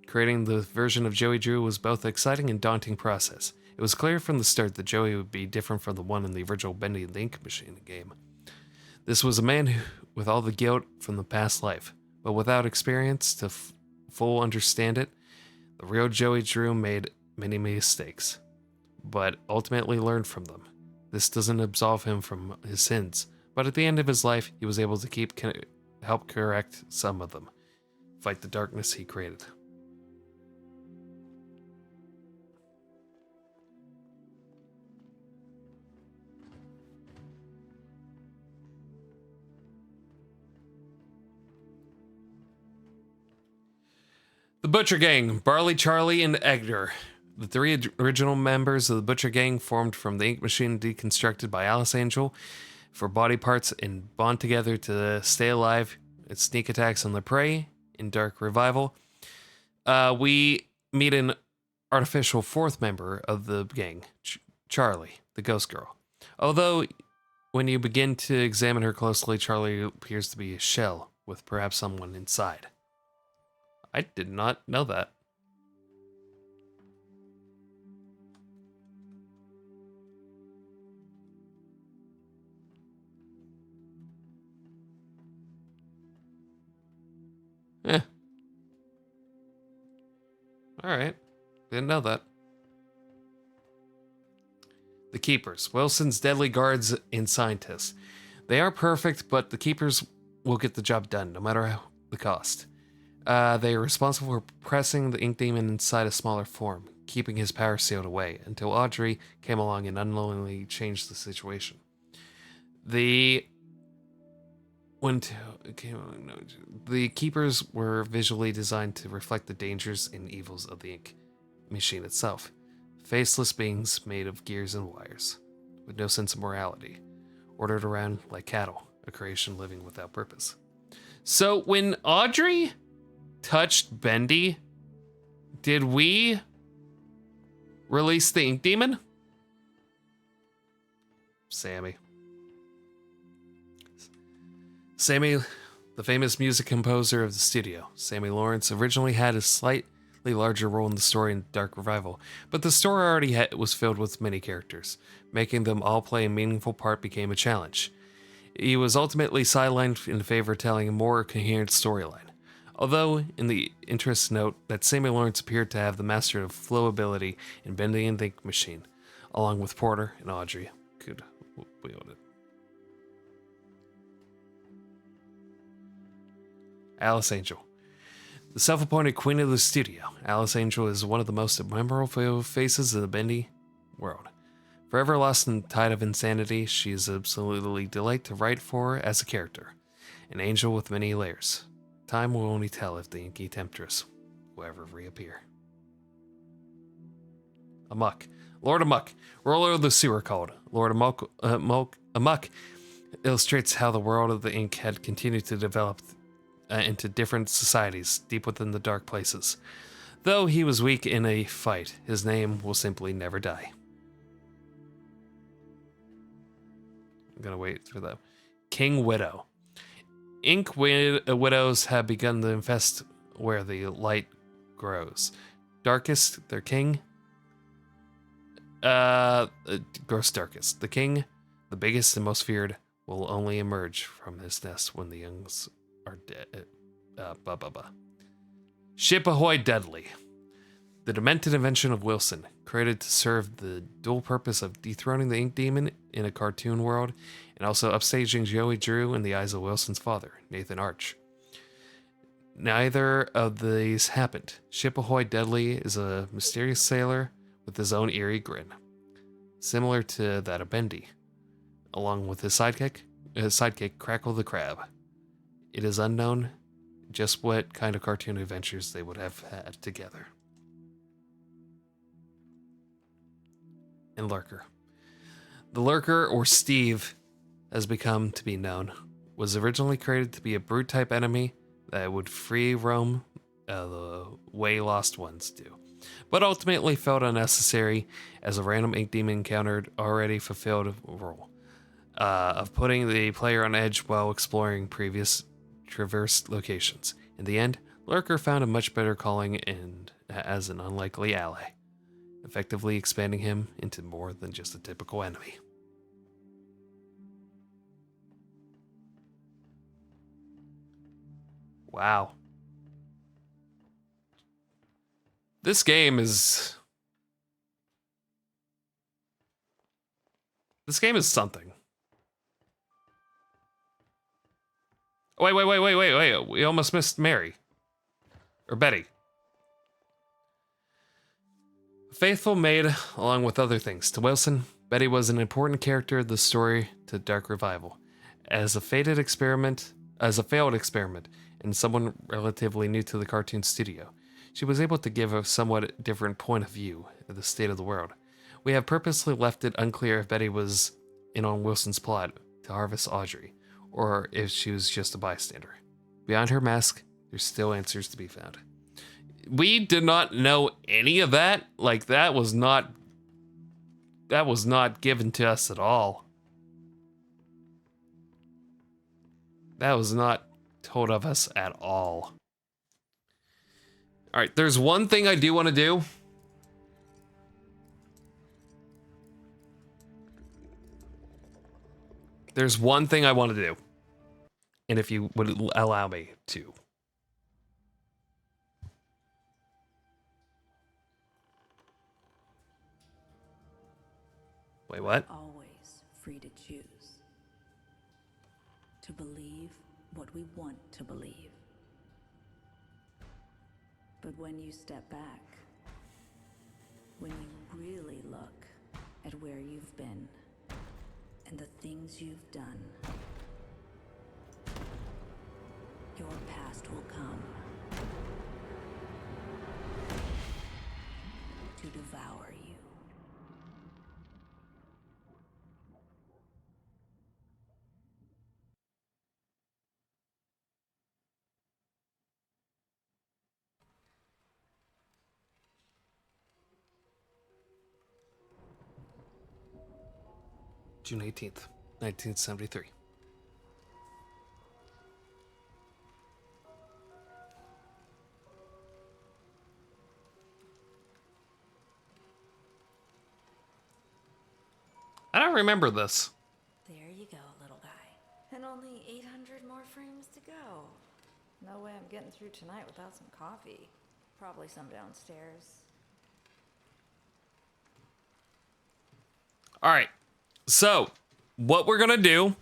Creating the version of Joey Drew was both an exciting and daunting process. It was clear from the start that Joey would be different from the one in the original Bendy and the Ink Machine game. This was a man with all the guilt from the past life, but without experience full understand it, the real Joey Drew made many mistakes, but ultimately learned from them. This doesn't absolve him from his sins, but at the end of his life, he was able to help correct some of them, fight the darkness he created. The Butcher Gang, Barley, Charlie, and Edgar. The three original members of the Butcher Gang formed from the ink machine deconstructed by Alice Angel for body parts and bond together to stay alive and sneak attacks on their prey in Dark Revival. We meet an artificial fourth member of the gang, Charlie, the ghost girl. Although, when you begin to examine her closely, Charlie appears to be a shell with perhaps someone inside. I did not know that. Alright. Didn't know that. The Keepers, Wilson's deadly guards and scientists. They are perfect, but the Keepers will get the job done, no matter the cost. They are responsible for pressing the ink demon inside a smaller form, keeping his power sealed away, until Audrey came along and unknowingly changed the situation. The Keepers were visually designed to reflect the dangers and evils of the ink machine itself. Faceless beings made of gears and wires, with no sense of morality, ordered around like cattle, a creation living without purpose. So when Audrey touched Bendy, did we release the ink demon? Sammy, the famous music composer of the studio, Sammy Lawrence, originally had a slightly larger role in the story in Dark Revival, but the story already was filled with many characters. Making them all play a meaningful part became a challenge. He was ultimately sidelined in favor of telling a more coherent storyline. Although, in the interest, note that Sammy Lawrence appeared to have the mastery of flow ability in Bendy and the ink machine, along with Porter and Audrey could wield it. Alice Angel. The self-appointed queen of the studio, Alice Angel is one of the most memorable faces of the Bendy world. Forever lost in the tide of insanity, she is absolutely delight to write for as a character. An angel with many layers. Time will only tell if the inky temptress will ever reappear. Amok. Lord Amok. Ruler of the sewer called. Lord Amok illustrates how the world of the ink had continued to develop into different societies deep within the dark places. Though he was weak in a fight, his name will simply never die. I'm gonna wait for that. King Widow. Ink widows have begun to infest where the light grows. Darkest, their king. Grows darkest. The king, the biggest and most feared, will only emerge from his nest when the youngs are dead. Ship Ahoy Deadly. The demented invention of Wilson, created to serve the dual purpose of dethroning the ink demon in a cartoon world, and also upstaging Joey Drew in the eyes of Wilson's father, Nathan Arch. Neither of these happened. Ship Ahoy Deadly is a mysterious sailor with his own eerie grin, similar to that of Bendy, along with his sidekick Crackle the Crab. It is unknown just what kind of cartoon adventures they would have had together. And Lurker. The Lurker, or Steve, has become to be known, was originally created to be a brute-type enemy that would free roam the way Lost Ones do, but ultimately felt unnecessary as a random ink demon encountered already fulfilled a role of putting the player on edge while exploring previous traversed locations. In the end, Lurker found a much better calling and as an unlikely ally, effectively expanding him into more than just a typical enemy. Wow. This game is something. Oh, wait. We almost missed Mary. Or Betty. A faithful maid, along with other things. To Wilson, Betty was an important character of the story to Dark Revival. As a failed experiment, and someone relatively new to the cartoon studio, she was able to give a somewhat different point of view of the state of the world. We have purposely left it unclear if Betty was in on Wilson's plot to harvest Audrey, or if she was just a bystander. Beyond her mask, there's still answers to be found. We did not know any of that. Like, that was not given to us at all. That was not told of us at all. All right, there's one thing I do want to do. There's one thing I want to do. And if you would allow me to. Wait, what? Always free to choose. To believe what we want to believe. But when you step back, when you really look at where you've been and the things you've done, your past will come to devour you. June 18th, 1973. I don't remember this. There you go, little guy. And only 800 more frames to go. No way I'm getting through tonight without some coffee. Probably some downstairs. All right. So, what we're going to do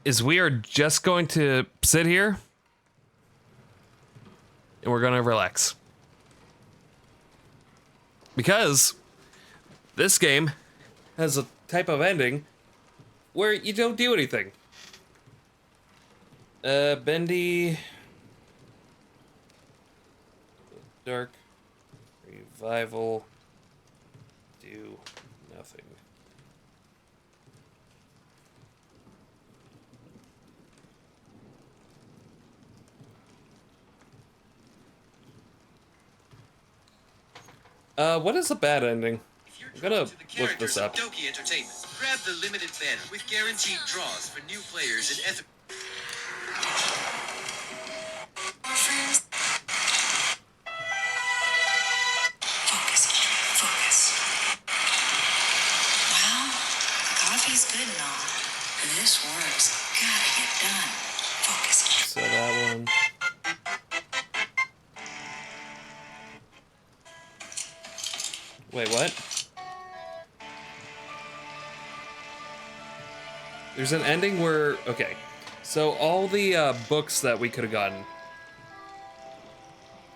is we are just going to sit here and we're going to relax. Because this game has a type of ending where you don't do anything. Bendy, Dark Revival, do nothing. What is a bad ending? I'm gonna look this up. Doki Entertainment. Grab the limited banner with guaranteed draws for new players and Focus. Well, coffee's good and all, but this work's gotta get done. Focus. So that one. Wait, what? There's an ending where, okay, so all the books that we could have gotten,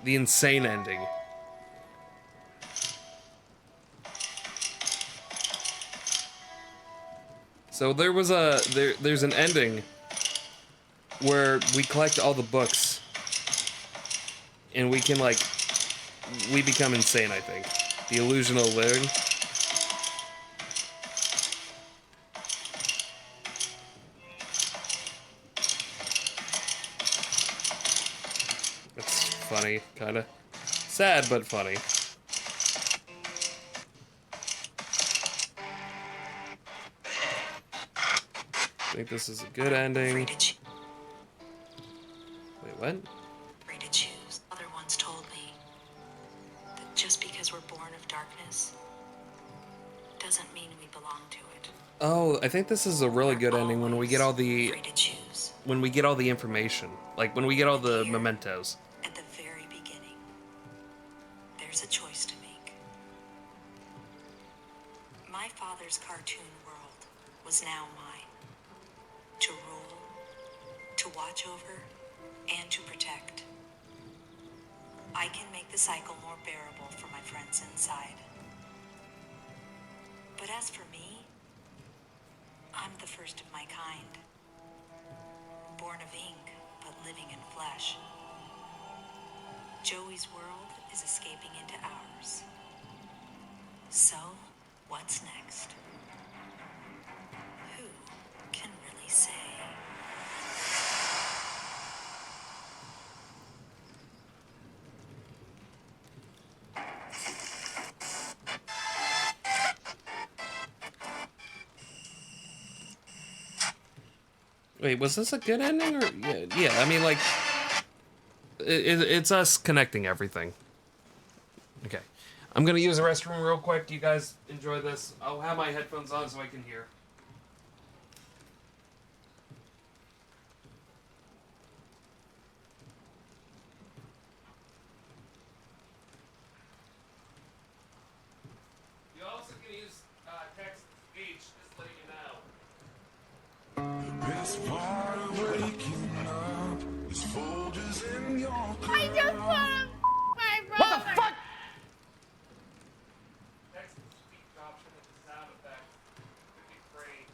the insane ending. So there was there's an ending where we collect all the books and we can, like, we become insane, I think. The illusion of living. It's funny, kinda. Sad, but funny. I think this is a good ending. Wait, what? Free to choose. Mother once told me that just because we're born of darkness doesn't mean we belong to it. Oh, I think this is a really good ending when we get all the when we get all the information. Like when we get all the mementos. At the very beginning. there's a choice to make. My father's cartoon world was now mine. To rule, to watch over, and to protect. I can make the cycle more bearable for my friends inside. But as for me, I'm the first of my kind. Born of ink, but living in flesh. Joey's world is escaping into ours. So, what's next? Who can really say? Wait, was this a good ending or yeah? I mean, like, it's us connecting everything. Okay, I'm gonna use the restroom real quick. You guys enjoy this. I'll have my headphones on so I can hear. You also can use text to speech, just letting you know. The best part of waking up is Folgers in your cup. I just want to my brother. What the fuck? Text to speech option with the sound effect would be great.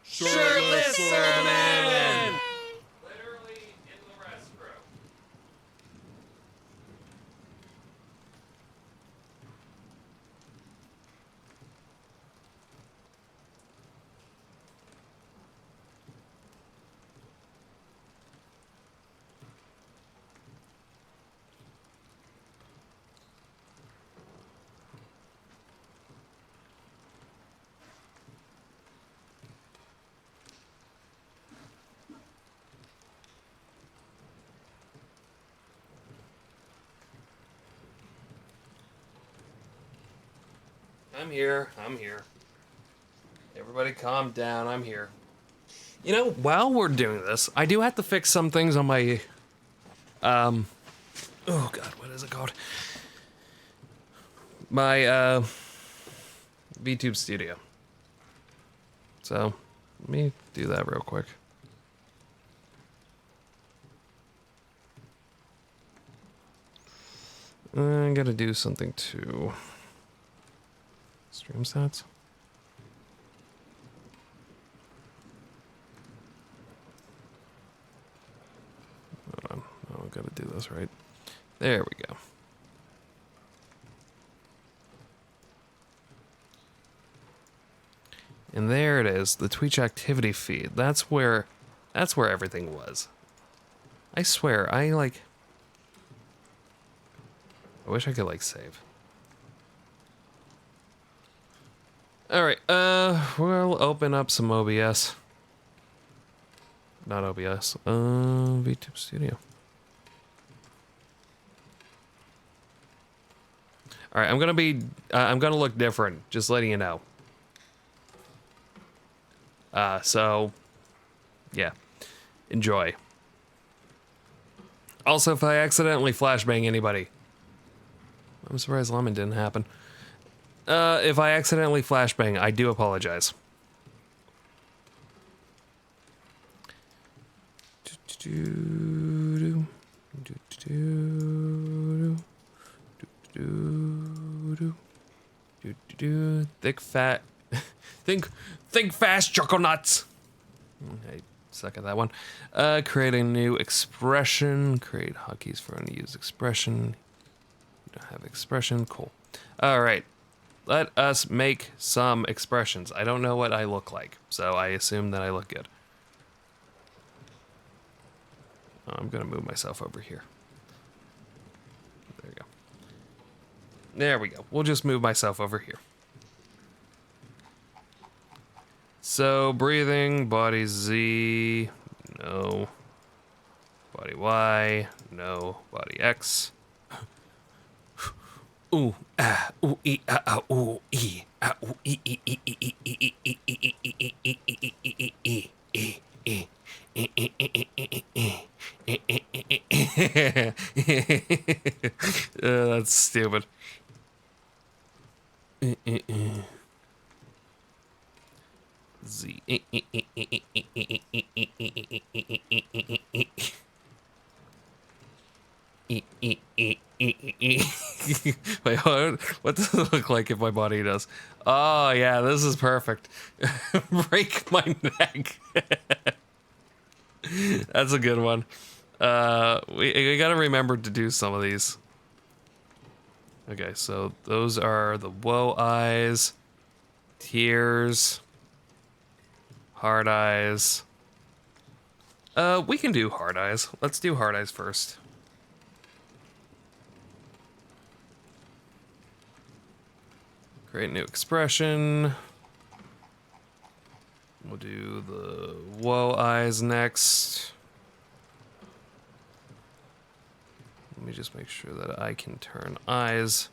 Shirtless sermon! Literally in the restroom. I'm here. I'm here. Everybody calm down. I'm here. You know, while we're doing this, I do have to fix some things on my, oh god, what is it called? My, VTube studio. So, let me do that real quick. I gotta do something to stream stats. Hold on, I gotta do this right. There we go. And there it is, the Twitch activity feed. That's where everything was. I swear, I wish I could save. Alright, we'll open up some OBS. Not OBS, VTube Studio. Alright, I'm gonna look different, just letting you know. So, yeah, enjoy. Also, if I accidentally flashbang anybody, I'm surprised Lemon didn't happen. If I accidentally flashbang, I do apologize. Thick fat, think fast, choconuts. I suck at that one. Create a new expression. Create hotkeys for unused expression. You don't have expression. Cool. All right. Let us make some expressions. I don't know what I look like, so I assume that I look good. I'm gonna move myself over here. There we go. There we go. We'll just move myself over here. So, breathing, body Z, no. Body Y, no. Body X. Ooh, ah, ooh, ee, ah, ah, ooh, ee, ah, ooh, ee, ee, ee, ee, ee, ee, ee, ee, ee, that's stupid. Z. Wait, what does it look like if my body does? Oh yeah, this is perfect. Break my neck. That's a good one. We gotta remember to do some of these. Okay, so those are the woe eyes, tears, hard eyes. We can do hard eyes. Let's do hard eyes first. Create new expression. We'll do the woe eyes next. Let me just make sure that I can turn eyes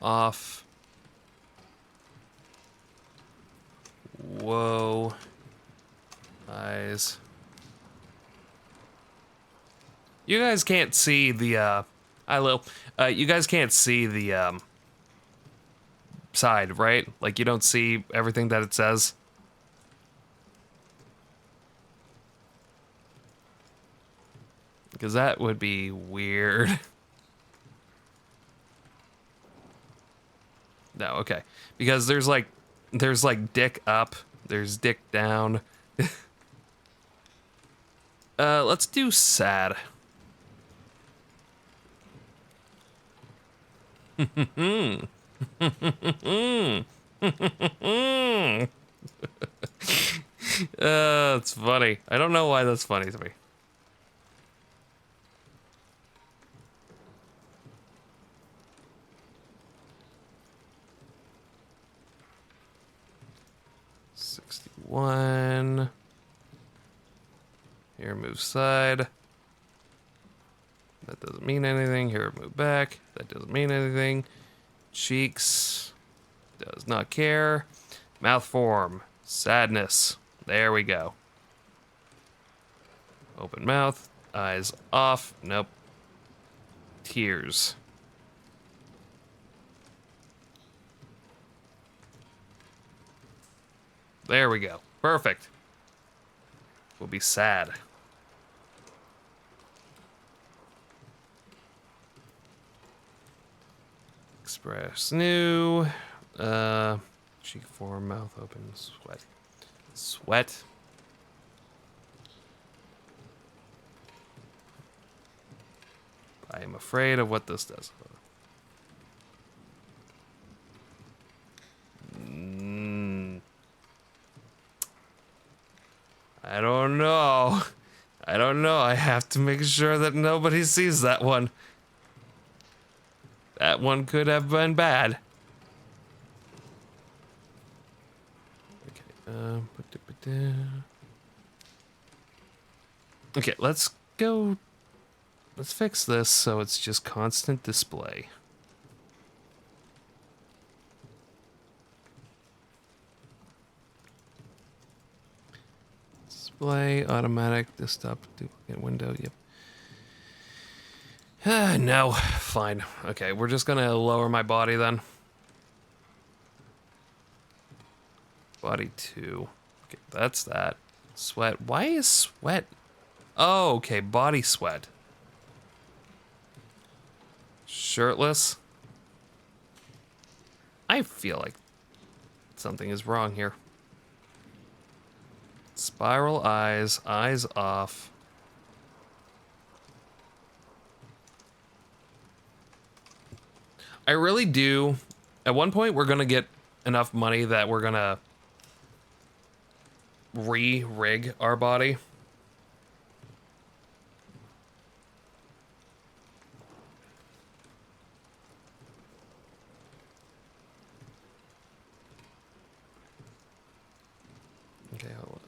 off. Whoa. Eyes. You guys can't see the, you guys can't see the, side, right? Like, you don't see everything that it says? Because that would be weird. No, okay. Because there's like dick up, there's dick down. Let's do sad. It's funny. I don't know why that's funny to me. One. Here, move side. That doesn't mean anything. Here, move back. That doesn't mean anything. Cheeks. Does not care. Mouth form. Sadness. There we go. Open mouth. Eyes off. Nope. Tears. There we go. Perfect. We'll be sad. Express new. Cheek form, mouth open, sweat. Sweat. I am afraid of what this does. I don't know. I don't know. I have to make sure that nobody sees that one. That one could have been bad. Okay. Okay, let's go. Let's fix this so it's just constant display. Display, automatic, desktop, duplicate window, yep. No, fine. Okay, we're just gonna lower my body then. Body 2. Okay, that's that. Sweat. Why is sweat? Oh, okay, body sweat. Shirtless. I feel like something is wrong here. Spiral eyes, eyes off. I really do. At one point, we're gonna get enough money that we're gonna re-rig our body. Okay, hold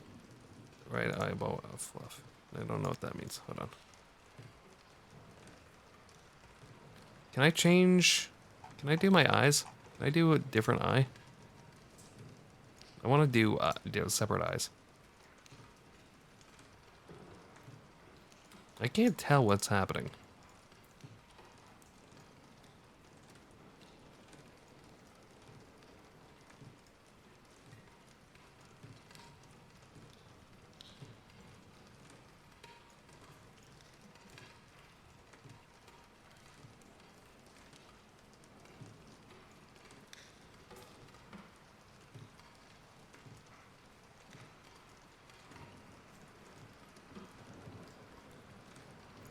on. Right eyeball fluff. I don't know what that means. Hold on. Can I change? Can I do my eyes? Can I do a different eye? I want to do separate eyes. I can't tell what's happening.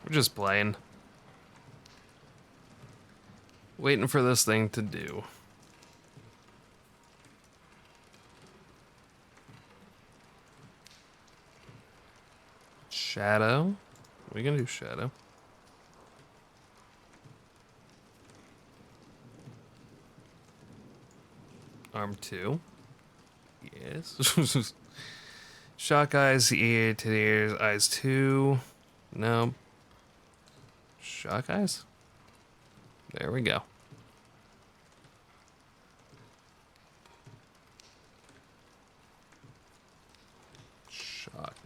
We're just playing. Waiting for this thing to do. Shadow. We can do shadow. Arm 2. Yes. Shock eyes, ear to ears, eyes 2. No. Shock eyes? There we go. Shocked.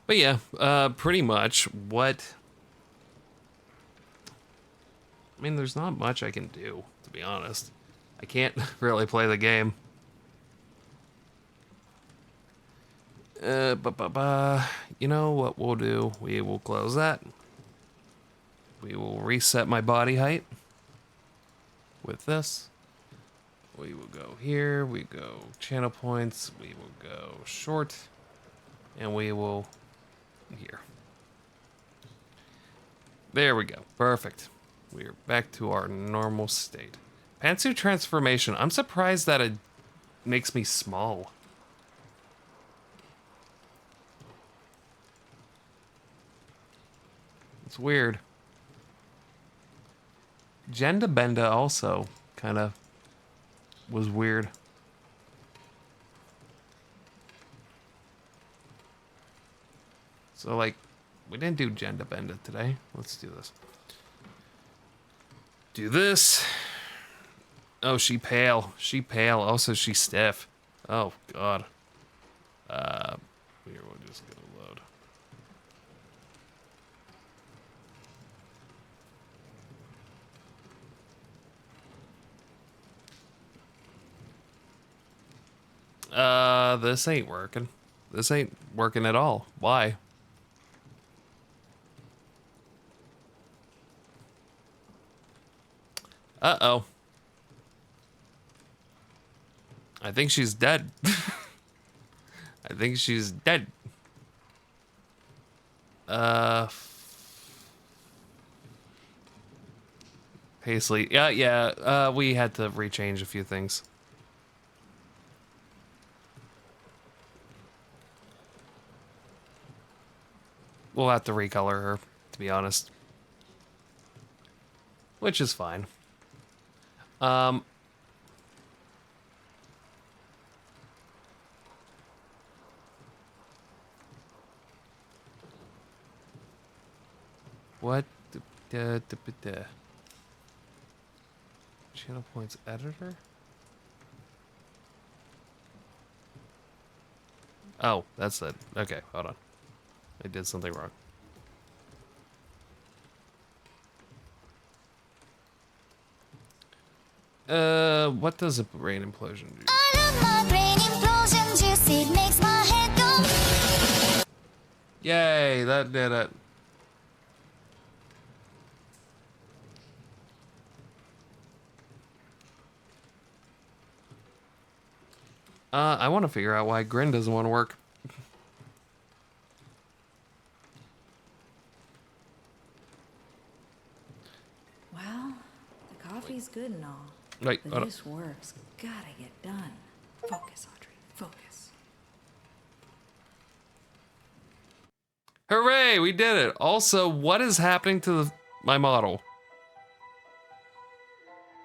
But yeah, pretty much what... I mean, there's not much I can do, to be honest. I can't really play the game. You know what we'll do? We will close that. We will reset my body height with this. We will go here, we go channel points, we will go short, and we will here. There we go. Perfect. We are back to our normal state. Pantsuit transformation. I'm surprised that it makes me small. It's weird. Genda Benda also kind of was weird. So like, we didn't do Genda Benda today. Let's do this. Do this. Oh, she pale. She pale. Also, she's stiff. Oh God. Here we'll just go load. This ain't working. This ain't working at all. Why? Uh-oh. I think she's dead. I think she's dead. Paisley. Yeah, we had to rechange a few things. We'll have to recolor her, to be honest. Which is fine. What? Channel points editor? Oh, that's it. Okay, hold on. I did something wrong. What does a brain implosion do? I love my brain implosion juice, it makes my head go. Yay, that did it. I want to figure out why Grinn doesn't want to work. Well, the coffee's good and all. Wait, but this work's gotta get done. Focus, Audrey. Focus. Hooray, we did it. Also, what is happening to my model?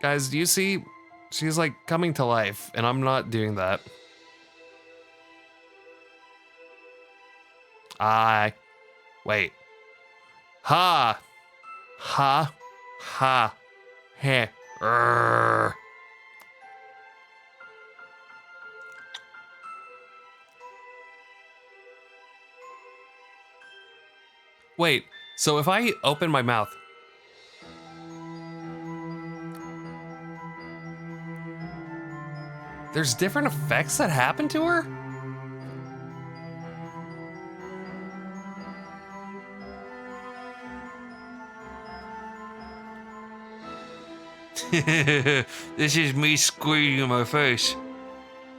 Guys, do you see? She's like coming to life, and I'm not doing that. Wait. Ha! Ha! Ha! Heh. Wait, so if I open my mouth. There's different effects that happen to her? This is me squeezing my face.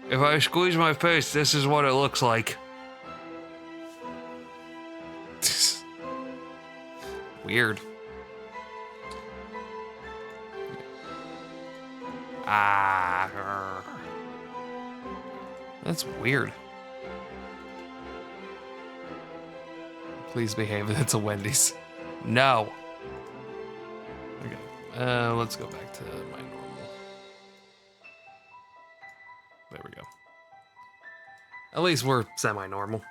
If I squeeze my face, this is what it looks like. Weird. That's weird. Please behave. It's a Wendy's. No. Okay. Let's go back to my normal. There we go. At least we're semi-normal.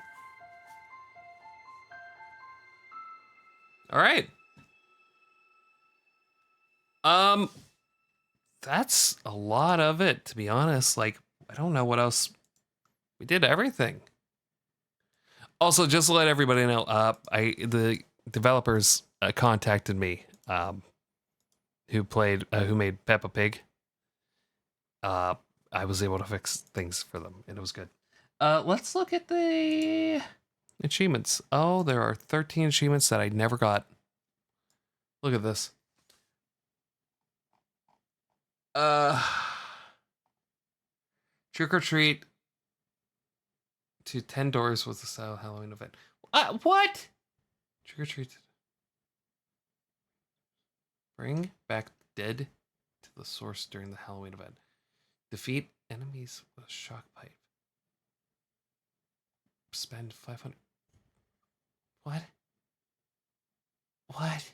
All right. That's a lot of it, to be honest. Like, I don't know what else. We did everything. Also, just to let everybody know, the developers contacted me, who made Peppa Pig. I was able to fix things for them, and it was good. Let's look at the achievements. Oh, there are 13 achievements that I never got. Look at this. Trick or treat to 10 doors was the style Halloween event. What? Trick or treat. Bring back the dead to the source during the Halloween event. Defeat enemies with a shock pipe. Spend 500. What? What?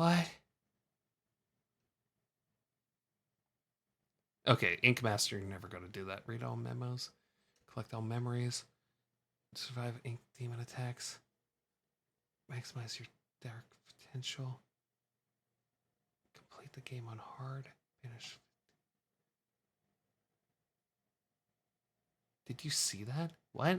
What? Okay, Ink Master, you're never going to do that. Read all memos. Collect all memories. Survive Ink Demon attacks. Maximize your dark potential. Complete the game on hard. Finish. Did you see that? What?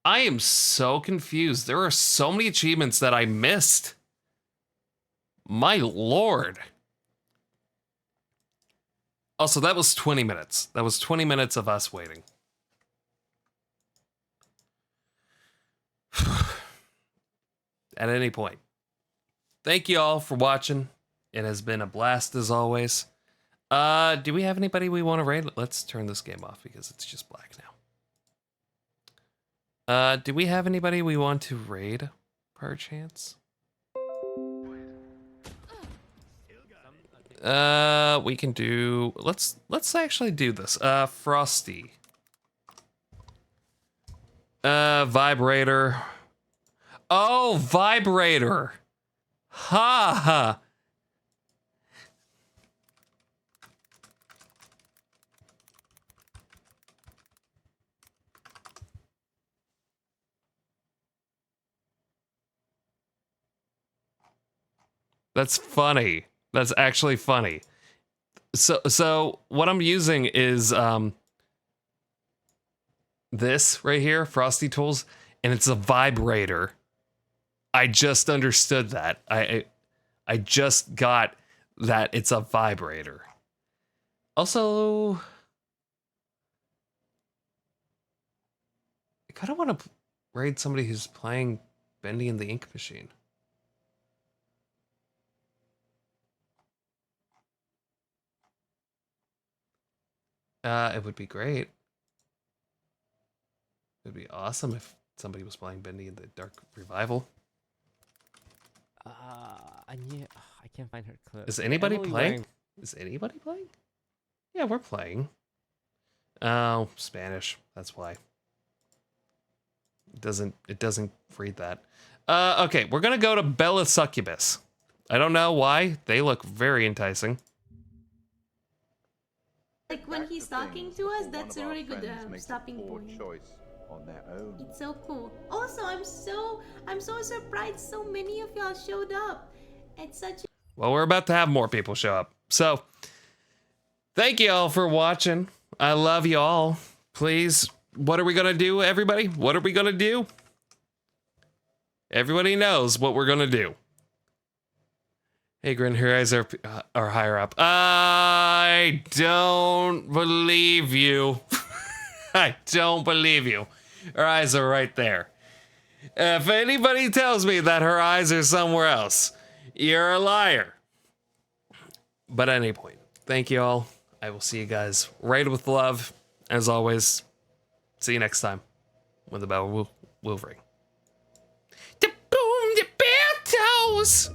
I am so confused. There are so many achievements that I missed. My lord. Also, that was 20 minutes. That was 20 minutes of us waiting. At any point. Thank you all for watching. It has been a blast as always. Do we have anybody we want to raid? Let's turn this game off because it's just black now. Do we have anybody we want to raid, perchance? We can do. Let's actually do this. Frosty. Vibrator. Oh, Vibrator. Ha ha. That's funny. That's actually funny. So what I'm using is this right here, Frosty Tools, and it's a vibrator. I just understood that. I just got that it's a vibrator. Also, I kind of want to raid somebody who's playing Bendy and the Ink Machine. It would be great. It would be awesome if somebody was playing Bendy in the Dark Revival. I can't find her clip. Is anybody playing? Is anybody playing? Yeah, we're playing. Oh, Spanish. That's why. It doesn't read that. Okay, we're gonna go to Bella Succubus. I don't know why. They look very enticing. Like when he's talking to us, that's a really good stopping point. On their own. It's so cool. Also, I'm so surprised so many of y'all showed up. It's such a Well, we're about to have more people show up. So, thank you all for watching. I love you all. Please, what are we gonna do, everybody? What are we gonna do? Everybody knows what we're gonna do. Hey, Grinn, her eyes are higher up. I don't believe you. I don't believe you. Her eyes are right there. If anybody tells me that her eyes are somewhere else, you're a liar. But at any point, thank you all. I will see you guys right with love. As always, see you next time when the bell will ring. Da boom, the bell toes.